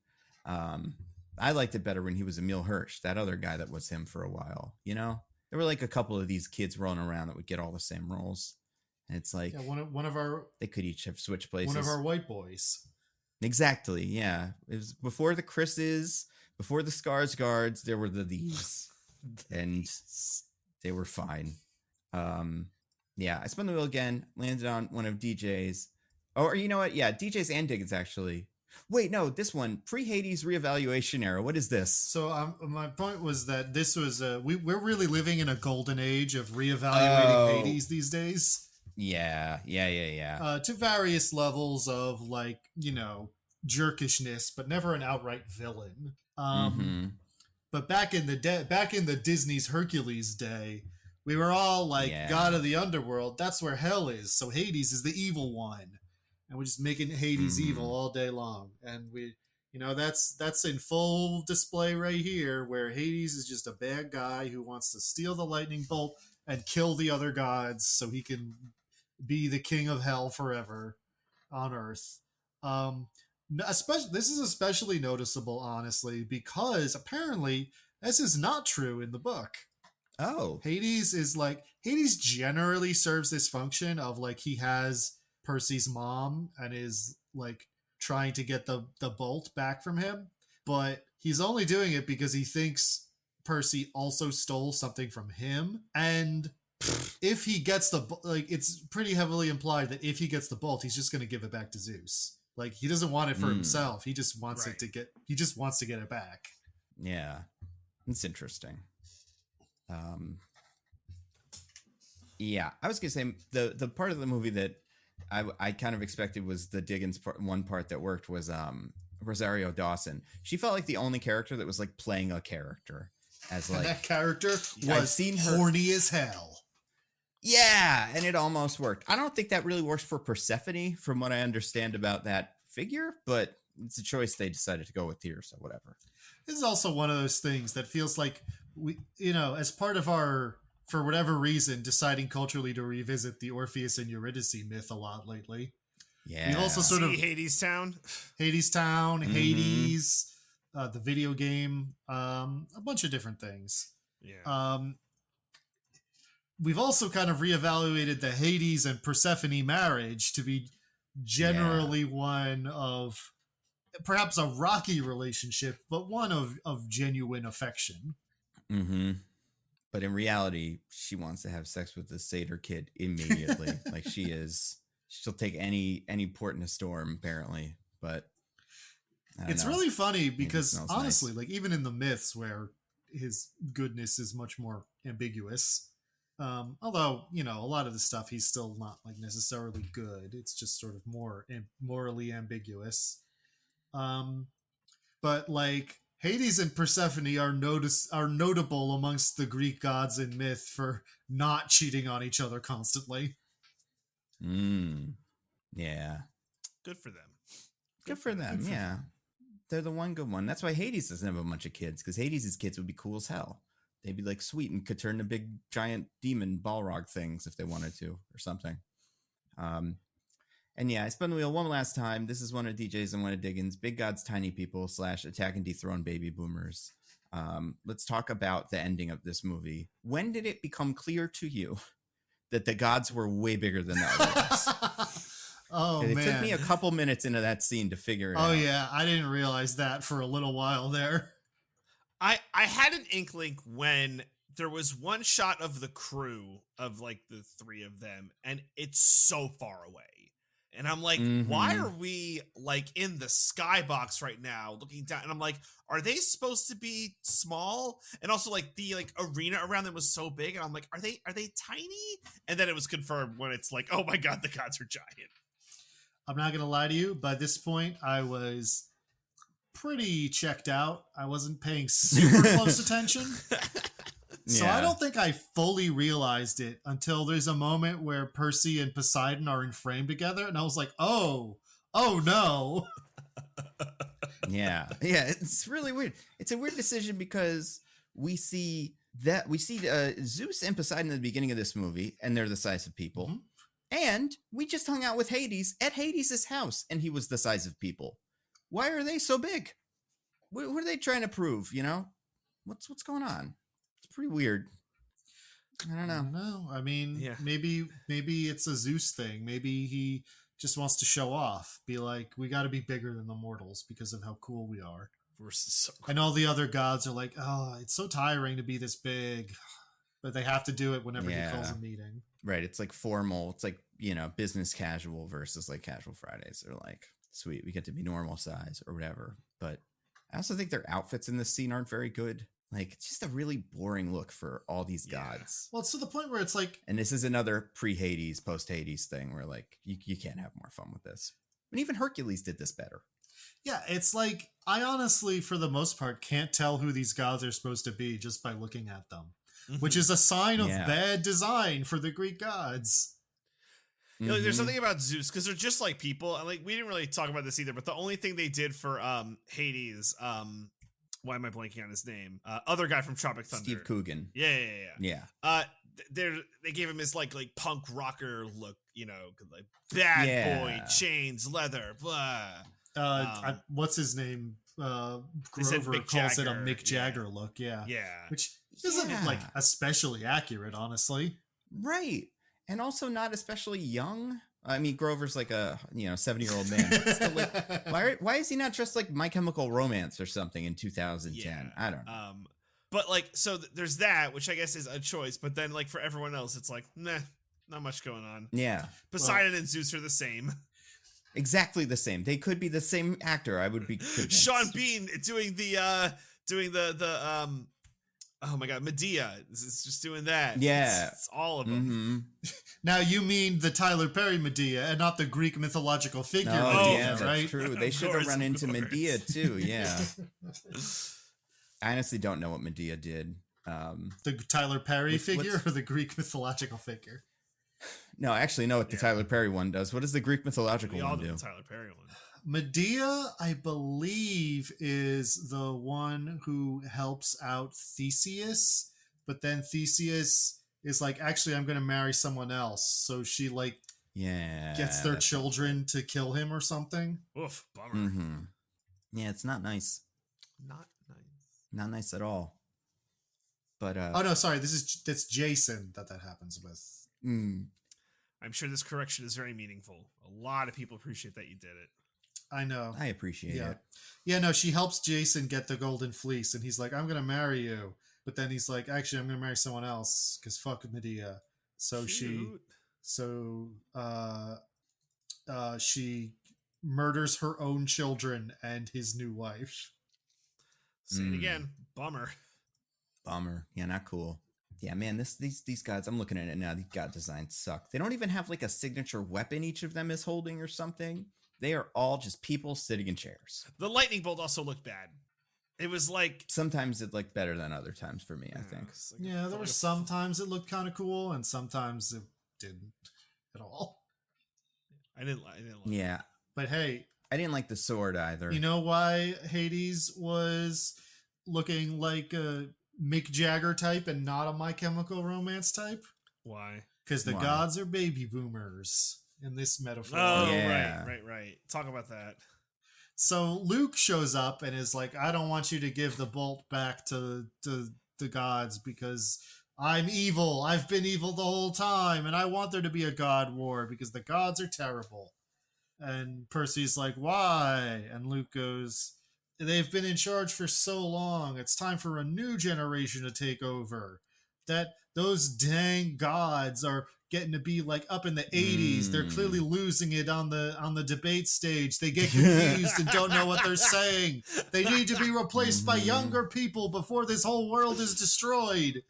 I liked it better when he was Emil Hirsch, that other guy that was him for a while. You know, there were like a couple of these kids rolling around that would get all the same roles. And it's like one of our they could each have switched places. One of our white boys. Exactly. Yeah, it was before the Chris's, before the Skarsgårds. There were these, and they were fine. Yeah, I spun the wheel again. Landed on one of DJ's. Or you know what? Yeah, DJ's and Diggins actually. Wait, no, this one pre-Hades reevaluation era. What is this? So my point was that this was we're really living in a golden age of reevaluating Hades these days. Yeah. To various levels of like, you know, jerkishness, but never an outright villain. But back in the Disney's Hercules day, we were all like, God of the underworld. That's where hell is. So Hades is the evil one. And we're just making Hades evil all day long. And we, you know, that's in full display right here, where Hades is just a bad guy who wants to steal the lightning bolt and kill the other gods so he can be the king of hell forever on Earth. This is especially noticeable, honestly, because apparently this is not true in the book. Oh, Hades generally serves this function of like he has Percy's mom and is like trying to get the bolt back from him, but he's only doing it because he thinks Percy also stole something from him. And if he gets it's pretty heavily implied that if he gets the bolt, he's just going to give it back to Zeus. Like he doesn't want it for himself. He just wants to get it back. Yeah. It's interesting. Yeah, I was going to say the part of the movie that I kind of expected was the Diggins part that worked was Rosario Dawson. She felt like the only character that was like playing a character as like, and that character was horny as hell. Yeah, and it almost worked. I don't think that really works for Persephone from what I understand about that figure, but it's a choice they decided to go with here, so whatever. This is also one of those things that feels like we, you know, as part of our, for whatever reason, deciding culturally to revisit the Orpheus and Eurydice myth a lot lately. Yeah. We also sort of Hades Town, Hades, the video game, a bunch of different things. Yeah. We've also kind of reevaluated the Hades and Persephone marriage to be generally one of perhaps a rocky relationship, but one of genuine affection. Mm-hmm. But in reality, she wants to have sex with the satyr kid immediately. Like she'll take any port in a storm, apparently. But it's really funny because honestly, like even in the myths where his goodness is much more ambiguous. Although, you know, a lot of the stuff he's still not like necessarily good. It's just sort of more morally ambiguous. But like Hades and Persephone are notable amongst the Greek gods in myth for not cheating on each other constantly. Yeah. Good for them. Good for them. Yeah. They're the one good one. That's why Hades doesn't have a bunch of kids, because Hades' kids would be cool as hell. They'd be like sweet and could turn to big giant demon Balrog things if they wanted to or something. And yeah, I spun the wheel one last time. This is one of DJs and one of Diggins. Big Gods, Tiny People / Attack and Dethrone Baby Boomers. Let's talk about the ending of this movie. When did it become clear to you that the gods were way bigger than the others? Oh, it man. took me a couple minutes into that scene to figure it out. Oh, yeah. I didn't realize that for a little while there. I had an inkling when there was one shot of the crew of like the three of them, and it's so far away. And I'm like, why are we like in the skybox right now looking down? And I'm like, are they supposed to be small? And also like the like arena around them was so big. And I'm like, are they tiny? And then it was confirmed when it's like, oh my God, the gods are giant. I'm not going to lie to you. By this point, I was pretty checked out. I wasn't paying super close attention. So I don't think I fully realized it until there's a moment where Percy and Poseidon are in frame together. And I was like, oh no. Yeah. It's really weird. It's a weird decision because we see Zeus and Poseidon at the beginning of this movie, and they're the size of people. Mm-hmm. And we just hung out with Hades at Hades' house, and he was the size of people. Why are they so big? What are they trying to prove? You know, what's going on? It's pretty weird. I don't know. No, I mean, maybe it's a Zeus thing. Maybe he just wants to show off. Be like, we got to be bigger than the mortals because of how cool we are. We're so cool. And all the other gods are like, oh, it's so tiring to be this big. But they have to do it whenever he calls a meeting. Right. It's like formal. It's like, you know, business casual versus like casual Fridays. They're like, sweet, we get to be normal size or whatever. But I also think their outfits in this scene aren't very good. Like, it's just a really boring look for all these gods. Well, it's to the point where it's like... And this is another pre-Hades, post-Hades thing where, like, you can't have more fun with this. And even Hercules did this better. Yeah, it's like, I honestly, for the most part, can't tell who these gods are supposed to be just by looking at them. Mm-hmm. Which is a sign of bad design for the Greek gods. You know, like, there's something about Zeus, because they're just like people. And like, we didn't really talk about this either, but the only thing they did for Hades... why am I blanking on his name? Other guy from Tropic Thunder. Steve Coogan. Yeah. They gave him his like punk rocker look, you know, like bad boy, chains, leather, blah. What's his name? Grover calls it a Mick Jagger look. Yeah. Which isn't like especially accurate, honestly. Right. And also not especially young. I mean, Grover's like a 70-year-old man. Still, like, why is he not dressed like My Chemical Romance or something in 2010? Yeah. I don't know. But like, so there's that, which I guess is a choice. But then like for everyone else, it's like, nah, not much going on. Yeah. Poseidon and Zeus are the same. Exactly the same. They could be the same actor. I would be convinced. Sean Bean doing the oh my God, Medea is just doing that. Yeah. It's all of them. Mm-hmm. Now you mean the Tyler Perry Medea and not the Greek mythological figure Medea, right? That's true. They should have run into Medea too. Yeah. I honestly don't know what Medea did. The Tyler Perry figure or the Greek mythological figure? No, I actually know what the Tyler Perry one does. What does the Greek mythological one do? The Tyler Perry one. Medea, I believe, is the one who helps out Theseus, but then Theseus is like, actually, I'm going to marry someone else. So she like gets their children to kill him or something. Oof, bummer. Mm-hmm. Yeah, it's not nice. Not nice at all. But oh no, sorry, that's Jason that happens with. I'm sure this correction is very meaningful. A lot of people appreciate that you did it. I know. I appreciate it. Yeah, no, she helps Jason get the golden fleece, and he's like, I'm going to marry you. But then he's like, actually, I'm going to marry someone else, because fuck Medea. So she murders her own children and his new wife. Say it again. Bummer. Bummer. Yeah, not cool. Yeah, man, these gods, I'm looking at it now, these god designs suck. They don't even have like a signature weapon each of them is holding or something. They are all just people sitting in chairs. The lightning bolt also looked bad. It was like... Sometimes it looked better than other times for me, I think. Yeah, there were sometimes it looked kind of cool, and sometimes it didn't at all. I didn't like Yeah. But hey... I didn't like the sword either. You know why Hades was looking like a Mick Jagger type and not a My Chemical Romance type? Why? Because the gods are baby boomers in this metaphor. Oh, yeah. Right. Talk about that. So Luke shows up and is like, I don't want you to give the bolt back to the gods because I'm evil. I've been evil the whole time, and I want there to be a god war because the gods are terrible. And Percy's like, why? And Luke goes, they've been in charge for so long. It's time for a new generation to take over. That those dang gods are getting to be like up in the 80s. They're clearly losing it on the debate stage. They get confused and don't know what they're saying. They need to be replaced by younger people before this whole world is destroyed.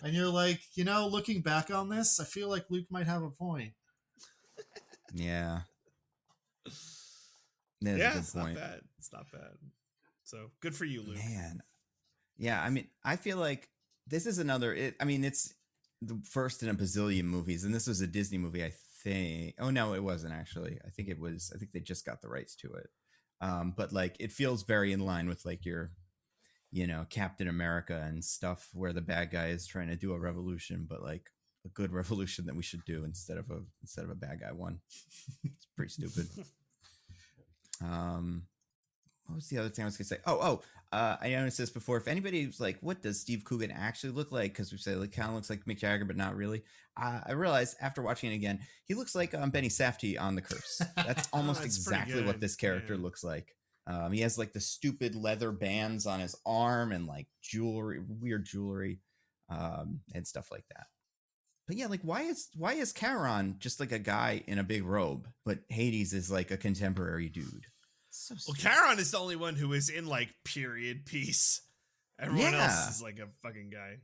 And you're like, looking back on this, I feel like Luke might have a point. Yeah. It's not bad. It's not bad. So good for you, Luke. Man. Yeah, I mean, I feel like this is another... it's the first in a bazillion movies, and this was a Disney movie, I think. Oh, no, it wasn't, actually. I think they just got the rights to it. But, like, it feels very in line with, like, your, Captain America and stuff where the bad guy is trying to do a revolution, but, like, a good revolution that we should do instead of a bad guy one. It's pretty stupid. What was the other thing I was gonna say? I noticed this before. If anybody's like, what does Steve Coogan actually look like? Because we say like kind of looks like Mick Jagger, but not really. I realized after watching it again, he looks like Benny Safdie on The Curse. That's almost exactly what this character looks like. He has like the stupid leather bands on his arm and like weird jewelry, and stuff like that. But yeah, like why is Charon just like a guy in a big robe, but Hades is like a contemporary dude? So Charon is the only one who is in like period piece. Everyone else is like a fucking guy.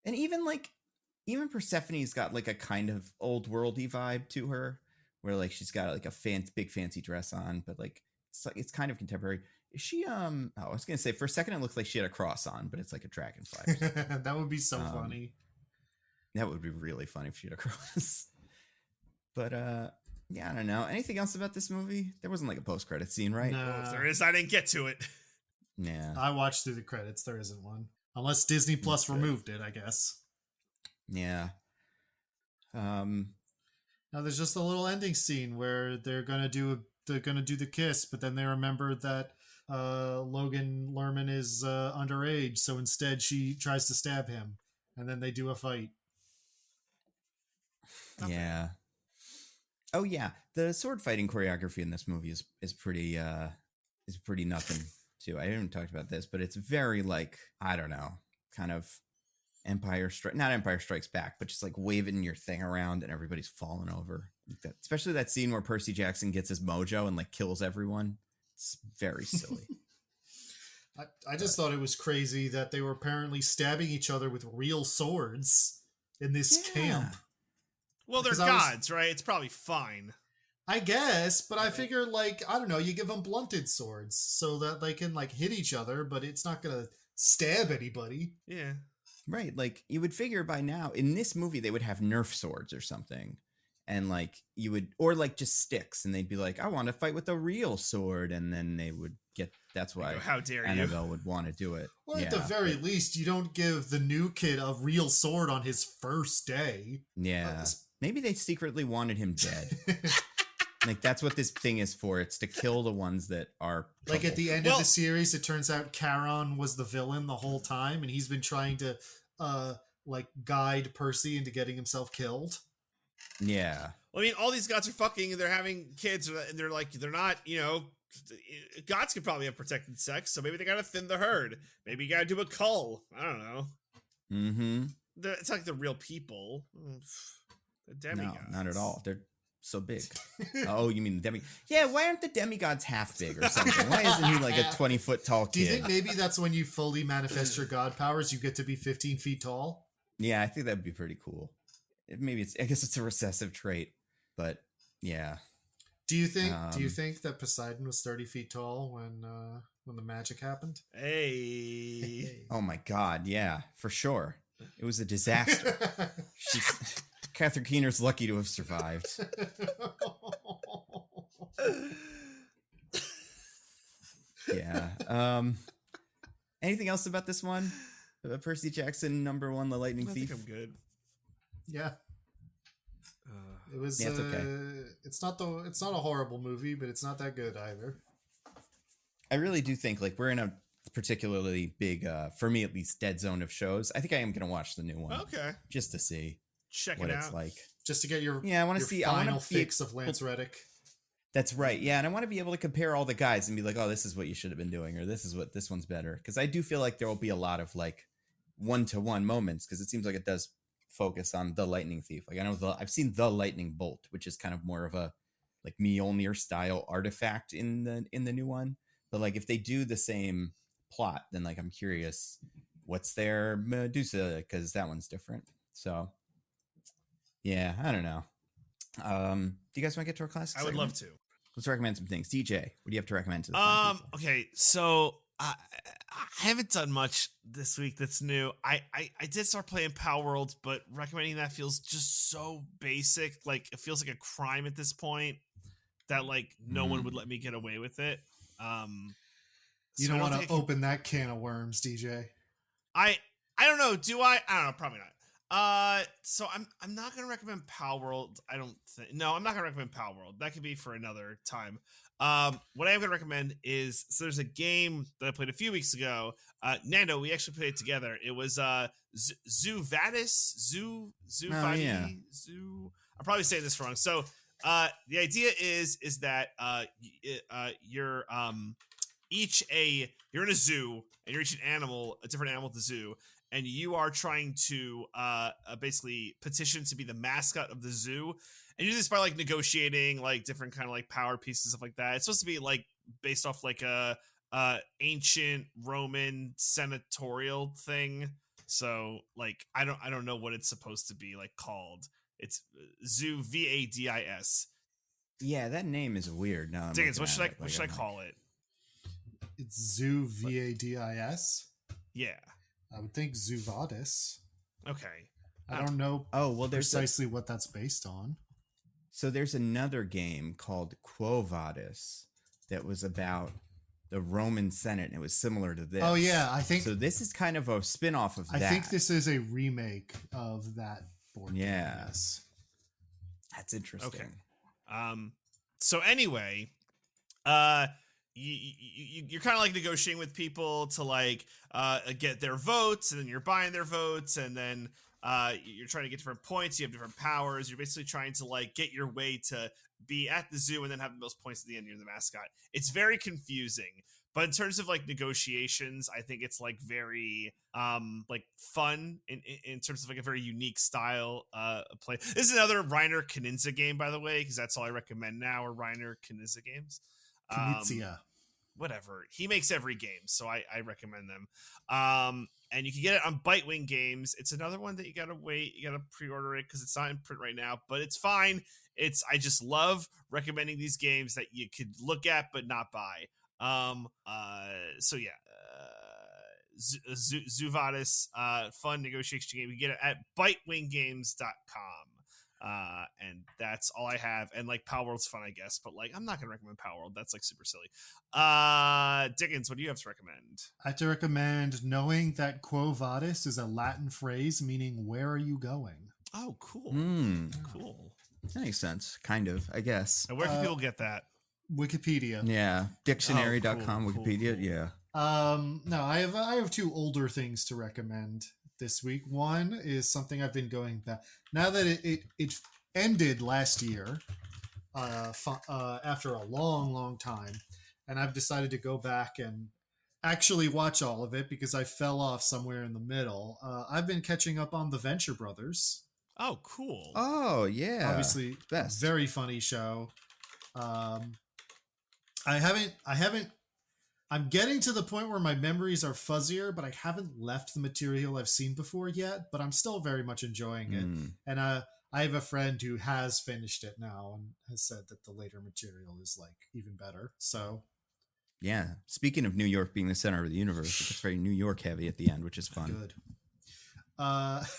And even Persephone's got like a kind of old worldy vibe to her, where like she's got like a big fancy dress on, but like it's kind of contemporary. Is she I was gonna say for a second it looked like she had a cross on, but it's like a dragonfly. That would be so funny. That would be really funny if she had a cross. But yeah, I don't know. Anything else about this movie? There wasn't like a post-credit scene, right? No. Well, if there is, I didn't get to it. Yeah. I watched through the credits. There isn't one. Unless Disney Plus removed it, I guess. Yeah. Now there's just a little ending scene where they're gonna do the kiss, but then they remember that Logan Lerman is underage, so instead she tries to stab him, and then they do a fight. Yeah. Oh yeah, the sword fighting choreography in this movie is pretty nothing too. I haven't talked about this, but it's very like, I don't know, kind of not Empire Strikes Back, but just like waving your thing around and everybody's falling over. Especially that scene where Percy Jackson gets his mojo and like kills everyone. It's very silly. I just thought it was crazy that they were apparently stabbing each other with real swords in this camp. Well, they're gods, right? It's probably fine. I guess, but I figure, like, I don't know, you give them blunted swords so that they can, like, hit each other, but it's not going to stab anybody. Yeah. Right, like, you would figure by now, in this movie, they would have Nerf swords or something. And, like, or, like, just sticks, and they'd be like, I want to fight with a real sword, and then they would get, that's why how dare Annabelle would want to do it. Or at the very least, you don't give the new kid a real sword on his first day. Yeah. Maybe they secretly wanted him dead. Like, that's what this thing is for. It's to kill the ones that are trouble. Like, at the end of the series, it turns out Charon was the villain the whole time, and he's been trying to, guide Percy into getting himself killed. Yeah. Well, I mean, all these gods are fucking, and they're having kids, and they're like, they're not, gods could probably have protected sex, so maybe they gotta thin the herd. Maybe you gotta do a cull. I don't know. Mm-hmm. It's like the real people. The demigods. No, not at all. so big? Oh, you mean the demigod? Yeah, why aren't the demigods half big or something? Why isn't he like a 20-foot tall kid? Do you think maybe that's when you fully manifest your god powers, you get to be 15 feet tall? Yeah, I think that'd be pretty cool. Maybe I guess it's a recessive trait, but yeah. Do you think that Poseidon was 30 feet tall when the magic happened? Hey. Oh my God, yeah, for sure. It was a disaster. Catherine Keener's lucky to have survived. Yeah. Anything else about this one? Percy Jackson, #1, The Lightning Thief. I think I'm good. Yeah. It was. Yeah, it's okay. It's not a horrible movie, but it's not that good either. I really do think like we're in a particularly big, for me at least, dead zone of shows. I think I am gonna watch the new one. Okay. Just to see Check what it out. it's like. Just to get your I want to see final fix of Lance Reddick. That's right. Yeah, and I want to be able to compare all the guys and be like, oh, this is what you should have been doing, or this is what this one's better. Because I do feel like there will be a lot of like one-to-one moments, because it seems like it does focus on the Lightning Thief. Like I know I've seen the Lightning Bolt, which is kind of more of a like Mjolnir style artifact in the new one. But like if they do the same plot, then like I'm curious what's their Medusa, because that one's different. So yeah, I don't know. Do you guys want to get to our classics? I would love to. Let's recommend some things. DJ, what do you have to recommend to the fun people? Okay, so I haven't done much this week that's new. I did start playing Power World, but recommending that feels just so basic. Like it feels like a crime at this point that like no one would let me get away with it. You don't want to open that can of worms, DJ. I don't know. Do I? I don't know. Probably not. So I'm not gonna recommend Power World. No, I'm not gonna recommend Power World. That could be for another time. What I am gonna recommend is, so there's a game that I played a few weeks ago. Nando, we actually played it together. It was Vadis. Zoo. I'm probably saying this wrong. So the idea is that you're you're in a zoo and you're each a different animal at the zoo. And you are trying to basically petition to be the mascot of the zoo. And you do this by like negotiating like different kind of like power pieces, stuff like that. It's supposed to be like based off like a ancient Roman senatorial thing. So like I don't know what it's supposed to be like called. It's Zoo Vadis. Yeah, that name is weird. No, Diggins, what should I call it? It's Zoo Vadis. Yeah. I would think Zuvadis. Okay. I don't know there's precisely what that's based on. So there's another game called Quo Vadis that was about the Roman Senate, and it was similar to this. Oh, yeah. I think so. This is kind of a spin-off of that. I think this is a remake of that board game. Yeah. Yes. That's interesting. Okay. So anyway, you're kind of like negotiating with people to like get their votes, and then you're buying their votes, and then you're trying to get different points. You have different powers. You're basically trying to like get your way to be at the zoo and then have the most points at the end. You're the mascot. It's very confusing, but in terms of like negotiations, I think it's like very like fun in terms of like a very unique style play. This is another Reiner Knizia game, by the way, because that's all I recommend now are Reiner Knizia games. Whatever, he makes every game, so I recommend them. And you can get it on Bitewing Games. It's another one that you gotta wait, you gotta pre-order it because it's not in print right now, but it's fine. I just love recommending these games that you could look at but not buy. So yeah, Zuvadis, fun negotiation game. You get it at bitewinggames.com. And that's all I have. And like Power World's fun, I guess, but like I'm not gonna recommend Power World. That's like super silly. Diggins, what do you have to recommend? I have to recommend knowing that Quo Vadis is a Latin phrase meaning "where are you going?" Oh, cool. Cool. That makes sense, kind of, I guess. And where can people get that? Wikipedia. Yeah, dictionary.com, cool, Wikipedia. cool. Yeah. No, I have two older things to recommend this week. One is something I've been going back now that it ended last year after a long time, and I've decided to go back and actually watch all of it because I fell off somewhere in the middle. I've been catching up on the Venture Brothers. Oh, cool. Oh yeah, Obviously, best. very funny show. I haven't. I'm getting to the point where my memories are fuzzier, but I haven't left the material I've seen before yet. But I'm still very much enjoying it. And I have a friend who has finished it now and has said that the later material is like even better. So yeah. Speaking of New York being the center of the universe, it's very New York heavy at the end, which is fun. Good.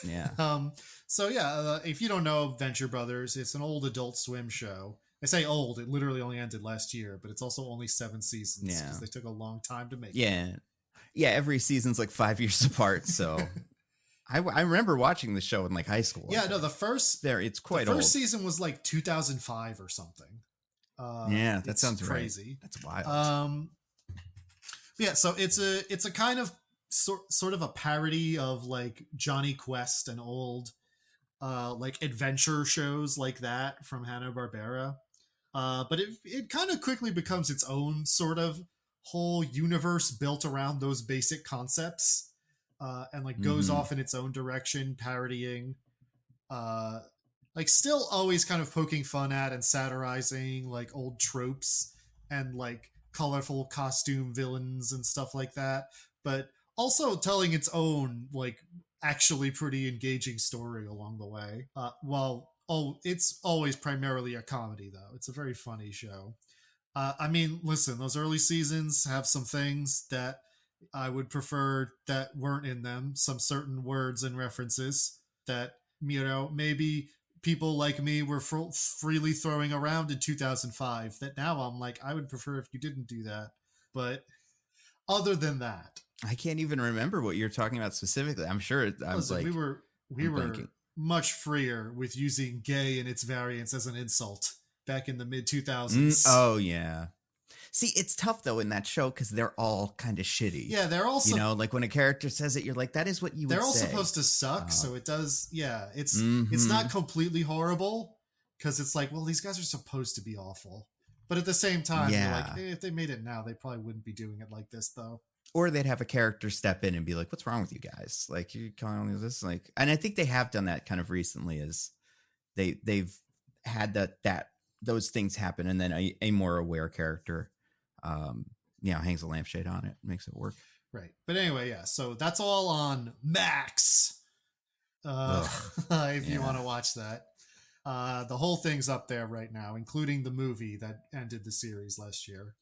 Yeah. So yeah, if you don't know Venture Brothers, it's an old Adult Swim show. I say old; it literally only ended last year, but it's also only 7 seasons because they took a long time to make. Yeah, every season's like 5 years apart. So I remember watching the show in like high school. Yeah, no, the first it's quite the first old. season was like 2005 or something. Yeah, that sounds crazy. Right. That's wild. Yeah, so it's a kind of sort of a parody of like Johnny Quest and old like adventure shows like that from Hanna-Barbera. But it kind of quickly becomes its own sort of whole universe built around those basic concepts, and like goes off in its own direction, parodying, like still always kind of poking fun at and satirizing like old tropes and like colorful costume villains and stuff like that, but also telling its own like actually pretty engaging story along the way. It's always primarily a comedy, though. It's a very funny show. I mean, listen, those early seasons have some things that I would prefer that weren't in them. Some certain words and references that, maybe people like me were freely throwing around in 2005 that now I'm like, I would prefer if you didn't do that. But other than that, I can't even remember what you're talking about specifically. I'm sure we were much freer with using gay and its variants as an insult back in the mid 2000s. Oh yeah. See, it's tough though in that show because they're all kind of shitty. Yeah, they're also like when a character says it, you're like, that is what you would say. They're all supposed to suck, so it does. Yeah, it's not completely horrible because it's like, well, these guys are supposed to be awful, but at the same time, you're like, hey, if they made it now, they probably wouldn't be doing it like this though. Or they'd have a character step in and be like, what's wrong with you guys? Like, you calling this like, and I think they have done that kind of recently is they've had those things happen. And then a more aware character, hangs a lampshade on it, makes it work. Right. But anyway, yeah. So that's all on Max. If you want to watch that, the whole thing's up there right now, including the movie that ended the series last year.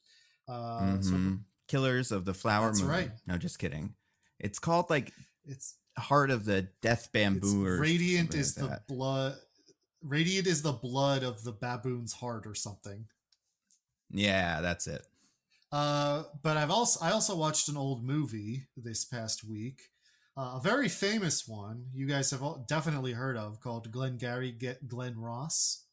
Killers of the Flower Moon. Right. No, just kidding. It's called like it's Heart of the Death Bamboo or Radiant is the blood. Radiant is the blood of the baboon's heart or something. Yeah, that's it. But I also watched an old movie this past week, a very famous one you guys have definitely heard of, called Glengarry Glen Ross.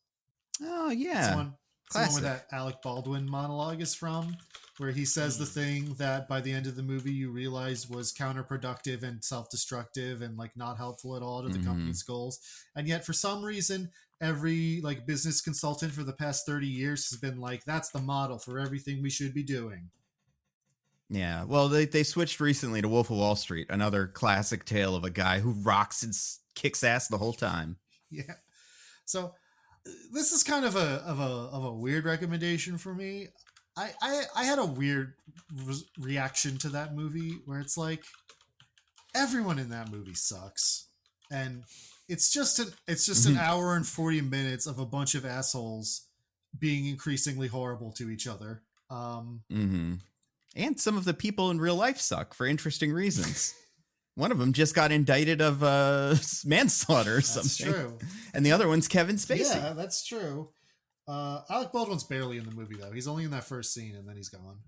Oh yeah, it's the one where that Alec Baldwin monologue is from, where he says the thing that by the end of the movie you realize was counterproductive and self-destructive and like not helpful at all to the company's goals, and yet for some reason every like business consultant for the past 30 years has been like, that's the model for everything we should be doing. Yeah, well, they switched recently to Wolf of Wall Street, another classic tale of a guy who rocks and kicks ass the whole time. Yeah, so this is kind of a weird recommendation for me. I had a weird reaction to that movie where it's like everyone in that movie sucks, and it's just an hour and 40 minutes of a bunch of assholes being increasingly horrible to each other. And some of the people in real life suck for interesting reasons. One of them just got indicted of manslaughter or something. That's true. And the other one's Kevin Spacey. Yeah, that's true. Alec Baldwin's barely in the movie, though. He's only in that first scene, and then he's gone.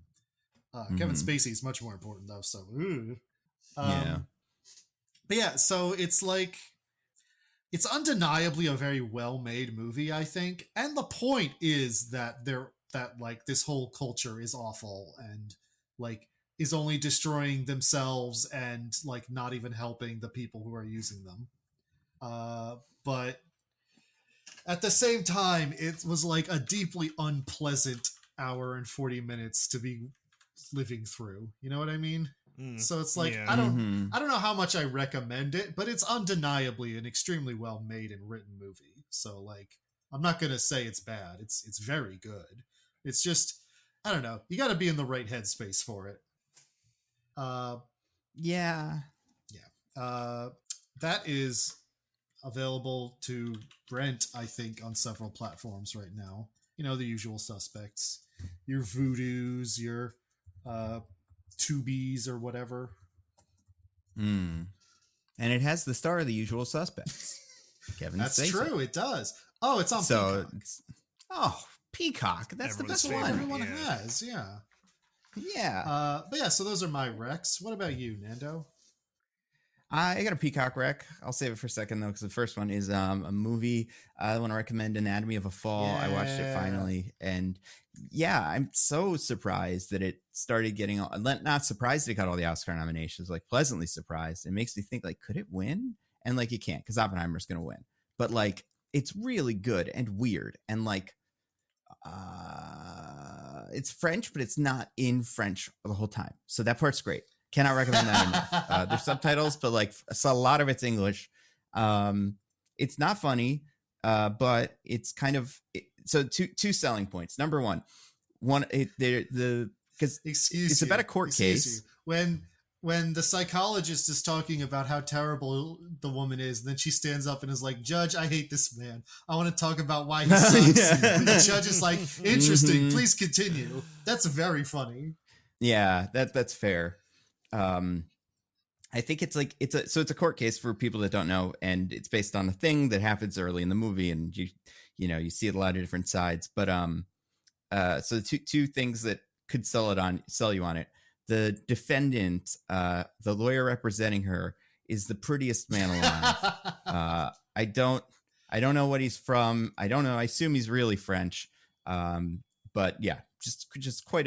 Kevin Spacey is much more important, though. So, yeah. But yeah, so it's like, it's undeniably a very well-made movie, I think. And the point is that like this whole culture is awful and like is only destroying themselves and like not even helping the people who are using them. But at the same time, it was like a deeply unpleasant hour and 40 minutes to be living through. You know what I mean? So it's like, Yeah. I don't know how much I recommend it, but it's undeniably an extremely well made and written movie. So like, I'm not going to say it's bad. It's very good. It's just, I don't know. You got to be in the right headspace for it. Yeah. That is available to rent, I think, on several platforms right now. You know, the usual suspects, your Voodoos, your Tubies or whatever. And it has the star of The Usual Suspects, Kevin That's Spacey. true. It does. Oh, it's on Peacock. Peacock. That's the Everyone's best That's what one. everyone has. Yeah. Yeah. But yeah, so those are my recs. What about you, Nando? I got a Peacock rec. I'll save it for a second though, because the first one is a movie. I want to recommend Anatomy of a Fall. Yeah. I watched it finally, and yeah, I'm so surprised that it started getting. Not surprised that it got all the Oscar nominations. Like pleasantly surprised. It makes me think like, could it win? And like it can't, because Oppenheimer's going to win. But like, it's really good and weird, and like, it's French, but it's not in French the whole time. So that part's great. Cannot recommend that enough. There's subtitles, but like so a lot of it's English. It's not funny, but it's kind of so two selling points. Number one, because it's about a court case. When the psychologist is talking about how terrible the woman is, and then she stands up and is like, "Judge, I hate this man. I want to talk about why he sucks." And the judge is like, "Interesting. Please continue." That's very funny. Yeah, that's fair. I think it's a court case for people that don't know, and it's based on a thing that happens early in the movie, and you see a lot of different sides. But so two things that could sell you on it. The defendant, the lawyer representing her, is the prettiest man alive. I don't know what he's from. I don't know. I assume he's really French. But yeah, just quite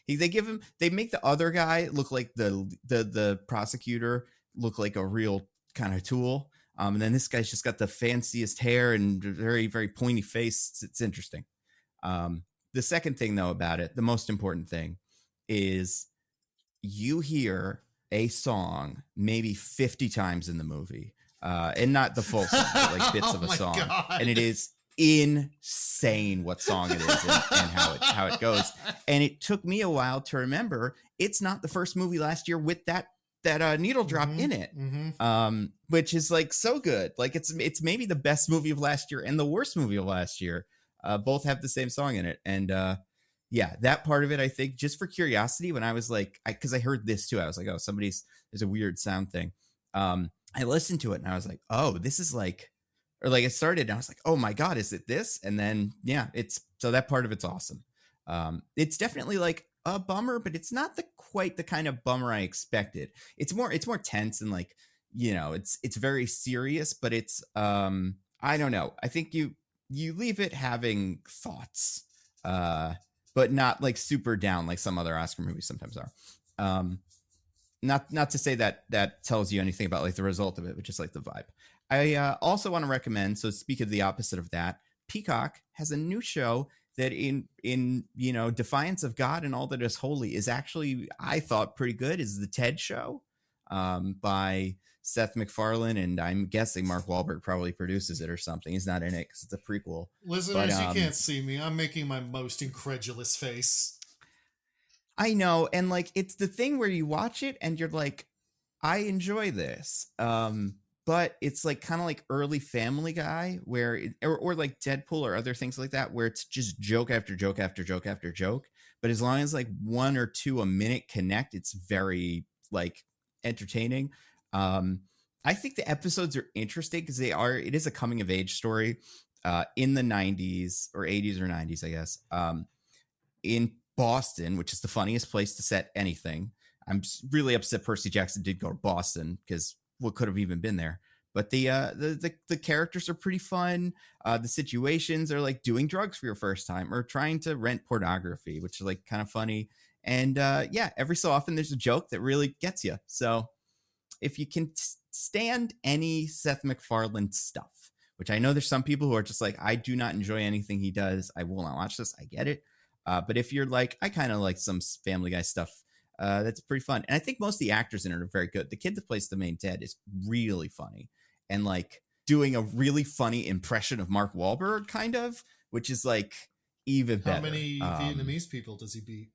they make the other guy look like the prosecutor look like a real kind of tool. And then this guy's just got the fanciest hair and very, very pointy face. It's interesting. The second thing though about it, the most important thing is you hear a song maybe 50 times in the movie, and not the full song, but like bits of a song. God. And it is insane what song it is and how it goes. And it took me a while to remember it's not the first movie last year with that needle drop in it, which is like so good. Like it's maybe the best movie of last year and the worst movie of last year. Both have the same song in it. And yeah, that part of it, I think, just for curiosity, when I was like, because I heard this too, I was like, oh, there's a weird sound thing. I listened to it and I was like, oh, this is like, or like it started and I was like, oh my God, is it this? And then, yeah, so that part of it's awesome. It's definitely like a bummer, but it's not quite the kind of bummer I expected. It's more tense and like, it's very serious, but it's, I don't know. I think you leave it having thoughts, but not like super down like some other Oscar movies sometimes are. Not to say that tells you anything about like the result of it, but just like the vibe. I also want to recommend, so speak of the opposite of that, Peacock has a new show that in defiance of God and all that is holy is actually, I thought, pretty good, is the TED Show by Seth MacFarlane, and I'm guessing Mark Wahlberg probably produces it or something. He's not in it because it's a prequel. Listeners, you can't see me. I'm making my most incredulous face. I know, and like it's the thing where you watch it and you're like, I enjoy this. But it's like kind of like early Family Guy or like Deadpool or other things like that, where it's just joke after joke after joke after joke. But as long as like one or two a minute connect, it's very like entertaining. I think the episodes are interesting because it is a coming of age story in the 90s or 80s or 90s, I guess, in Boston, which is the funniest place to set anything. I'm really upset Percy Jackson did go to Boston because what could have even been there. But the characters are pretty fun. The situations are like doing drugs for your first time or trying to rent pornography, which is like kind of funny. And yeah, every so often there's a joke that really gets you. So if you can stand any Seth MacFarlane stuff, which I know there's some people who are just like, I do not enjoy anything he does, I will not watch this. I get it. But if you're like, I kind of like some Family Guy stuff, That's pretty fun. And I think most of the actors in it are very good. The kid that plays the main Ted is really funny and like doing a really funny impression of Mark Wahlberg, kind of, which is like even better. How many Vietnamese people does he beat?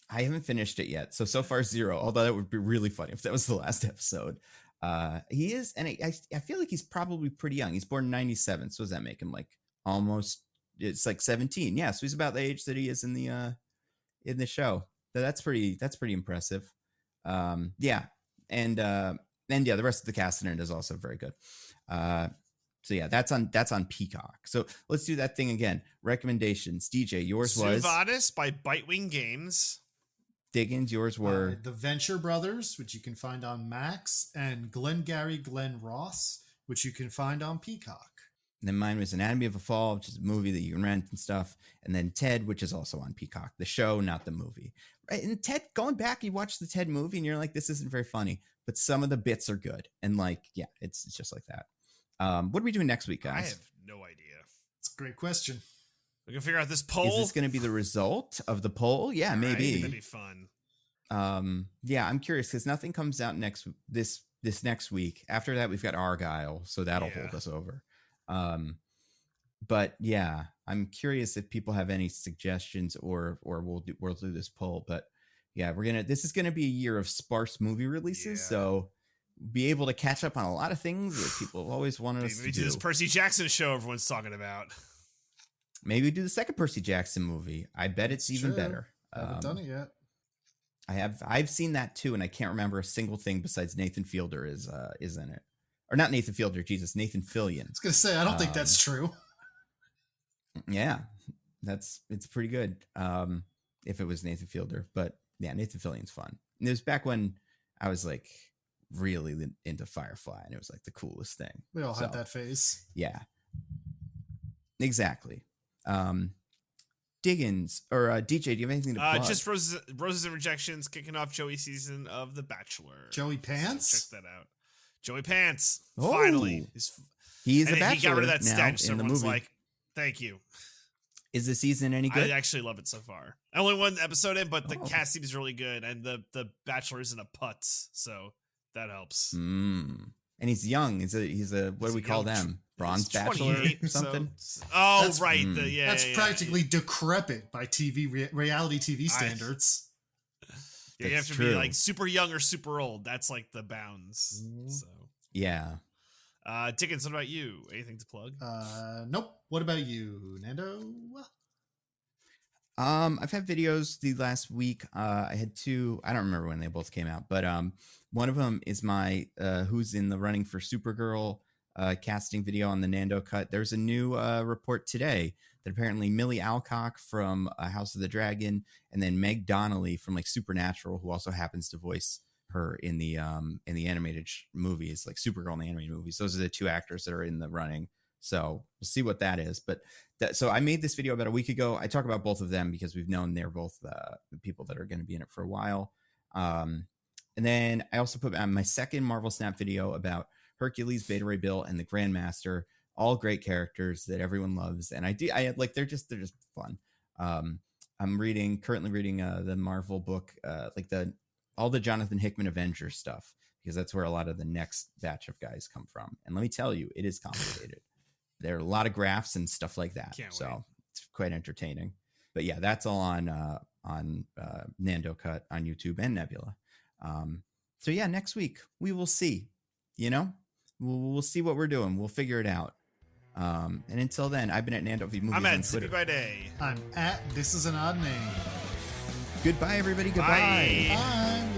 I haven't finished it yet. So far 0, although that would be really funny if that was the last episode. He is, and I feel like he's probably pretty young. He's born in 97. So does that make him like almost, it's like 17. Yeah. So he's about the age that he is in the show. So that's pretty impressive. Yeah. And yeah, the rest of the cast in it is also very good. So yeah, that's on Peacock. So let's do that thing again. Recommendations. DJ, yours was Vadis by Bitewing Games. Diggins, yours were The Venture Brothers, which you can find on Max, and Glengarry Glen Ross, which you can find on Peacock. And then mine was Anatomy of a Fall, which is a movie that you can rent and stuff. And then Ted, which is also on Peacock, the show, not the movie. Right? And Ted, going back, you watch the Ted movie and you're like, this isn't very funny, but some of the bits are good. And like, yeah, it's just like that. What are we doing next week, guys? I have no idea. It's a great question. We can figure out this poll. Is this going to be the result of the poll? Yeah, maybe. Right, that'd be fun. Yeah, I'm curious because nothing comes out this next week. After that, we've got Argyle, so that'll hold us over. But yeah, I'm curious if people have any suggestions or we'll do this poll. But yeah, this is gonna be a year of sparse movie releases, so be able to catch up on a lot of things that people have always wanted us to do. This Percy Jackson show everyone's talking about. Maybe do the second Percy Jackson movie. I bet it's even better. I haven't done it yet. I've seen that too, and I can't remember a single thing besides Nathan Fielder is in it. Or not Nathan Fielder, Jesus, Nathan Fillion. I was gonna say, I don't think that's true. Yeah, it's pretty good. If it was Nathan Fielder, but yeah, Nathan Fillion's fun. And it was back when I was like really into Firefly, and it was like the coolest thing. We all had that phase. Yeah, exactly. Diggins or DJ, do you have anything to plug? Just Roses and Rejections kicking off Joey's season of The Bachelor. Joey Pants? So check that out. Joey Pants. Finally. He's a bachelor. He got rid of that stench, so everyone's movie. like, thank you. Is the season any good? I actually love it so far. I only one episode in, but the cast seems really good, and the Bachelor isn't a putz, so that helps. And he's young. He's a what do we call them? Bronze Bachelor or something? Right. That's practically decrepit by reality TV standards. Yeah, you have to be like super young or super old. That's like the bounds. So yeah. Dickens, what about you? Anything to plug? Nope. What about you, Nando? I've had videos the last week. I had 2. I don't remember when they both came out, but one of them is my who's in the running for Supergirl casting video on the Nando Cut. There's a new report today that apparently Millie Alcock from House of the Dragon, and then Meg Donnelly from like Supernatural, who also happens to voice her in the animated movies, like Supergirl in the animated movies. Those are the 2 actors that are in the running. So we'll see what that is. But so I made this video about a week ago. I talk about both of them because we've known they're both the people that are going to be in it for a while. And then I also put on my second Marvel Snap video about Hercules, Beta Ray Bill, and the Grandmaster. All great characters that everyone loves. And they're just fun. I'm currently reading the Marvel book, all the Jonathan Hickman Avengers stuff, because that's where a lot of the next batch of guys come from. And let me tell you, it is complicated. There are a lot of graphs and stuff like that. So it's quite entertaining. But yeah, that's all on Nando Cut on YouTube and Nebula. So yeah, next week we will see, we'll see what we're doing. We'll figure it out. And until then, I've been at Nando V Movies. I'm at Sippy by Day. I'm at This Is an Odd Name. Goodbye, everybody. Goodbye. Bye. Bye.